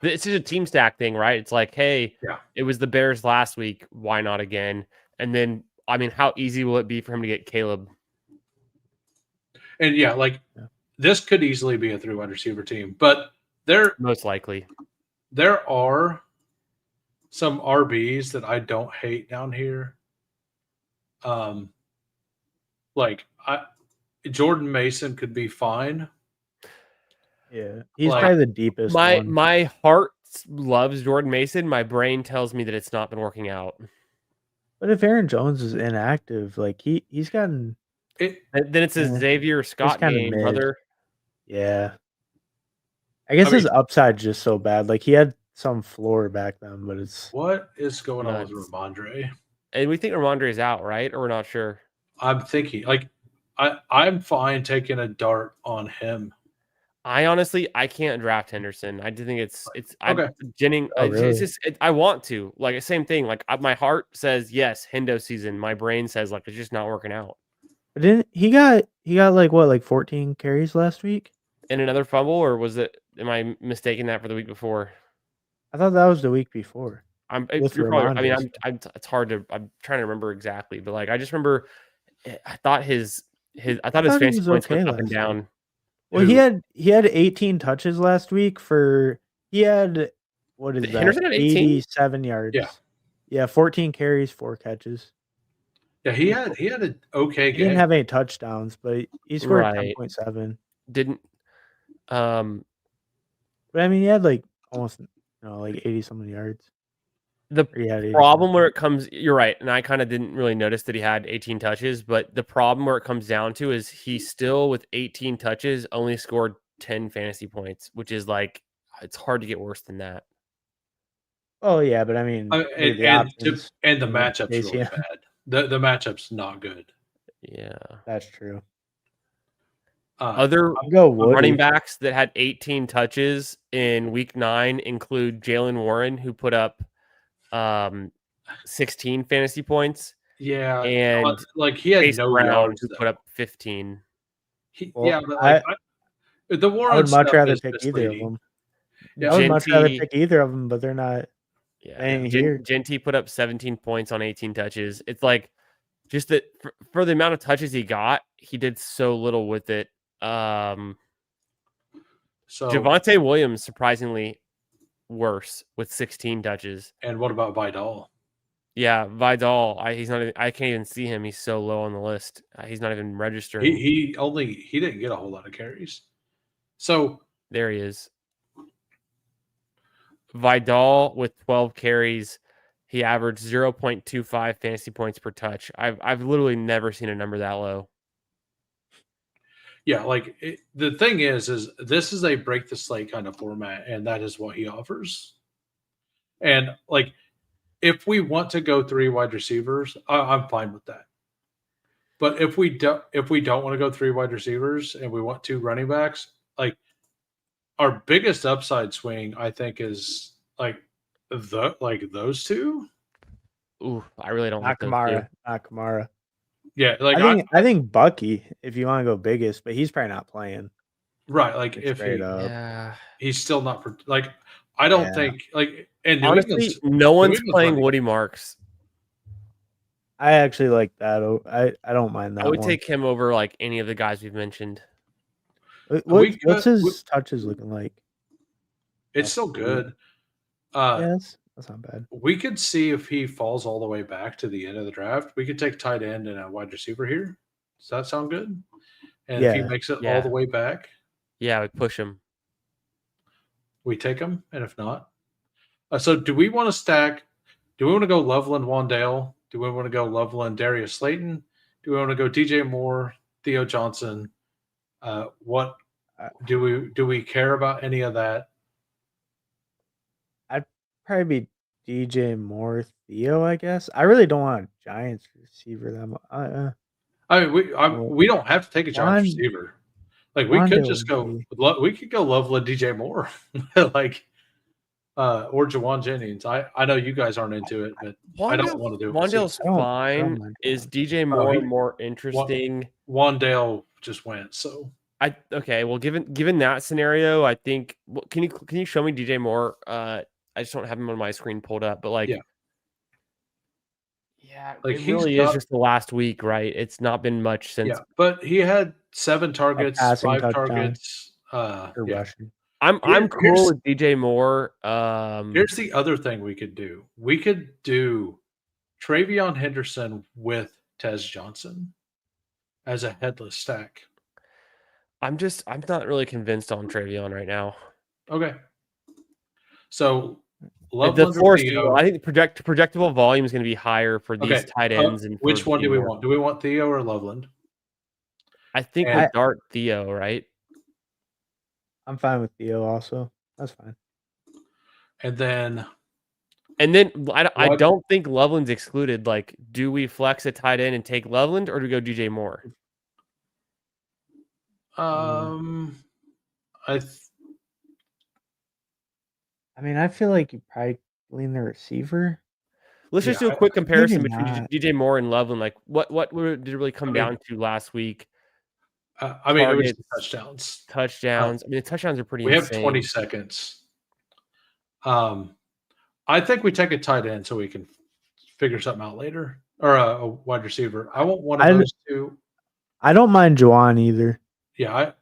Speaker 3: it's just a team stack thing, right? It's like, hey,
Speaker 1: yeah,
Speaker 3: it was the Bears last week. Why not again? And then, I mean, how easy will it be for him to get Caleb?
Speaker 1: And yeah, this could easily be a 3 wide receiver team, but
Speaker 3: most likely
Speaker 1: there are some RBs that I don't hate down here. Jordan Mason could be fine.
Speaker 2: Yeah, he's probably the deepest one.
Speaker 3: My heart loves Jordan Mason. My brain tells me that it's not been working out.
Speaker 2: But if Aaron Jones is inactive, like he's gotten
Speaker 3: it, then it's a Xavier Scott game, brother.
Speaker 2: Yeah, I guess his upside's just so bad. Like he had some floor back then, but it's
Speaker 1: what is going on with Ramondre?
Speaker 3: And we think Ramondre's out, right? Or we're not sure.
Speaker 1: I'm thinking I'm fine taking a Dart on him.
Speaker 3: I can't draft Henderson. I do think it's
Speaker 1: okay.
Speaker 3: I want to like same thing. Like my heart says yes, Hendo season. My brain says like it's just not working out.
Speaker 2: But didn't he got like 14 carries last week?
Speaker 3: And another fumble, or was it? Am I mistaking that for the week before?
Speaker 2: I thought that was the week before.
Speaker 3: It's hard to. I'm trying to remember exactly, but like I just remember, I thought his fantasy points went up and down.
Speaker 2: Well, he had 18 touches last week he had what is that?
Speaker 3: Henderson had
Speaker 2: 87 yards. Yeah, 14 carries, 4 catches.
Speaker 1: Yeah, he had an okay game.
Speaker 2: He didn't have any touchdowns, but he scored 10.7.
Speaker 3: Didn't
Speaker 2: but I mean he had like almost 80 something yards.
Speaker 3: The problem where it comes, you're right, and I kind of didn't really notice that he had 18 touches, but the problem where it comes down to is he still, with 18 touches, only scored 10 fantasy points, which is like, it's hard to get worse than that.
Speaker 2: Oh, yeah, but I mean,
Speaker 1: and the matchup's really bad. The matchup's not good.
Speaker 3: Yeah.
Speaker 2: That's true.
Speaker 3: Other running backs that had 18 touches in week 9 include Jalen Warren, who put up 16 fantasy points.
Speaker 1: Yeah,
Speaker 3: and
Speaker 1: he had
Speaker 3: Chase
Speaker 1: no
Speaker 3: Brown,
Speaker 1: yards,
Speaker 3: who put up 15.
Speaker 1: The Warren
Speaker 2: I would much rather pick
Speaker 1: misleading.
Speaker 2: either of them.
Speaker 1: Yeah,
Speaker 2: I would much rather pick either of them, but they're not.
Speaker 3: Yeah, Genty put up 17 points on 18 touches. It's like Just that for the amount of touches he got, he did so little with it. So Javonte Williams surprisingly worse with 16 touches.
Speaker 1: And what about Vidal?
Speaker 3: Yeah, Vidal. He's not. I can't even see him. He's so low on the list. He's not even registering.
Speaker 1: He didn't get a whole lot of carries. So
Speaker 3: there he is. Vidal with 12 carries. He averaged 0.25 fantasy points per touch. I've literally never seen a number that low.
Speaker 1: Yeah, like the thing is this is a break the slate kind of format, and that is what he offers. And like, if we want to go 3 wide receivers, I'm fine with that. But if we don't want to go 3 wide receivers and we want 2 running backs, like our biggest upside swing, I think, is like those 2.
Speaker 3: Ooh, I really don't
Speaker 2: like Kamara. Not Kamara.
Speaker 1: Yeah, like
Speaker 2: I think Bucky, if you want to go biggest, but he's probably not playing.
Speaker 1: Right, like if he's still not like I don't think like and
Speaker 3: honestly, no one's playing Woody Marks.
Speaker 2: I actually like that. I don't mind that.
Speaker 3: I would take him over like any of the guys we've mentioned.
Speaker 2: What's his touches looking like?
Speaker 1: It's still good.
Speaker 2: Yes, that's not bad.
Speaker 1: We could see if he falls all the way back to the end of the draft. We could take tight end and a wide receiver here. Does that sound good? And if he makes it all the way back,
Speaker 3: we push him.
Speaker 1: We take him, and if not, so do we want to stack? Do we want to go Loveland, Wandale? Do we want to go Loveland, Darius Slayton? Do we want to go DJ Moore, Theo Johnson? What do we care about any of that?
Speaker 2: I'd probably be DJ Moore, Theo. I guess I really don't want a Giants receiver that.
Speaker 1: I mean, we don't have to take a Giants receiver. Like we could just go. We could go Loveland, DJ Moore, like. Or Jawan Jennings. I know you guys aren't into it, but I don't want to do it.
Speaker 3: Wandale's fine. Is DJ Moore more interesting?
Speaker 1: Wandale just went, so
Speaker 3: okay. Well, given that scenario, I think. Can you show me DJ Moore? I just don't have him on my screen pulled up, but like, like it really is just the last week, right? It's not been much since.
Speaker 1: Yeah, but he had 7 targets, 5 targets.
Speaker 2: Rushing.
Speaker 3: I'm cool with DJ Moore.
Speaker 1: Here's the other thing we could do. We could do Travion Henderson with Tez Johnson as a headless stack.
Speaker 3: I'm not really convinced on Travion right now.
Speaker 1: Okay. So
Speaker 3: I think the projectable volume is going to be higher for these tight ends. And
Speaker 1: which one do we want? Do we want Theo or Loveland?
Speaker 3: I think we dart Theo, right?
Speaker 2: I'm fine with Theo also. That's fine.
Speaker 1: And then
Speaker 3: I don't think Loveland's excluded. Like, do we flex a tight end and take Loveland, or do we go DJ Moore?
Speaker 2: I mean, I feel like you probably lean the receiver.
Speaker 3: Let's just do a quick comparison between DJ Moore and Loveland. Like, what did it really come down to last week?
Speaker 1: I mean, targets, it was touchdowns.
Speaker 3: Touchdowns. I mean, the touchdowns are pretty.
Speaker 1: We have 20 seconds. I think we take a tight end so we can figure something out later, or a wide receiver. I want one of those 2.
Speaker 2: I don't mind Juwan either.
Speaker 1: Yeah,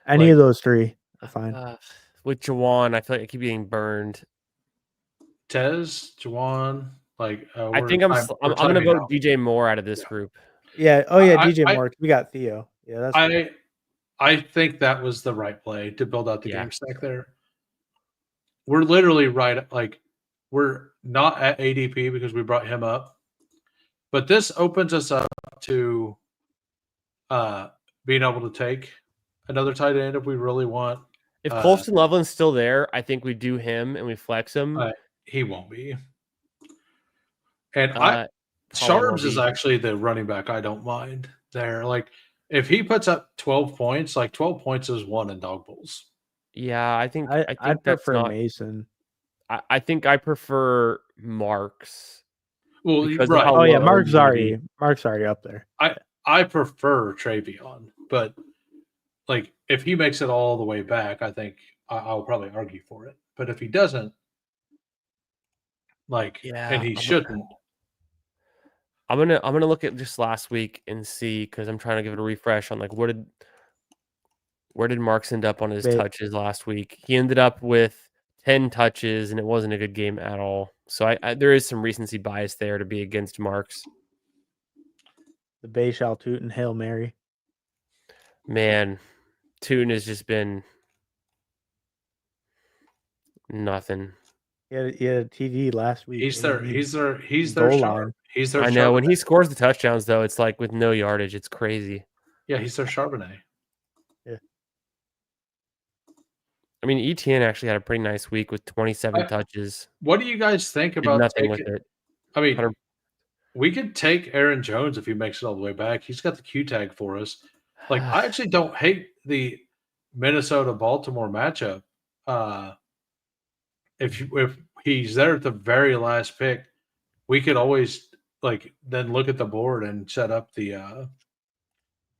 Speaker 2: any of those 3 are fine.
Speaker 3: With Juwan, I feel like I keep getting burned.
Speaker 1: Tez, Juwan, like
Speaker 3: I think I'm going to vote DJ Moore out of this group.
Speaker 2: Yeah. Oh yeah, DJ Moore. We got Theo. Yeah, that's.
Speaker 1: I think that was the right play to build out the game stack there. We're literally right, like we're not at ADP because we brought him up, but this opens us up to being able to take another tight end if we really want.
Speaker 3: If Colston Loveland's still there, I think we do him and we flex him.
Speaker 1: He won't be. And Sharps is actually the running back I don't mind there. Like, if he puts up 12 points, like 12 points is 1 in dog bowls.
Speaker 3: Yeah, I think
Speaker 2: I prefer Mason.
Speaker 3: I think I prefer Marks.
Speaker 1: Well,
Speaker 2: right. Oh yeah, Mark's already up there.
Speaker 1: I prefer Travion, but like if he makes it all the way back, I think I'll probably argue for it. But if he doesn't, and he shouldn't,
Speaker 3: I'm gonna look at just last week and see, because I'm trying to give it a refresh on like where did Marks end up on his touches last week? He ended up with 10 touches, and it wasn't a good game at all. So there is some recency bias there to be against Marks.
Speaker 2: The Bay shall toot and Hail Mary.
Speaker 3: Man, Tootin has just been nothing.
Speaker 2: He had a TD last week.
Speaker 1: He's their
Speaker 2: goal
Speaker 1: sharp.
Speaker 2: line.
Speaker 1: He's their
Speaker 3: I know when
Speaker 1: Charbonnet.
Speaker 3: he scores the touchdowns though, it's like with no yardage. It's crazy.
Speaker 1: Yeah, he's their Charbonnet.
Speaker 2: Yeah.
Speaker 3: I mean, ETN actually had a pretty nice week with 27 touches.
Speaker 1: What do you guys think
Speaker 3: Did
Speaker 1: about
Speaker 3: nothing
Speaker 1: taking?
Speaker 3: with it.
Speaker 1: I mean,
Speaker 3: 100.
Speaker 1: We could take Aaron Jones if he makes it all the way back. He's got the Q tag for us. Like, I actually don't hate the Minnesota-Baltimore matchup. If he's there at the very last pick, we could always then look at the board and set up the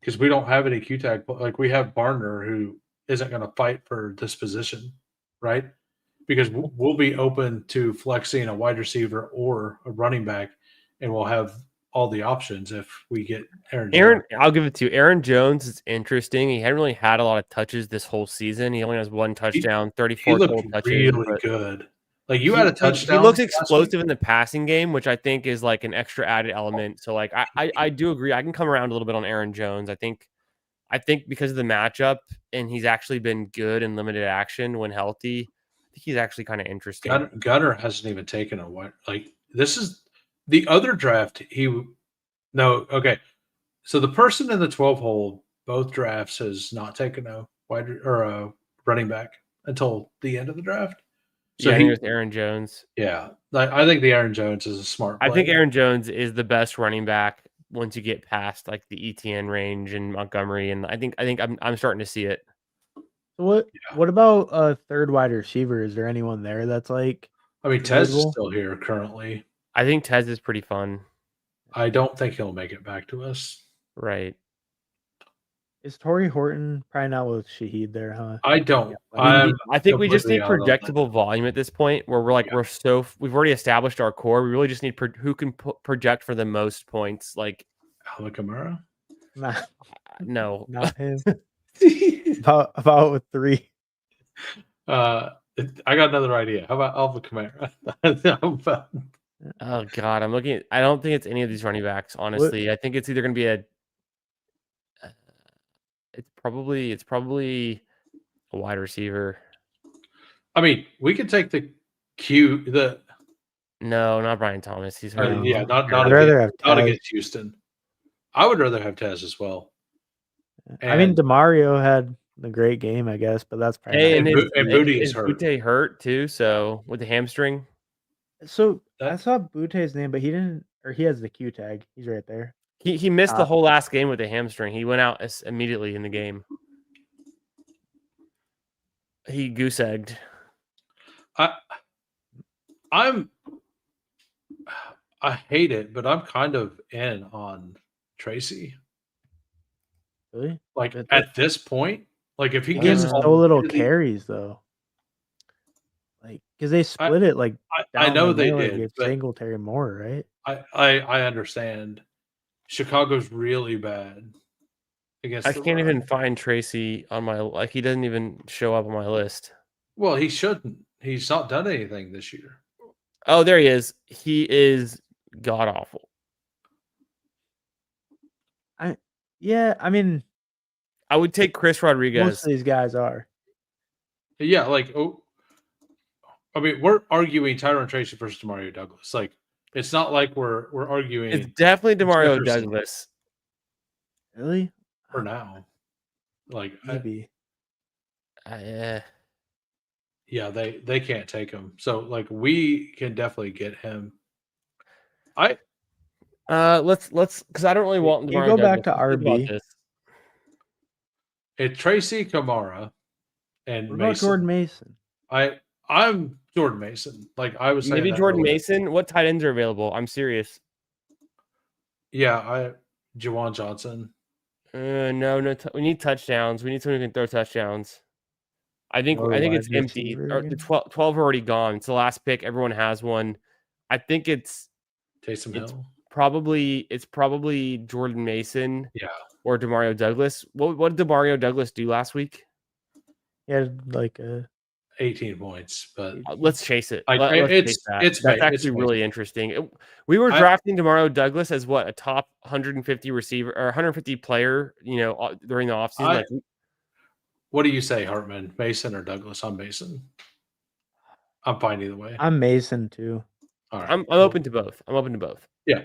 Speaker 1: because we don't have any Q tag. Like, we have Barner, who isn't going to fight for this position, right? Because we'll be open to flexing a wide receiver or a running back, and we'll have all the options if we get Aaron Jones.
Speaker 3: I'll give it to you. Aaron Jones is interesting. He hadn't really had a lot of touches this whole season. He only has one touchdown, 34 total touches.
Speaker 1: Really good. Like, you had a touchdown.
Speaker 3: He looks explosive in the passing game, which I think is like an extra added element. So like I do agree. I can come around a little bit on Aaron Jones. I think because of the matchup, and he's actually been good in limited action when healthy. I think he's actually kind of interesting.
Speaker 1: Gunner hasn't even taken a what? Like, this is the other draft. Okay. So the person in the 12 hole, both drafts, has not taken a wide or a running back until the end of the draft.
Speaker 3: So yeah, I think it's Aaron Jones.
Speaker 1: Yeah, I think the Aaron Jones is a smart play.
Speaker 3: I think Aaron Jones is the best running back once you get past like the ETN range and Montgomery, and I think I'm starting to see it.
Speaker 2: So what about a third wide receiver? Is there anyone there that's like?
Speaker 1: I mean, Tez is still here currently.
Speaker 3: I think Tez is pretty fun.
Speaker 1: I don't think he'll make it back to us.
Speaker 3: Right.
Speaker 2: Is Torrey Horton probably not with Shaheed there, huh?
Speaker 1: I don't.
Speaker 3: I think we just need projectable volume at this point, where we're like we've already established our core. We really just need who can project for the most points. Like
Speaker 1: Alvin Kamara.
Speaker 3: No,
Speaker 2: not him. about with 3.
Speaker 1: I got another idea. How about Alvin Kamara?
Speaker 3: Oh God, I'm looking. I don't think it's any of these running backs. Honestly, I think it's either going to be it's probably a wide receiver.
Speaker 1: I mean, we could take
Speaker 3: No, not Brian Thomas. He's hurt.
Speaker 1: Not against Houston. I would rather have Tez as well.
Speaker 2: I mean, DeMario had a great game, I guess, but that's probably
Speaker 3: and Booty is hurt. Booty hurt too, so with the hamstring.
Speaker 2: So I saw Boote's name, but he didn't, or he has the Q tag. He's right there.
Speaker 3: He missed the whole last game with the hamstring. He went out immediately in the game. He goose egged.
Speaker 1: I hate it, but I'm kind of in on Tracy.
Speaker 2: Really?
Speaker 1: Like at this point, like if he gets
Speaker 2: so little carries though, like because they split it like
Speaker 1: I know they did.
Speaker 2: Singletary more, right?
Speaker 1: I understand. Chicago's really bad against.
Speaker 3: I can't even find Tracy on my he doesn't even show up on my list.
Speaker 1: Well, he shouldn't. He's not done anything this year.
Speaker 3: Oh, there he is. He is god awful.
Speaker 2: I mean,
Speaker 3: I would take Chris Rodriguez.
Speaker 2: Most of these guys are.
Speaker 1: Yeah, I mean, we're arguing Tyron Tracy versus Demario Douglas. Like, it's not like we're arguing.
Speaker 3: It's definitely Demario Douglas.
Speaker 2: Really?
Speaker 1: For now. Like,
Speaker 2: maybe.
Speaker 1: Yeah, they can't take him. So, like, we can definitely get him.
Speaker 3: Let's because I don't really want
Speaker 2: you go back to RB.
Speaker 1: It's Tracy Kamara and
Speaker 2: what about Jordan Mason.
Speaker 1: I'm Jordan Mason. Like I was saying,
Speaker 3: maybe Jordan Mason. What tight ends are available? I'm serious.
Speaker 1: Yeah, Juwan Johnson.
Speaker 3: No. We need touchdowns. We need someone who can throw touchdowns. I think it's empty. The 12 are already gone. It's the last pick. Everyone has one. I think it's
Speaker 1: Taysom Hill.
Speaker 3: probably Jordan Mason,
Speaker 1: Yeah,
Speaker 3: or Demario Douglas. What did Demario Douglas do last week?
Speaker 2: He had like a
Speaker 1: 18 points, but
Speaker 3: Let's chase it. Let's chase that.
Speaker 1: it's
Speaker 3: That's actually really interesting. We were drafting Demario Douglas as a top 150 receiver or 150 player, during the offseason.
Speaker 1: What do you say, Hartman? Mason or Douglas? I'm Mason. I'm fine either way.
Speaker 2: I'm Mason too.
Speaker 3: All right. I'm open to both. I'm open to both.
Speaker 1: Yeah.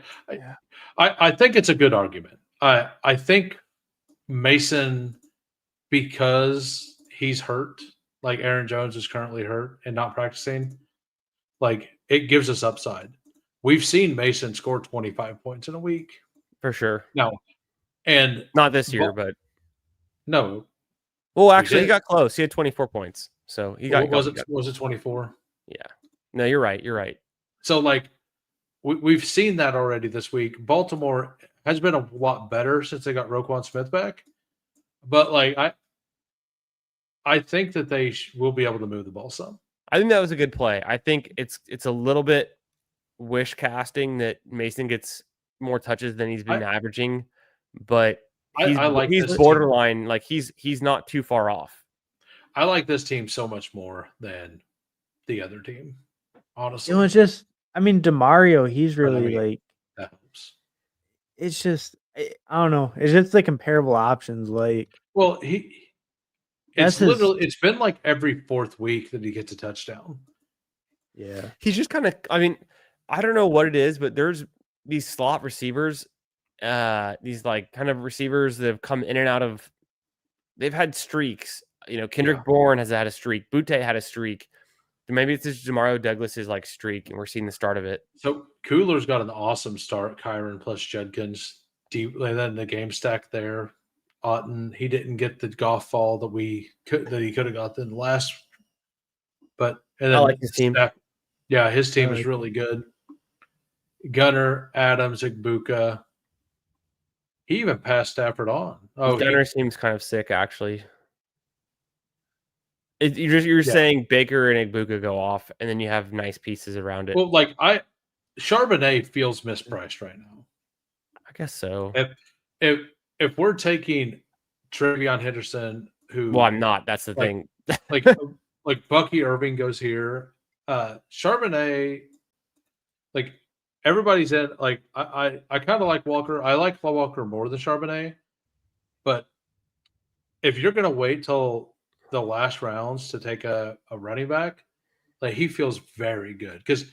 Speaker 1: I think it's a good argument. I think Mason, because he's hurt, like Aaron Jones is currently hurt and not practicing, like it gives us upside. We've seen Mason score 25 points in a week.
Speaker 3: For sure.
Speaker 1: No. And
Speaker 3: not this year, but
Speaker 1: no.
Speaker 3: Well, actually, he got close. He had 24 points. So he got.
Speaker 1: Was it 24?
Speaker 3: Yeah. No, you're right. You're right.
Speaker 1: So like we've seen that already this week. Baltimore has been a lot better since they got Roquan Smith back. But like I think that they will be able to move the ball some.
Speaker 3: I think that was a good play. I think it's a little bit wish casting that Mason gets more touches than he's been averaging, but he's borderline team. Like he's not too far off.
Speaker 1: I like this team so much more than the other team, honestly.
Speaker 2: It's just, Demario, he's really
Speaker 1: that helps.
Speaker 2: It's just, I don't know. It's just the comparable options.
Speaker 1: Well, it's been like every fourth week that he gets a touchdown.
Speaker 2: Yeah.
Speaker 3: He's just kind of, I don't know what it is, but there's these slot receivers, these like kind of receivers that have come in and out of, they've had streaks. Kendrick Bourne has had a streak. Butte had a streak. Maybe it's just Demario Douglas's like streak, and we're seeing the start of it.
Speaker 1: So Cooler's got an awesome start. Kyron plus Judkins, deep, and then the game stack there. Otten, he didn't get the golf ball that he could have got in the last. But and then
Speaker 3: I like his team.
Speaker 1: Yeah, his team is really good. Gunner, Adams, Igbuka. He even passed Stafford on.
Speaker 3: Oh, Gunner seems kind of sick, actually. You're saying Baker and Igbuka go off, and then you have nice pieces around it.
Speaker 1: Well, Charbonnet feels mispriced right now.
Speaker 3: I guess so.
Speaker 1: If we're taking Travion Henderson, who
Speaker 3: I'm not. That's the thing.
Speaker 1: like Bucky Irving goes here. Charbonnet, like everybody's in. Like I kind of like Walker. I like Walker more than Charbonnet, but if you're gonna wait till the last rounds to take a running back, like he feels very good because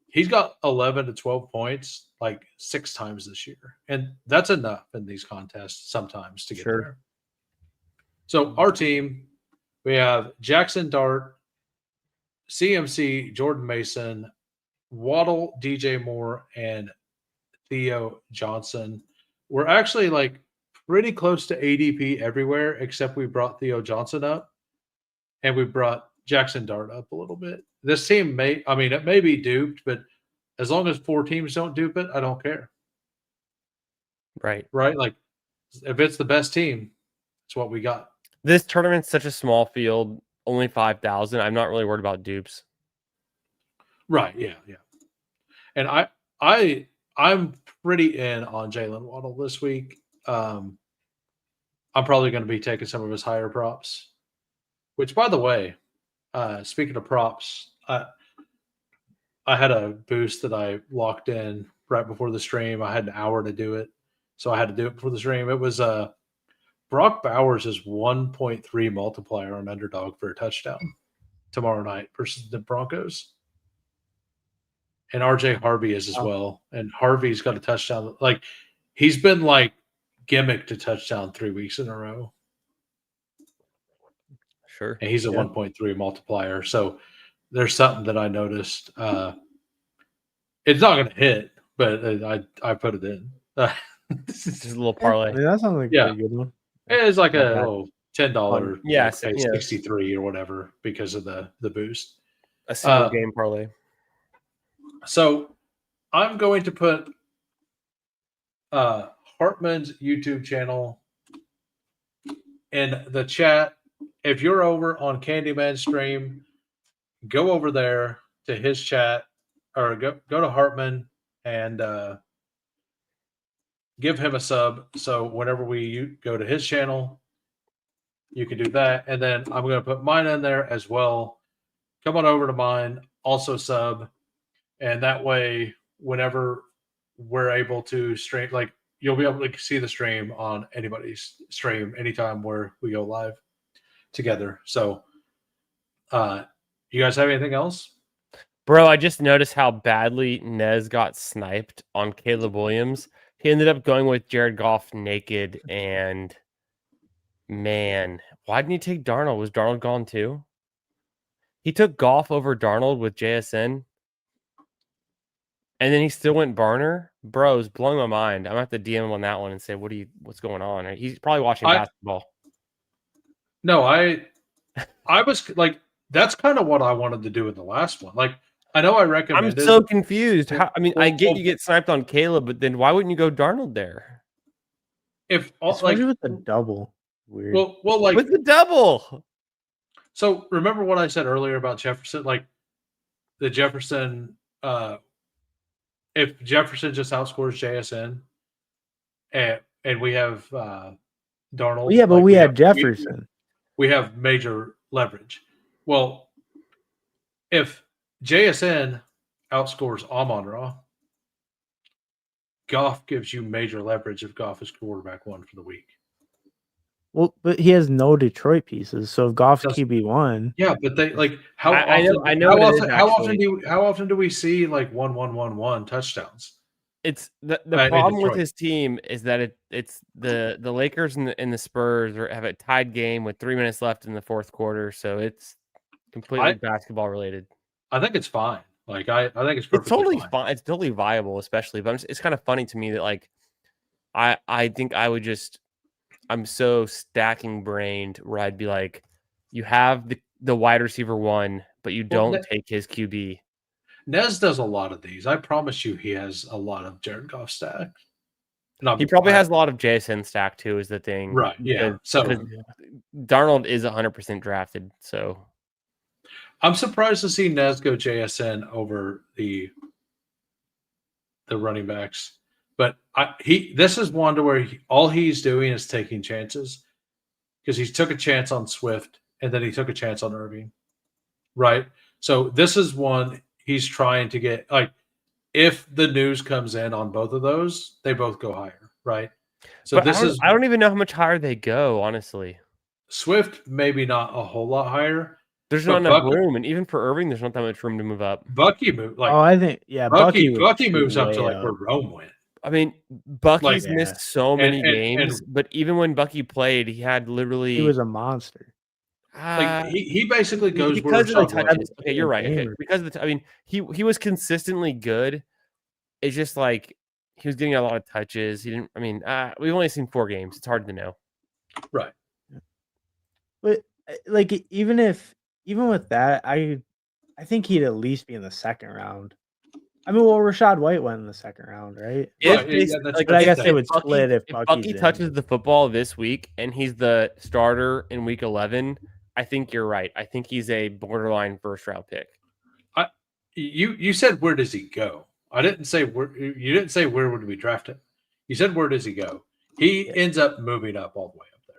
Speaker 1: he's got 11 to 12 points like 6 times this year, and that's enough in these contests sometimes to get there. So our team, we have Jackson Dart, CMC, Jordan Mason, Waddle, DJ Moore, and Theo Johnson. We're actually like pretty close to ADP everywhere, except we brought Theo Johnson up. And we brought Jackson Dart up a little bit. This team it may be duped, but as long as 4 teams don't dupe it, I don't care.
Speaker 3: Right.
Speaker 1: Like, if it's the best team, it's what we got.
Speaker 3: This tournament's such a small field, only 5,000. I'm not really worried about dupes.
Speaker 1: Right. Yeah. And I'm pretty in on Jalen Waddle this week. I'm probably going to be taking some of his higher props. Which, by the way, speaking of props, I had a boost that I locked in right before the stream. I had an hour to do it, so I had to do it before the stream. It was Brock Bowers is 1.3 multiplier on Underdog for a touchdown tomorrow night versus the Broncos. And RJ Harvey is as well. And Harvey's got a touchdown. Like, he's been like gimmicked to touchdown 3 weeks in a row.
Speaker 3: Sure.
Speaker 1: And he's a 1.3 multiplier. So there's something that I noticed. It's not going to hit, but I put it in.
Speaker 3: Just a little parlay.
Speaker 2: That sounds like a pretty good one.
Speaker 1: It's like a $10.
Speaker 3: Yeah,
Speaker 1: 63 or whatever because of the boost.
Speaker 3: A single game parlay.
Speaker 1: So I'm going to put Hartman's YouTube channel in the chat. If you're over on Candyman's stream, go over there to his chat or go to Hartman and give him a sub. So whenever we go to his channel, you can do that. And then I'm going to put mine in there as well. Come on over to mine, also sub. And that way, whenever we're able to stream, like you'll be able to see the stream on anybody's stream anytime where we go live together. So, you guys have anything else?
Speaker 3: Bro, I just noticed how badly Nez got sniped on Caleb Williams. He ended up going with Jared Goff naked, and man, why didn't he take Darnold? Was Darnold gone too? He took Goff over Darnold with JSN, and then he still went Barner. Bro, it's blowing my mind. I'm gonna have to DM him on that one and say, what's going on? He's probably watching basketball.
Speaker 1: No, I was like, that's kind of what I wanted to do in the last one. Like, I know I recommended.
Speaker 3: I'm so confused. I get you get sniped on Caleb, but then why wouldn't you go Darnold there?
Speaker 2: Especially with the double. Weird.
Speaker 1: Well, like
Speaker 3: with the double.
Speaker 1: So remember what I said earlier about Jefferson? Like the Jefferson, if Jefferson just outscores JSN, and we have Darnold.
Speaker 2: Yeah, but we had Jefferson.
Speaker 1: We have major leverage. Well, if JSN outscores Amon-Ra, Goff gives you major leverage if Goff is quarterback one for the week.
Speaker 2: Well, but he has no Detroit pieces, so if Goff's QB1,
Speaker 1: yeah, but they like how often do we see like 1-1-1-1 touchdowns?
Speaker 3: It's the problem with his team is that it's the Lakers and the Spurs have a tied game with 3 minutes left in the fourth quarter, so it's completely basketball related.
Speaker 1: I think it's fine. Like I think it's perfectly
Speaker 3: totally fine. It's totally viable, especially. But it's kind of funny to me that like I think I would just. I'm so stacking brained where I'd be like, you have the wide receiver one, but you don't take his QB.
Speaker 1: Nez does a lot of these. I promise you he has a lot of Jared Goff stack.
Speaker 3: He probably has a lot of JSN stack too, is the thing.
Speaker 1: Right. Yeah. So
Speaker 3: Darnold is 100% drafted. So
Speaker 1: I'm surprised to see Nez go JSN over the running backs. But this is one to where all he's doing is taking chances, because he took a chance on Swift and then he took a chance on Irving, right? So this is one he's trying to get, like, if the news comes in on both of those, they both go higher, right? So
Speaker 3: but I don't even know how much higher they go, honestly.
Speaker 1: Swift maybe not a whole lot higher.
Speaker 3: There's not enough room, and even for Irving, there's not that much room to move up.
Speaker 1: Bucky moved like
Speaker 2: I think Bucky
Speaker 1: moves up to like where Rome went.
Speaker 3: I mean, Bucky's missed so many games, but even when Bucky played, he had literally...
Speaker 2: He was a monster.
Speaker 1: Like he basically goes
Speaker 3: because of the touches. Okay, you're right. Okay. Because of I mean, he was consistently good. It's just like he was getting a lot of touches. He didn't. I mean, we've only seen 4 games. It's hard to know.
Speaker 1: Right.
Speaker 2: But like even with that, I think he'd at least be in the second round. I mean, well, Rachaad White went in the second round, right?
Speaker 3: But
Speaker 2: I guess they would split if
Speaker 3: Bucky touches the football this week and he's the starter in week 11. I think you're right. I think he's a borderline first round pick.
Speaker 1: You said where does he go? I didn't say where. You didn't say where would we draft him. You said where does he go? He ends up moving up all the way up there.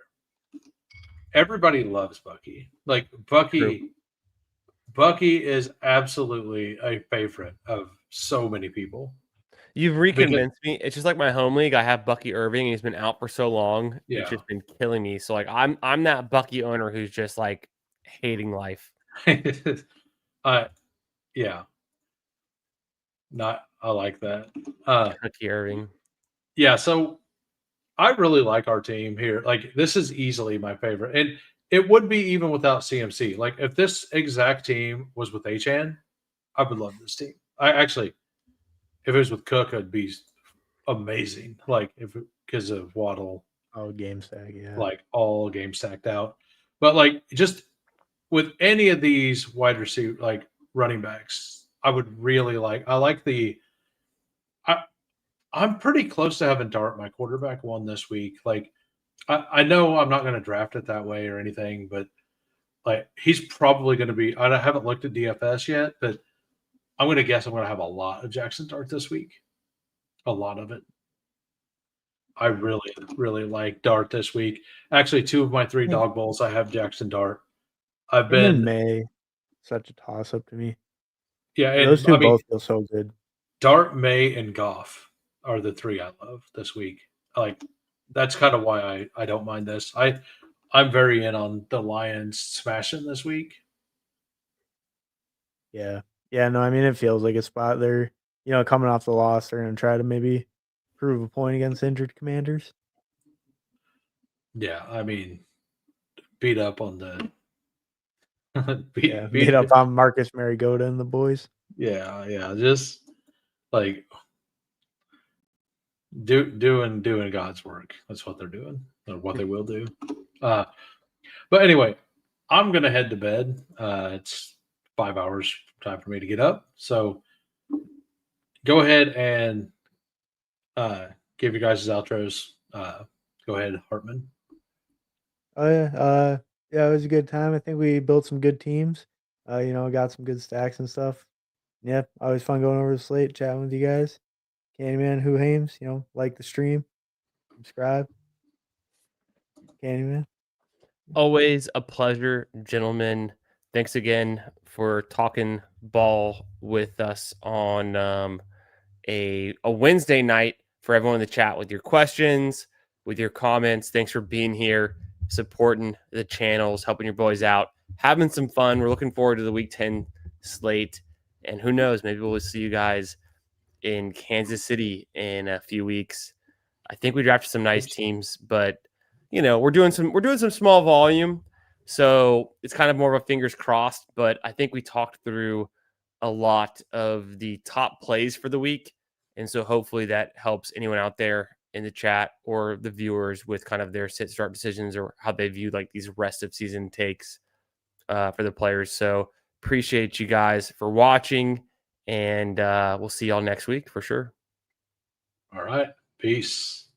Speaker 1: Everybody loves Bucky. Like Bucky. True. Bucky is absolutely a favorite of so many people.
Speaker 3: You've reconvinced me. It's just like my home league. I have Bucky Irving. He's been out for so long. Yeah. It's just been killing me. So like I'm that Bucky owner who's just like hating life.
Speaker 1: Yeah. I like that.
Speaker 3: Bucky Irving.
Speaker 1: Yeah, so I really like our team here. Like this is easily my favorite. And it would be even without CMC. Like if this exact team was with Achan, I would love this team. If it was with Cook, it'd be amazing. Like because of Waddle.
Speaker 2: Oh, game stack, yeah.
Speaker 1: Like all game stacked out. But like just with any of these wide receiver, like running backs, I would really like. I'm pretty close to having Dart my quarterback one this week. Like I know I'm not going to draft it that way or anything, but like he's probably going to be. I haven't looked at DFS yet, but I'm going to guess I'm going to have a lot of Jackson Dart this week. A lot of it. I really like Dart this week. Actually, 2 of my 3 dog bowls, I have Jackson Dart. I've
Speaker 2: Him and
Speaker 1: been
Speaker 2: May, such a toss up to me.
Speaker 1: yeah,
Speaker 2: Those
Speaker 1: and
Speaker 2: two
Speaker 1: I mean
Speaker 2: both feel so good.
Speaker 1: Dart, May, and Goff are the 3 I love this week. Like that's kind of why I don't mind this. I'm very in on the Lions smashing this week.
Speaker 2: Yeah. Yeah, no, I mean it feels like a spot they're, coming off the loss, they're gonna try to maybe prove a point against injured Commanders.
Speaker 1: Yeah, I mean beat up on the
Speaker 2: Beat up on Marcus Mariota and the boys.
Speaker 1: Yeah, just like doing God's work. That's what they're doing, or what they will do. But anyway, I'm gonna head to bed. It's 5 hours time for me to get up. So go ahead and give you guys' outros. Go ahead, Hartman.
Speaker 2: Oh yeah, yeah, it was a good time. I think we built some good teams. Got some good stacks and stuff. Yeah, always fun going over the slate, chatting with you guys. Candyman, Hoohames, like the stream, subscribe. Candyman.
Speaker 3: Always a pleasure, gentlemen. Thanks again for talking ball with us on a Wednesday night. For everyone in the chat with your questions, with your comments. Thanks for being here, supporting the channels, helping your boys out, having some fun. We're looking forward to the Week 10 slate. And who knows, maybe we'll see you guys in Kansas City in a few weeks. I think we drafted some nice teams, but we're doing some small volume. So it's kind of more of a fingers crossed, but I think we talked through a lot of the top plays for the week. And so hopefully that helps anyone out there in the chat or the viewers with kind of their sit start decisions or how they view like these rest of season takes for the players. So appreciate you guys for watching, and we'll see y'all next week for sure.
Speaker 1: All right. Peace.